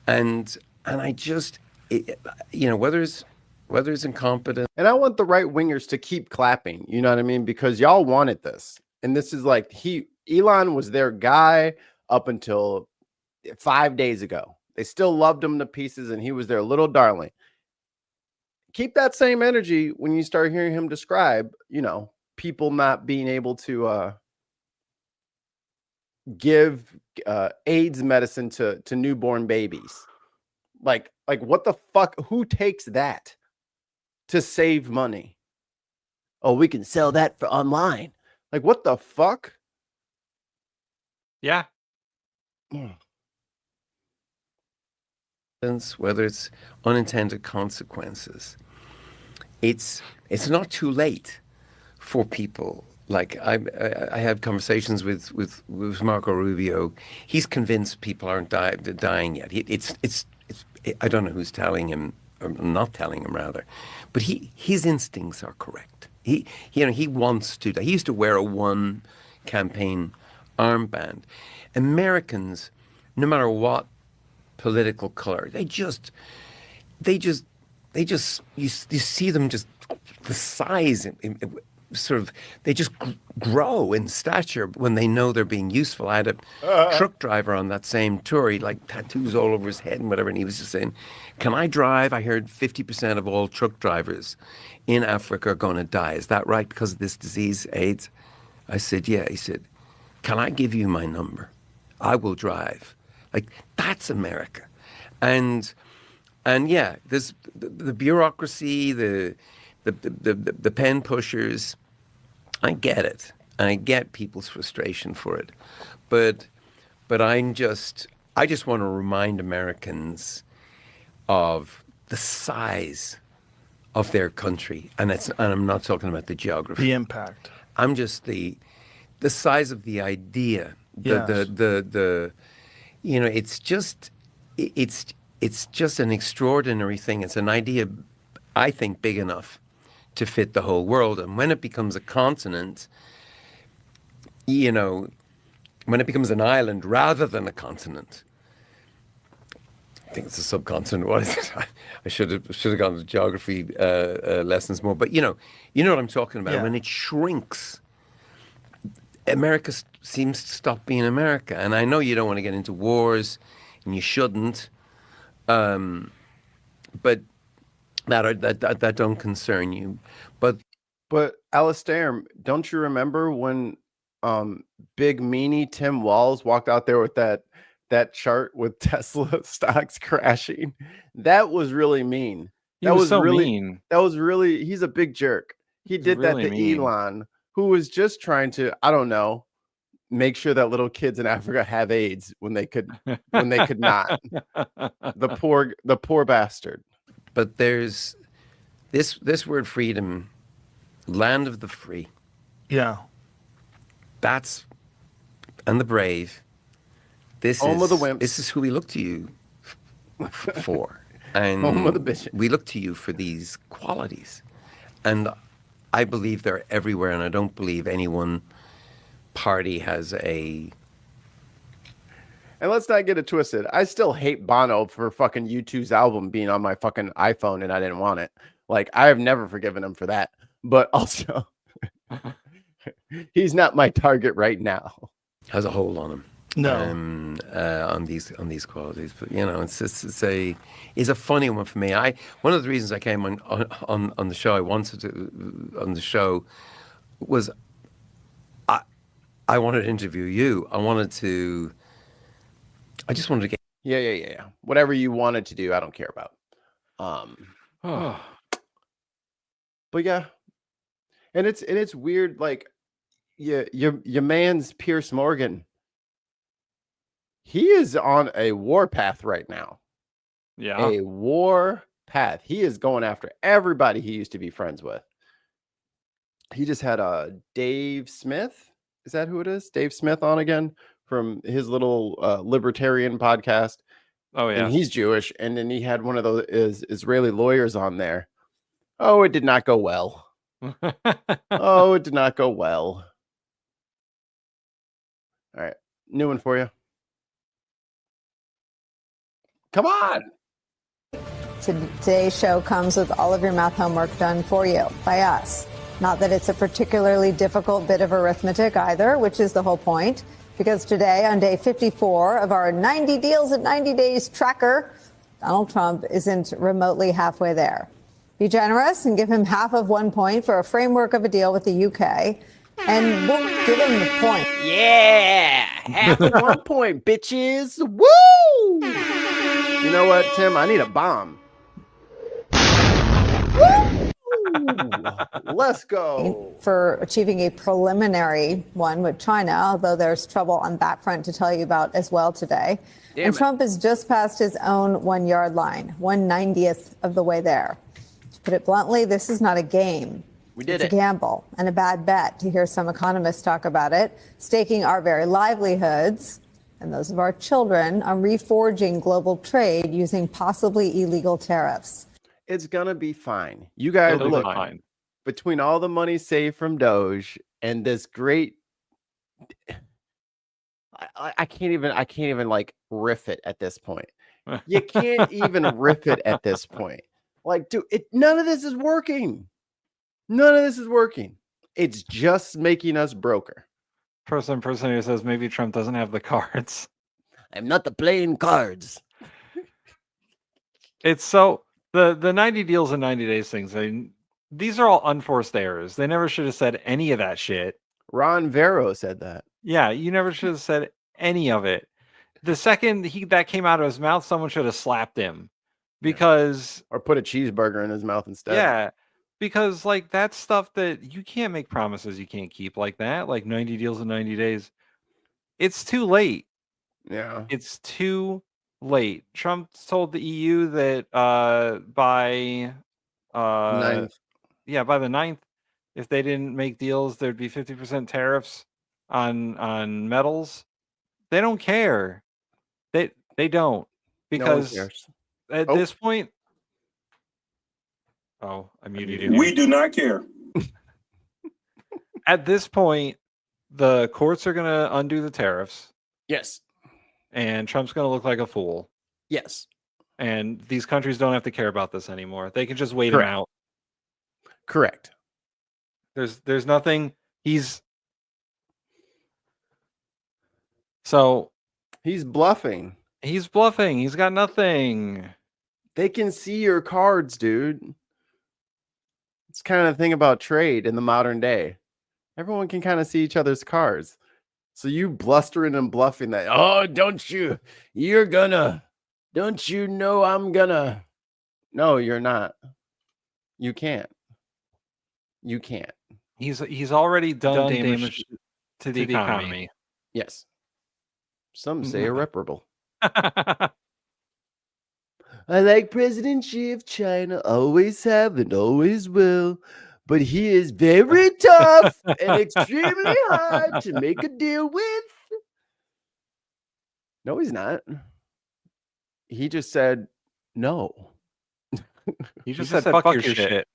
And I just, whether it's incompetent. And I want the right wingers to keep clapping, you know what I mean? Because y'all wanted this. And this is like, Elon was their guy up until 5 days ago. They still loved him to pieces, and he was their little darling. Keep that same energy when you start hearing him describe, people not being able to give AIDS medicine to newborn babies. Like what the fuck? Who takes that to save money? Oh, we can sell that for online. Like, what the fuck? Yeah. Whether it's unintended consequences, it's not too late for people. Like I had conversations with Marco Rubio. He's convinced people aren't dying yet. It's I don't know who's telling him or not telling him rather, but his instincts are correct. He wants to die. He used to wear a one campaign armband. Americans, no matter what political color, you see them just the size sort of, they just grow in stature when they know they're being useful. I had a truck driver on that same tour. He like tattoos all over his head and whatever, and he was just saying, "Can I drive? I heard 50% of all truck drivers in Africa are going to die. Is that right, because of this disease, AIDS?" I said, "Yeah." He said, "Can I give you my number? I will drive." Like, that's America. And yeah, there's the bureaucracy, the pen pushers. I get it. I get people's frustration for it. But I just want to remind Americans of the size of their country. And I'm not talking about the geography. The impact. I'm just the size of the idea. Yes. It's just an extraordinary thing. It's an idea, I think, big enough to fit the whole world. And when it becomes a continent, when it becomes an island rather than a continent, I think it's a subcontinent. What is it? I should have gone to geography lessons more. But you know what I'm talking about. Yeah. When it shrinks, America seems to stop being America. And I know you don't want to get into wars, and you shouldn't. But that don't concern you. But Alistair, don't you remember when big meanie Tim Walz walked out there with that chart with Tesla stocks crashing? That was really mean. That was so really mean. That was really, he's a big jerk. He did really that to mean. Elon, who was just trying to, I don't know, make sure that little kids in Africa have AIDS when they could not. The poor bastard. But there's this word freedom, land of the free. Yeah. And the brave. Home of the wimps. This is who we look to you for. And Home of the bitches. we look to you for these qualities. And I believe they're everywhere, and I don't believe any one party has a... And let's not get it twisted. I still hate Bono for fucking U2's album being on my fucking iPhone and I didn't want it. Like, I have never forgiven him for that. But also, he's not my target right now. Has a hold on him. No. On these qualities, but it's a funny one for me. One of the reasons I came on the show, I wanted to on the show, was I wanted to interview you. I just wanted to get. Yeah. Whatever you wanted to do, I don't care about. But yeah, and it's weird. Like, your man's Pierce Morgan. He is on a war path right now. Yeah. A war path. He is going after everybody he used to be friends with. he just had Dave Smith. Is that who it is? Dave Smith on again from his little libertarian podcast. Oh yeah, and he's Jewish. And then he had one of those Israeli lawyers on there. Oh, it did not go well. Oh, it did not go well. All right, new one for you. Come on. Today's show comes with all of your math homework done for you by us. Not that it's a particularly difficult bit of arithmetic either, which is the whole point, because today on day 54 of our 90 deals in 90 days tracker, Donald Trump isn't remotely halfway there. Be generous and give him half of 1 point for a framework of a deal with the UK, and we'll give him the point. Yeah, half of 1 point, bitches. Woo! You know what, Tim? I need a bomb. Let's go. For achieving a preliminary one with China, although there's trouble on that front to tell you about as well today. And Trump has just passed his own 1 yard line, 1/90th of the way there. To put it bluntly, this is not a game. It's a gamble and a bad bet, to hear some economists talk about it, staking our very livelihoods and those of our children on reforging global trade using possibly illegal tariffs. It's gonna be fine. You guys look fine. Between all the money saved from Doge and this great, I can't even like riff it at this point. You can't even riff it at this point. Like, dude, none of this is working. None of this is working. It's just making us broker. Person who says maybe Trump doesn't have the cards. I'm not playing cards. It's so the 90 deals in 90 days things. These are all unforced errors. They never should have said any of that shit. Ron Vero said that. Yeah, you never should have said any of it. The second that came out of his mouth, someone should have slapped him, because or put a cheeseburger in his mouth instead. Yeah, because like that's stuff that you can't make promises you can't keep like that. Like 90 deals in 90 days. It's too late. Yeah, it's too late. Trump told the EU that by by the 9th, if they didn't make deals, there'd be 50% tariffs on metals. They don't care. They don't, because at this point. Oh, I muted you. We do not care. At this point, the courts are going to undo the tariffs. Yes. And Trump's going to look like a fool. Yes. And these countries don't have to care about this anymore. They can just wait him out. Correct. There's nothing. He's bluffing. He's bluffing. He's got nothing. They can see your cards, dude. It's kind of the thing about trade in the modern day. Everyone can kind of see each other's cards. So you blustering and bluffing that, oh, don't you know I'm gonna. No, you're not. You can't. You can't. He's already done damage to the economy. Yes. Some say irreparable. I like President Xi of China, always have and always will, but he is very tough and extremely hard to make a deal with. No, he's not. He just said no. He just said fuck your shit.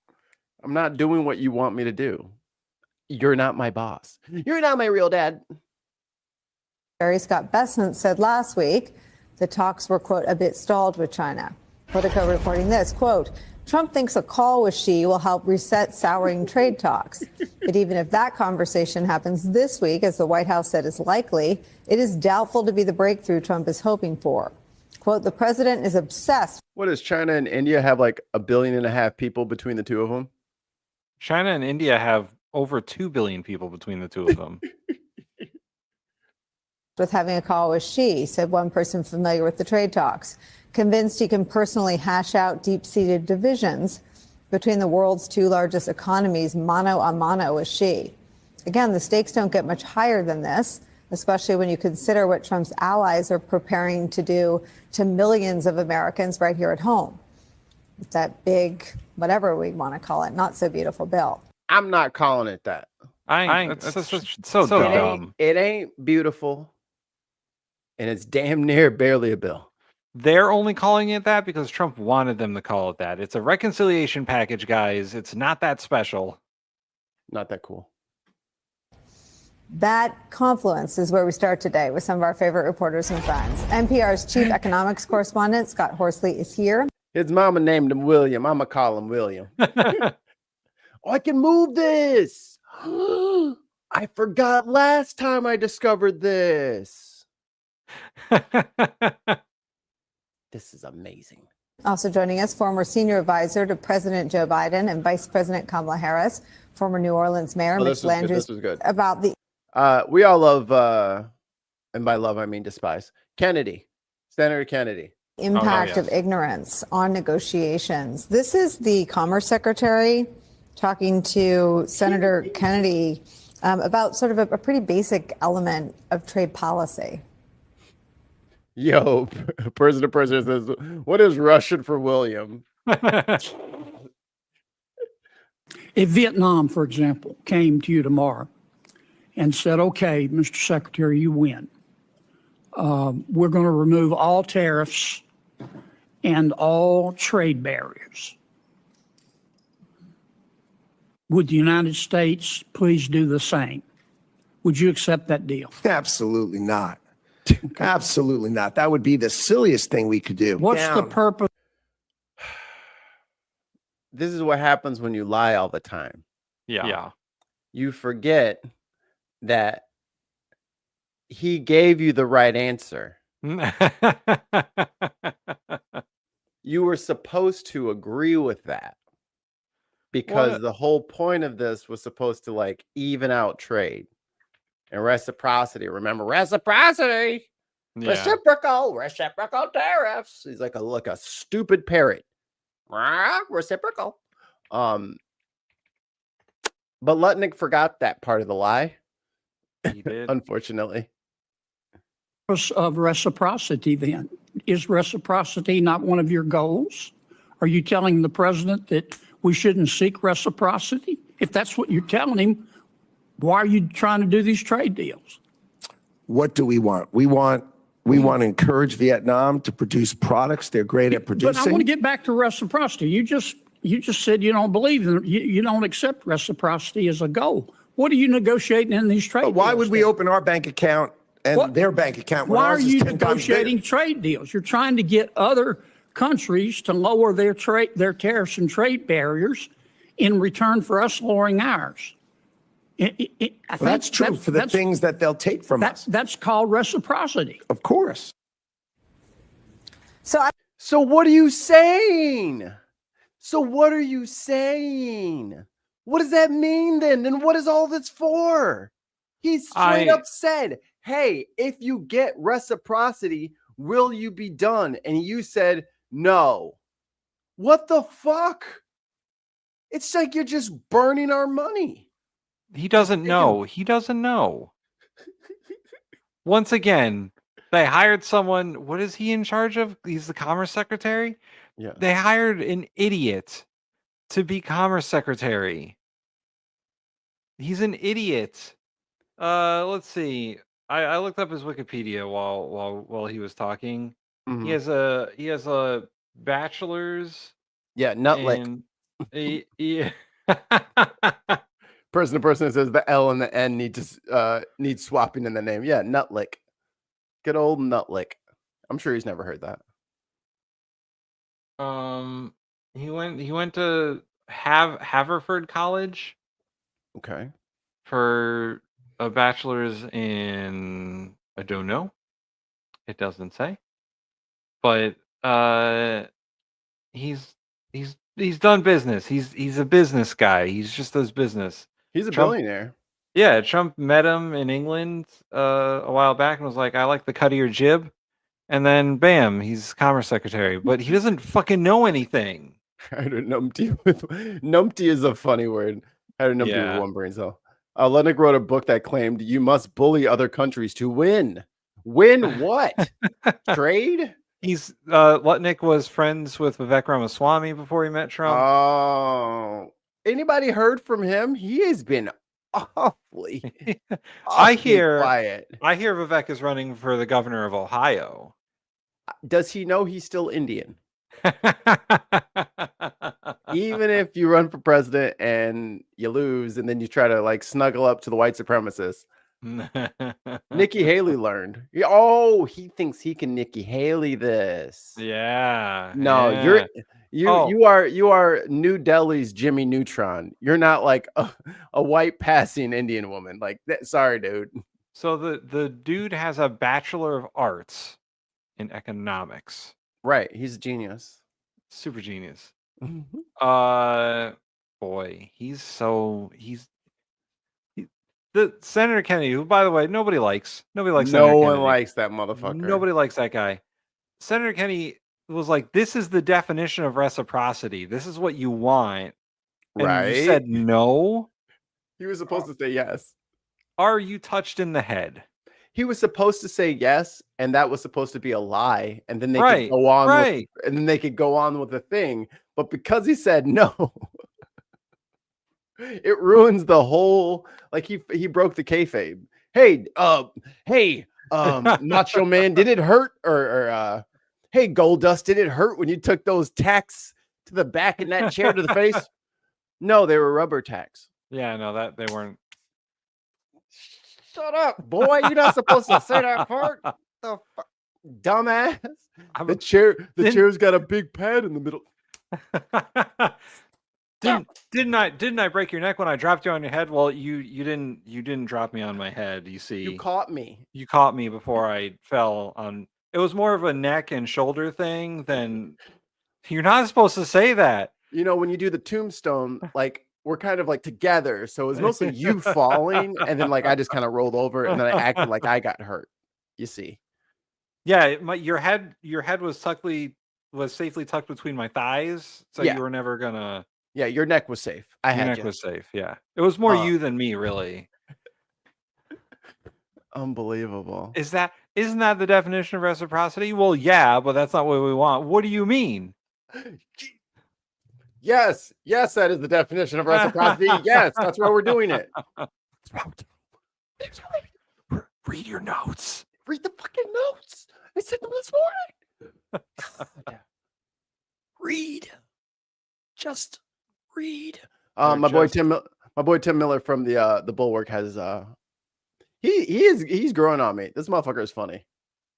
I'm not doing what you want me to do. You're not my boss. You're not my real dad. Barry Scott Bessent said last week the talks were, quote, a bit stalled with China. Politico reporting this, quote, Trump thinks a call with Xi will help reset souring trade talks. But even if that conversation happens this week, as the White House said is likely, it is doubtful to be the breakthrough Trump is hoping for. Quote, the president is obsessed. What does China and India have, like 1.5 billion people between the two of them? China and India have over 2 billion people between the two of them. With having a call with Xi, said one person familiar with the trade talks, convinced he can personally hash out deep-seated divisions between the world's two largest economies, mano a mano with Xi. Again, the stakes don't get much higher than this, especially when you consider what Trump's allies are preparing to do to millions of Americans right here at home. That big, whatever we want to call it, not so beautiful bill. I'm not calling it that. It's so dumb. It ain't beautiful, and it's damn near barely a bill. They're only calling it that because Trump wanted them to call it that. It's a reconciliation package, guys. It's not that special. Not that cool. That confluence is where we start today with some of our favorite reporters and friends. NPR's chief economics correspondent, Scott Horsley, is here. His mama named him William. I'm going to call him William. Oh, I can move this. I forgot last time I discovered this. This is amazing. Also joining us, former senior advisor to President Joe Biden and Vice President Kamala Harris, former New Orleans Mayor Mitch Landrieu. This was good. About the we all love, and by love I mean despise, Kennedy, Senator Kennedy. Impact of ignorance on negotiations. This is the Commerce Secretary talking to Senator Kennedy about sort of a pretty basic element of trade policy. Yo, person to person says, what is Russian for William? If Vietnam, for example, came to you tomorrow and said, okay, Mr. Secretary, you win. We're going to remove all tariffs and all trade barriers. Would the United States please do the same? Would you accept that deal? Absolutely not. Absolutely not. That would be the silliest thing we could do. What's the purpose? This is what happens when you lie all the time. Yeah. You forget that he gave you the right answer. You were supposed to agree with that because the whole point of this was supposed to like even out trade and reciprocity. Remember reciprocity, reciprocal tariffs. He's like a stupid parrot. Reciprocal. But Lutnick forgot that part of the lie. He did. Unfortunately. Of reciprocity then? Is reciprocity not one of your goals? Are you telling the president that we shouldn't seek reciprocity? If that's what you're telling him, why are you trying to do these trade deals? What do we want? We want to encourage Vietnam to produce products they're great at producing. But I want to get back to reciprocity. You just said you don't believe in you don't accept reciprocity as a goal. What are you negotiating in these trade deals? Why would we open our bank account and their bank account when why ours are is you 10 times bigger? negotiating trade deals? You're trying to get other countries to lower their tariffs and trade barriers in return for us lowering ours. That's true for the things that they'll take from us. That's called reciprocity. Of course. So what are you saying? What does that mean then? And what is all this for? He straight up said, hey, if you get reciprocity, will you be done? And you said, no. What the fuck? It's like you're just burning our money. He doesn't know. He doesn't know. Once again, they hired someone. What is he in charge of? He's the Commerce Secretary? Yeah. They hired an idiot to be Commerce Secretary. He's an idiot. Let's see. I looked up his Wikipedia while he was talking. Mhm. He has a bachelor's. Yeah, nutlick. Yeah. Person to person says the L and the N need swapping in the name. Yeah, nutlick. Good old nutlick. I'm sure he's never heard that. He went to Haverford College. Okay. For a bachelor's in, I don't know. It doesn't say. But he's done business. He's a business guy. He just does business. He's a Trump, billionaire. Yeah, Trump met him in England a while back and was like, I like the cut of your jib. And then bam, he's Commerce Secretary. But he doesn't fucking know anything. I don't numpty with numpty is a funny word. I don't numpty with one brain cell. Lennick wrote a book that claimed you must bully other countries to win. Win what? Trade? He's Lutnick was friends with Vivek Ramaswamy before he met Trump. Oh, Anybody heard from him? He has been awfully, I awfully hear quiet. Vivek is running for the governor of Ohio. Does he know he's still Indian? Even if you run for president and you lose, and then you try to like snuggle up to the white supremacists. Nikki Haley learned. He thinks he can Nikki Haley this. Yeah. No, yeah. you are New Delhi's Jimmy Neutron. You're not like a white passing Indian woman. Like that. Sorry, dude. So the dude has a Bachelor of Arts in economics. Right. He's a genius. Super genius. Mhm. Boy, the Senator Kennedy, who, by the way, nobody likes. Nobody likes. No Senator one Kennedy. likes that motherfucker. Nobody likes that guy. Senator Kennedy was like, "This is the definition of reciprocity. This is what you want." And Right. you said no. He was supposed to say yes. Are you touched in the head? He was supposed to say yes, and that was supposed to be a lie, and then they Right, could go on right. with, and then they could go on with the thing. But because he said no, it ruins the whole. Like he broke the kayfabe. Hey, Macho Man, did it hurt? Or hey, Goldust, did it hurt when you took those tacks to the back in that chair to the face? No, they were rubber tacks. Yeah, no, that they weren't. Shut up, boy! You're not supposed to say that part. The dumbass. The chair's got a big pad in the middle. Didn't I break your neck when I dropped you on your head? Well, you didn't drop me on my head. You see, You caught me. you caught me before I fell on. It was more of a neck and shoulder thing than. You're not supposed to say that. You know, when you do the tombstone, like we're kind of like together, so it was mostly you falling, and then like I just kind of rolled over, and then I acted like I got hurt. You see. Yeah, your head was safely tucked between my thighs, so Yeah. you were never gonna. Yeah, your neck was safe. I Your had neck you. was safe. Yeah, it was more you than me, really. Unbelievable. Isn't that the definition of reciprocity? Well, yeah, but that's not what we want. What do you mean? Yes, that is the definition of reciprocity. Yes, that's why we're doing it. Read your notes. Read the fucking notes. I sent them this morning. God. Read. Just read. My boy Tim Miller from the Bulwark has he's growing on me. This motherfucker is funny.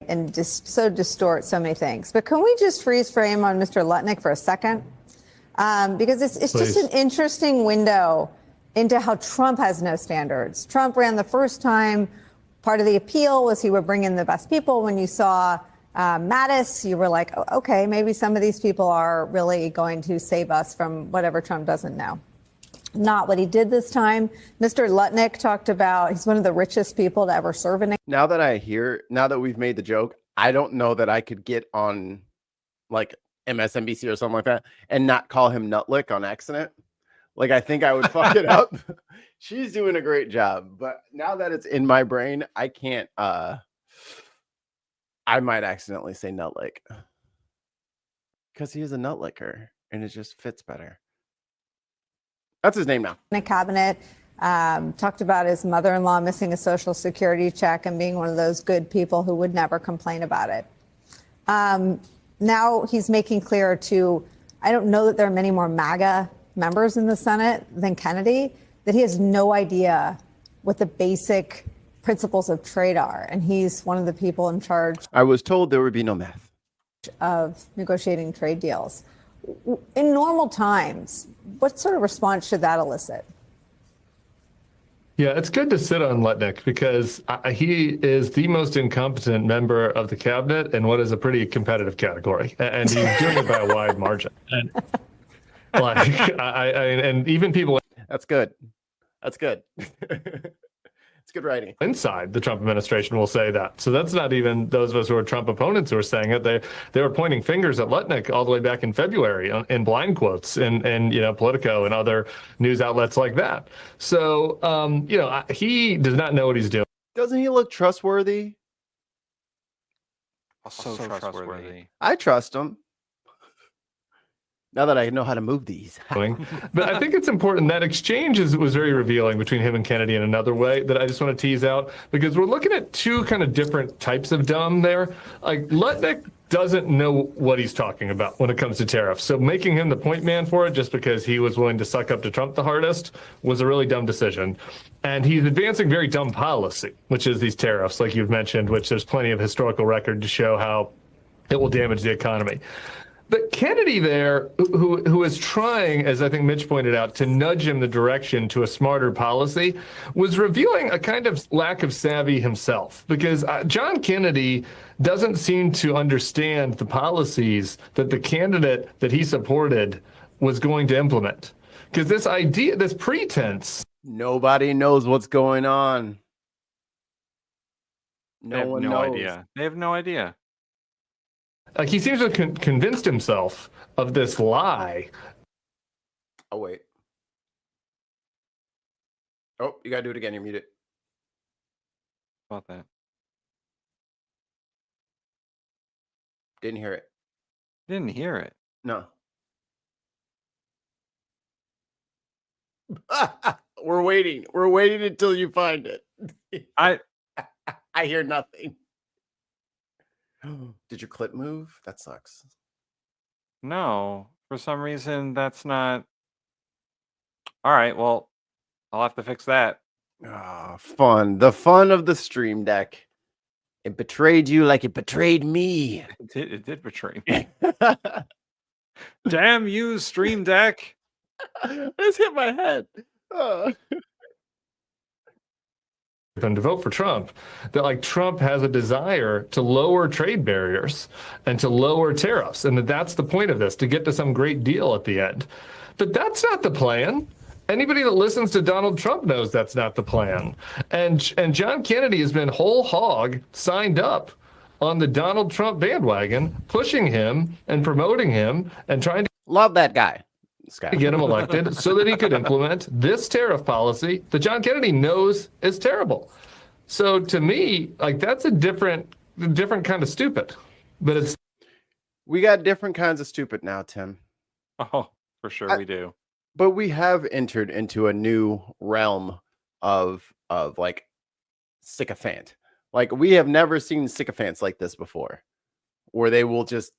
And just so distort so many things. But can we just freeze frame on Mr. Lutnick for a second? Because it's just an interesting window into how Trump has no standards. Trump ran the first time. Part of the appeal was he would bring in the best people. When you saw Mattis, you were like, oh, okay, maybe some of these people are really going to save us from whatever Trump doesn't know. Not what he did this time. Mr. Lutnick talked about he's one of the richest people to ever serve in. Now that we've made the joke, I don't know that I could get on like MSNBC or something like that and not call him Nutlick on accident. Like, I think I would fuck it up. She's doing a great job, but now that it's in my brain, I can't, I might accidentally say Nutlick because he is a nutlicker and it just fits better. That's his name now. In a cabinet, talked about his mother-in-law missing a Social Security check and being one of those good people who would never complain about it. Now he's making clear to, I don't know that there are many more MAGA members in the Senate than Kennedy, that he has no idea what the basic principles of trade are. And he's one of the people in charge I was told there would be no math of negotiating trade deals. In normal times, what sort of response should that elicit? Yeah, it's good to sit on Lutnick because he is the most incompetent member of the cabinet in what is a pretty competitive category, and he's doing it by a wide margin. And and even people. That's good. That's good. It's good writing. Inside the Trump administration will say that. So that's not even those of us who are Trump opponents who are saying it. They were pointing fingers at Lutnick all the way back in February in blind quotes in Politico and other news outlets like that. So, he does not know what he's doing. Doesn't he look trustworthy? So trustworthy. I trust him. Now that I know how to move these. But I think it's important that exchange was very revealing between him and Kennedy in another way that I just want to tease out, because we're looking at two kind of different types of dumb there. Like Lutnick doesn't know what he's talking about when it comes to tariffs. So making him the point man for it just because he was willing to suck up to Trump the hardest was a really dumb decision. And he's advancing very dumb policy, which is these tariffs, like you've mentioned, which there's plenty of historical record to show how it will damage the economy. But Kennedy there, who is trying, as I think Mitch pointed out, to nudge him the direction to a smarter policy, was revealing a kind of lack of savvy himself. Because John Kennedy doesn't seem to understand the policies that the candidate that he supported was going to implement. Because this idea, this pretense. Nobody knows what's going on. They have no idea. They have no idea. Like he seems to have convinced himself of this lie. Oh, wait. Oh, you got to do it again. You're muted. About that. Didn't hear it. Didn't hear it. No. We're waiting. We're waiting until you find it. I hear nothing. Did your clip move? That sucks. No, for some reason that's not. All right, well, I'll have to fix that. Ah, fun. The fun of the Stream Deck. It betrayed you like it betrayed me. It did betray me. Damn you, Stream Deck. I just hit my head. Them to vote for Trump, that like Trump has a desire to lower trade barriers and to lower tariffs, and that's the point of this, to get to some great deal at the end. But that's not the plan. Anybody that listens to Donald Trump knows that's not the plan. And John Kennedy has been whole hog signed up on the Donald Trump bandwagon, pushing him and promoting him and trying to love that guy. To get him elected so that he could implement this tariff policy that John Kennedy knows is terrible. So to me, like that's a different kind of stupid. But it's we got different kinds of stupid now, Tim. Oh, for sure we do. But we have entered into a new realm of like sycophant. Like we have never seen sycophants like this before, where they will just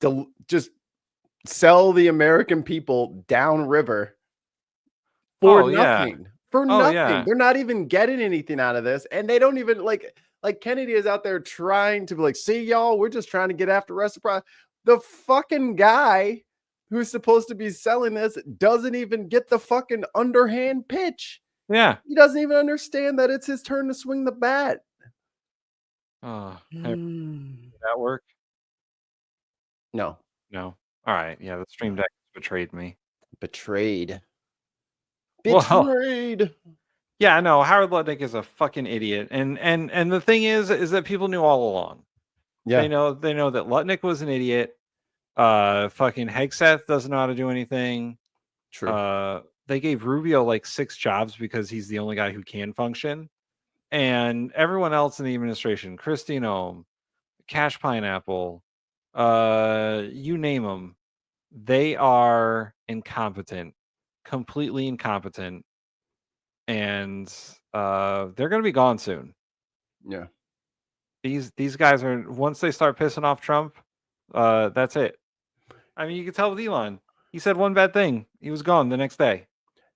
sell the American people downriver for nothing. For nothing. Yeah. They're not even getting anything out of this. And they don't even like Kennedy is out there trying to be like, see y'all, we're just trying to get after reciprocity. The fucking guy who's supposed to be selling this doesn't even get the fucking underhand pitch. Yeah. He doesn't even understand that it's his turn to swing the bat. Oh, did that work? No. All right. Yeah, the Stream Deck betrayed me. Betrayed. Well, yeah, no, Howard Lutnick is a fucking idiot. And the thing is that people knew all along. Yeah. They know that Lutnick was an idiot. Fucking Hegseth doesn't know how to do anything. True. They gave Rubio like 6 jobs because he's the only guy who can function. And everyone else in the administration, Kristi Noem, Cash Pineapple, you name them, they are incompetent, completely incompetent, and they're going to be gone soon. Yeah. These guys are, once they start pissing off Trump, that's it. I mean, you can tell with Elon. He said one bad thing, he was gone the next day.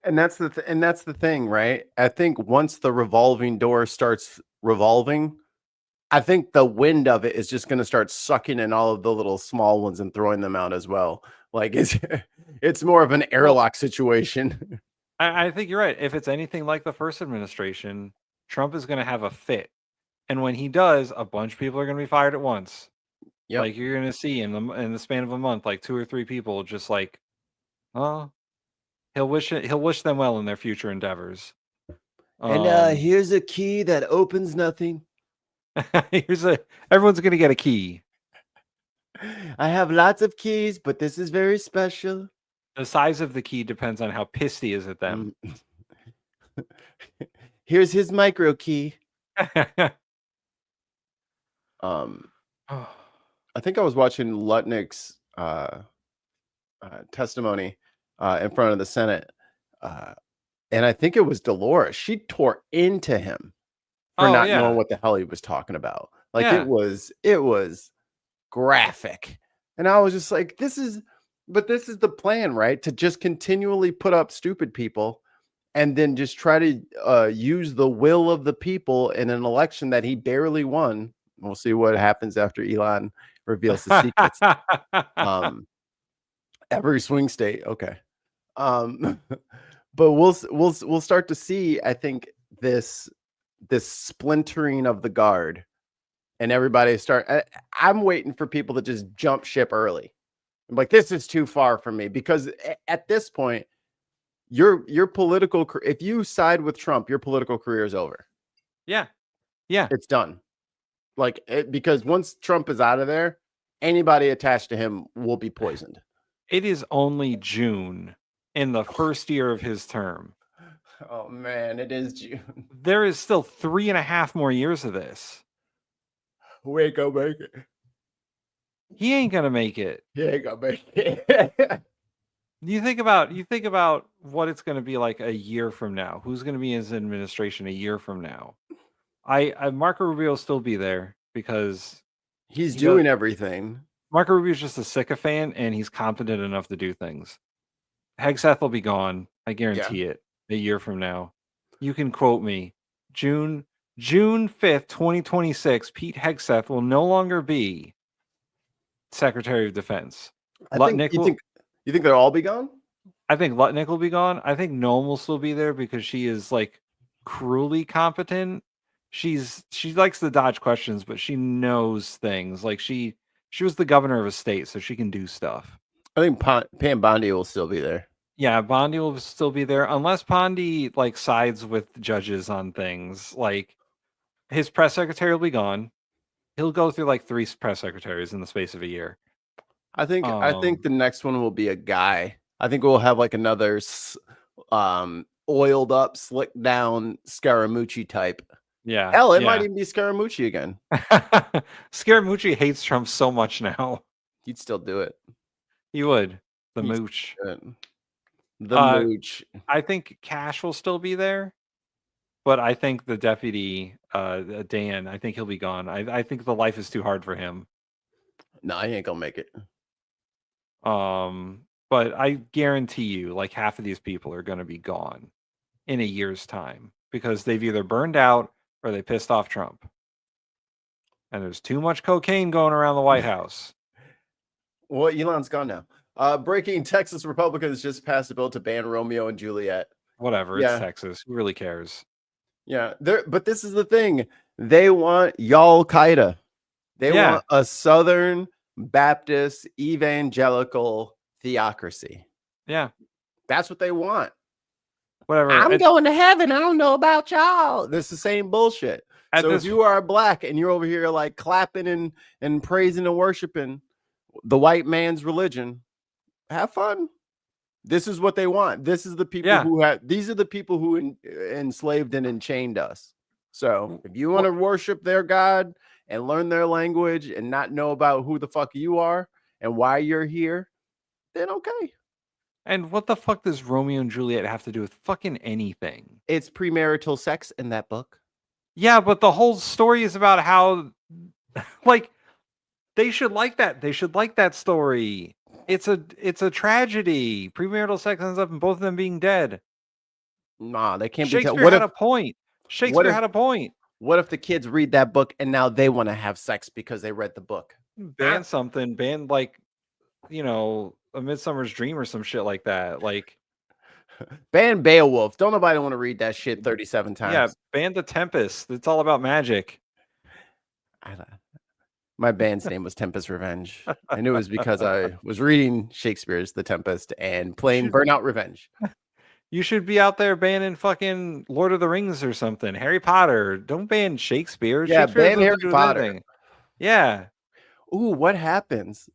And that's the thing, right? I think once the revolving door starts revolving, I think the wind of it is just going to start sucking in all of the little small ones and throwing them out as well. Like it's more of an airlock situation. I think you're right. If it's anything like the first administration, Trump is going to have a fit. And when he does, a bunch of people are going to be fired at once. Yep. Like you're going to see in the span of a month, like 2 or 3 people just like, oh, he'll wish them well in their future endeavors. And here's a key that opens nothing. Everyone's going to get a key. I have lots of keys, but this is very special. The size of the key depends on how pissed he is at them. Here's his micro key. I think I was watching Lutnick's testimony in front of the Senate, and I think it was Dolores. She tore into him for not knowing what the hell he was talking about. Like it was graphic, and I was just like, this is the plan, right? To just continually put up stupid people, and then just try to use the will of the people in an election that he barely won. We'll see what happens after Elon reveals the secrets. Every swing state, okay. But we'll start to see, I think, this splintering of the guard, and everybody start. I'm waiting for people to just jump ship early. I'm like, this is too far for me, because at this point, your political, if you side with Trump, your political career is over. Yeah, it's done. Like because once Trump is out of there, anybody attached to him will be poisoned. It is only June in the first year of his term. Oh man, it is June. There is still 3.5 more years of this. Who ain't gonna make it? He ain't gonna make it. He ain't gonna make it. You think about what it's gonna be like a year from now. Who's gonna be in his administration a year from now? Marco Rubio will still be there because he's doing everything. Marco Rubio's just a sycophant, and he's competent enough to do things. Hegseth will be gone. I guarantee it. A year from now, you can quote me. June 5th, 2026. Pete Hegseth will no longer be Secretary of Defense. You think they'll all be gone? I think Lutnick will be gone. I think Noam will still be there because she is like cruelly competent. She likes to dodge questions, but she knows things. Like she was the governor of a state, so she can do stuff. I think Pam Bondi will still be there. Yeah, Bondi will still be there unless Bondi like sides with judges on things. Like his press secretary will be gone. He'll go through like 3 press secretaries in the space of a year. I think the next one will be a guy. I think we'll have like another oiled up, slicked down Scaramucci type. Yeah. Hell, it might even be Scaramucci again. Scaramucci hates Trump so much now. He'd still do it. He would. The mooch. The mooch. I think Cash will still be there, but I think the deputy, Dan, I think he'll be gone. I think the life is too hard for him. No, he ain't gonna make it. But I guarantee you, like half of these people are going to be gone in a year's time because they've either burned out or they pissed off Trump. And there's too much cocaine going around the White House. Well, Elon's gone now. Breaking: Texas Republicans just passed a bill to ban Romeo and Juliet. Whatever, it's Texas. Who really cares? Yeah, but this is the thing. They want Al-Qaeda. They want a Southern Baptist evangelical theocracy. Yeah. That's what they want. Whatever. I'm going to heaven. I don't know about y'all. This is the same bullshit. So if you are black and you're over here like clapping and praising and worshiping the white man's religion, have fun. This is what they want. This is the people these are the people who enslaved and enchained us. So if you want to worship their God and learn their language and not know about who the fuck you are and why you're here, then okay. And what the fuck does Romeo and Juliet have to do with fucking anything? It's premarital sex in that book. Yeah, but the whole story is about how, like, they should like that. They should like that story. It's a tragedy. Premarital sex ends up in both of them being dead. Nah, they can't Shakespeare be. What had if, a point. Shakespeare had a point. What if the kids read that book and now they want to have sex because they read the book? Ban something. Ban like, A Midsummer's Dream or some shit like that. Like, ban Beowulf. Don't nobody want to read that shit 37 times. Yeah, ban The Tempest. It's all about magic. My band's name was Tempest Revenge. I knew it was because I was reading Shakespeare's The Tempest and playing Burnout Revenge. You should be out there banning fucking Lord of the Rings or something. Harry Potter. Don't ban Shakespeare. Yeah, ban Harry Potter. Anything. Yeah. Ooh, what happens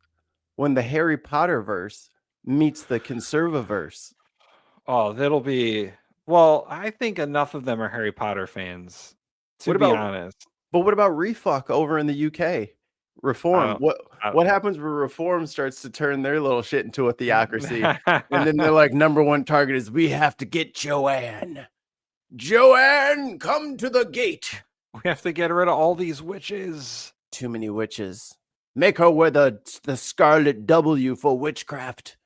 when the Harry Potter verse meets the Conservaverse? Oh, that'll be... Well, I think enough of them are Harry Potter fans, to be honest. But what about Refuck over in the UK? Reform. What happens when reform starts to turn their little shit into a theocracy? And then they're like, number one target is we have to get Joanne. Joanne, come to the gate. We have to get rid of all these witches. Too many witches. Make her wear the scarlet W for witchcraft.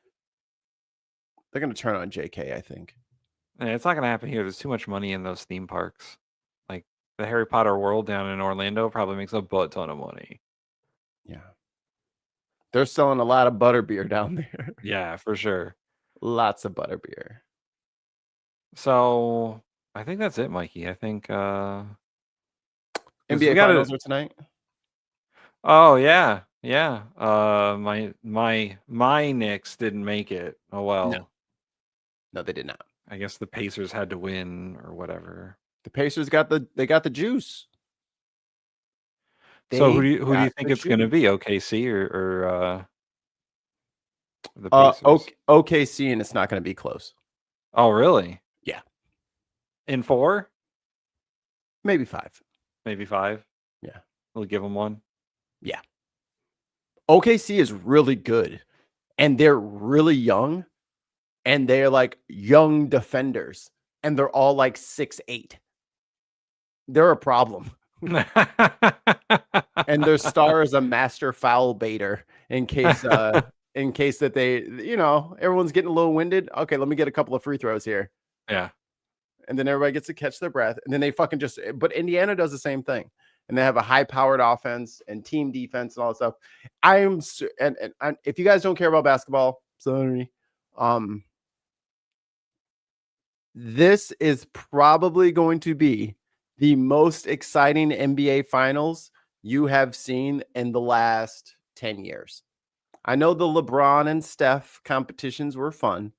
They're gonna turn on JK, I think. Yeah, it's not gonna happen here. There's too much money in those theme parks. Like the Harry Potter world down in Orlando probably makes a butt ton of money. Yeah. They're selling a lot of butterbeer down there. Yeah, for sure. Lots of butterbeer. So I think that's it, Mikey. I think NBA finals are tonight. Oh yeah. Yeah. My Knicks didn't make it. Oh well. No, they did not. I guess the Pacers had to win or whatever. The Pacers got the juice. So who do you think it's going to be? OKC or the Pacers? OKC, and it's not going to be close. Oh, really? Yeah. In 4? Maybe 5. Maybe 5. Yeah. We'll give them 1. Yeah. OKC is really good, and they're really young, and they're like young defenders, and they're all like 6'8". They're a problem. And their star is a master foul baiter in case that they, everyone's getting a little winded. Okay, let me get a couple of free throws here. Yeah. And then everybody gets to catch their breath, and then they fucking but Indiana does the same thing. And they have a high-powered offense and team defense and all that stuff. And if you guys don't care about basketball, sorry. This is probably going to be the most exciting NBA finals you have seen in the last 10 years. I know the LeBron and Steph competitions were fun.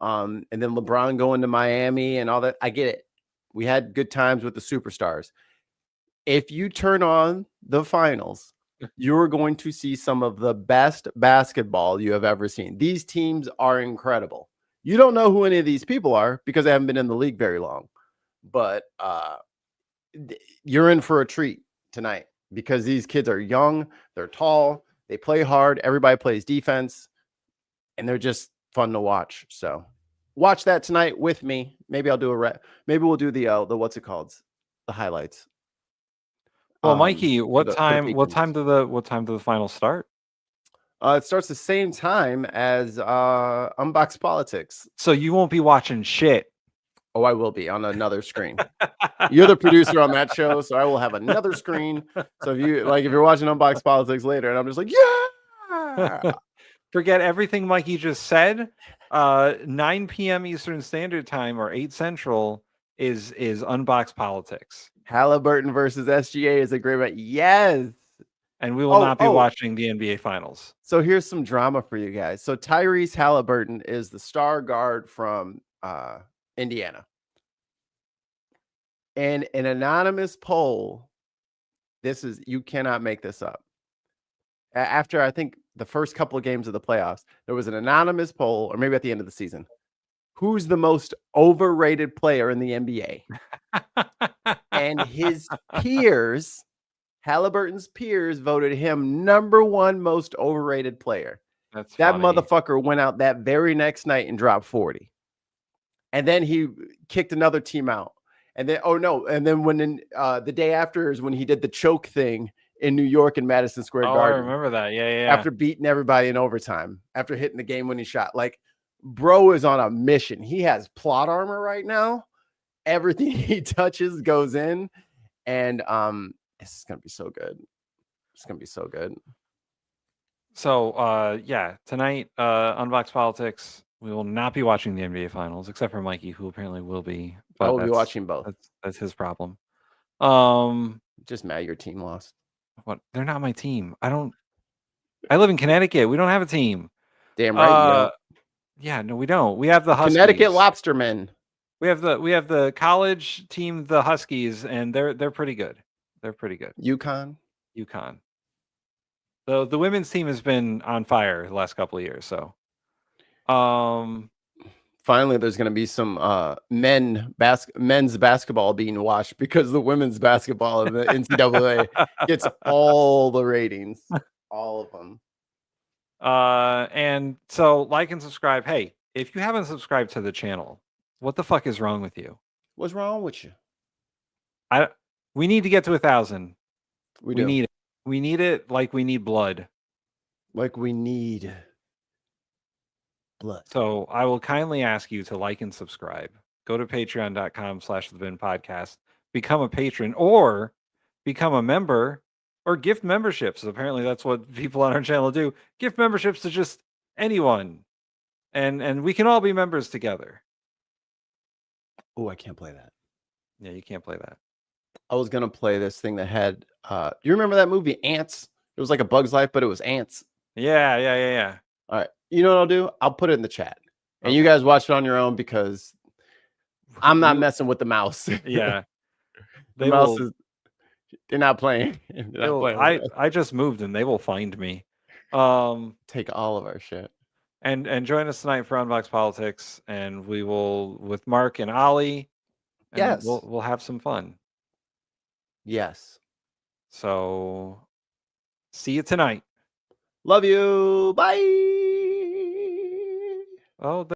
And then LeBron going to Miami and all that. I get it. We had good times with the superstars. If you turn on the finals, you're going to see some of the best basketball you have ever seen. These teams are incredible. You don't know who any of these people are because they haven't been in the league very long. But you're in for a treat tonight because these kids are young, they're tall, they play hard, everybody plays defense, and they're just fun to watch. So watch that tonight with me. Maybe I'll do maybe we'll do the what's it called? The highlights. Well, Mikey, what time do the finals start? It starts the same time as Unbox Politics. So you won't be watching shit. Oh, I will be on another screen. You're the producer on that show, so I will have another screen. So if you're watching Unbox Politics later, and I'm just like, yeah. Forget everything Mikey just said. 9 p.m. Eastern Standard Time or 8 Central is Unbox Politics. Halliburton versus SGA is a great match. Yes. And we will not be watching the NBA Finals. So here's some drama for you guys. So Tyrese Halliburton is the star guard from Indiana. And an anonymous poll, you cannot make this up. After I think the first couple of games of the playoffs, there was an anonymous poll, or maybe at the end of the season. Who's the most overrated player in the NBA? And his peers, Halliburton's peers, voted him number 1 most overrated player. That funny. Motherfucker went out that very next night and dropped 40. And then he kicked another team out. And then, when the day after is when he did the choke thing in New York in Madison Square Garden. I remember that. Yeah. After beating everybody in overtime, after hitting the game-winning shot. Like, bro is on a mission. He has plot armor right now. Everything he touches goes in. And this is going to be so good. It's going to be so good. So, tonight, Unbox Politics, we will not be watching the NBA Finals, except for Mikey, who apparently will be. I will be watching both. That's his problem. Just mad your team lost. What? They're not my team. I live in Connecticut. We don't have a team. Damn right. Yeah, no, we don't. We have the Huskies. Connecticut Lobstermen. We have the college team, the Huskies, and they're pretty good. They're pretty good. UConn. The women's team has been on fire the last couple of years. So, finally there's going to be some men's basketball being watched because the women's basketball of the NCAA gets all the ratings, all of them. And so like and subscribe. Hey, if you haven't subscribed to the channel, what the fuck is wrong with you? What's wrong with you? We need to get to 1,000. We need it. We need it like we need blood. Like we need blood. So I will kindly ask you to like and subscribe. Go to patreon.com/thebinpodcast. Become a patron or become a member or gift memberships. Apparently that's what people on our channel do. Gift memberships to just anyone. And we can all be members together. Oh, I can't play that. Yeah, you can't play that. I was going to play this thing that had you remember that movie Ants? It was like a Bug's Life, but it was ants. Yeah. All right. You know what I'll do? I'll put it in the chat. And you guys watch it on your own because I'm not messing with the mouse. Yeah. The mouse is they're not playing. I just moved and they will find me. Take all of our shit. And join us tonight for Unbox Politics, and we will with Mark and Ollie. And yes. We'll have some fun. Yes. So see you tonight. Love you. Bye. Oh,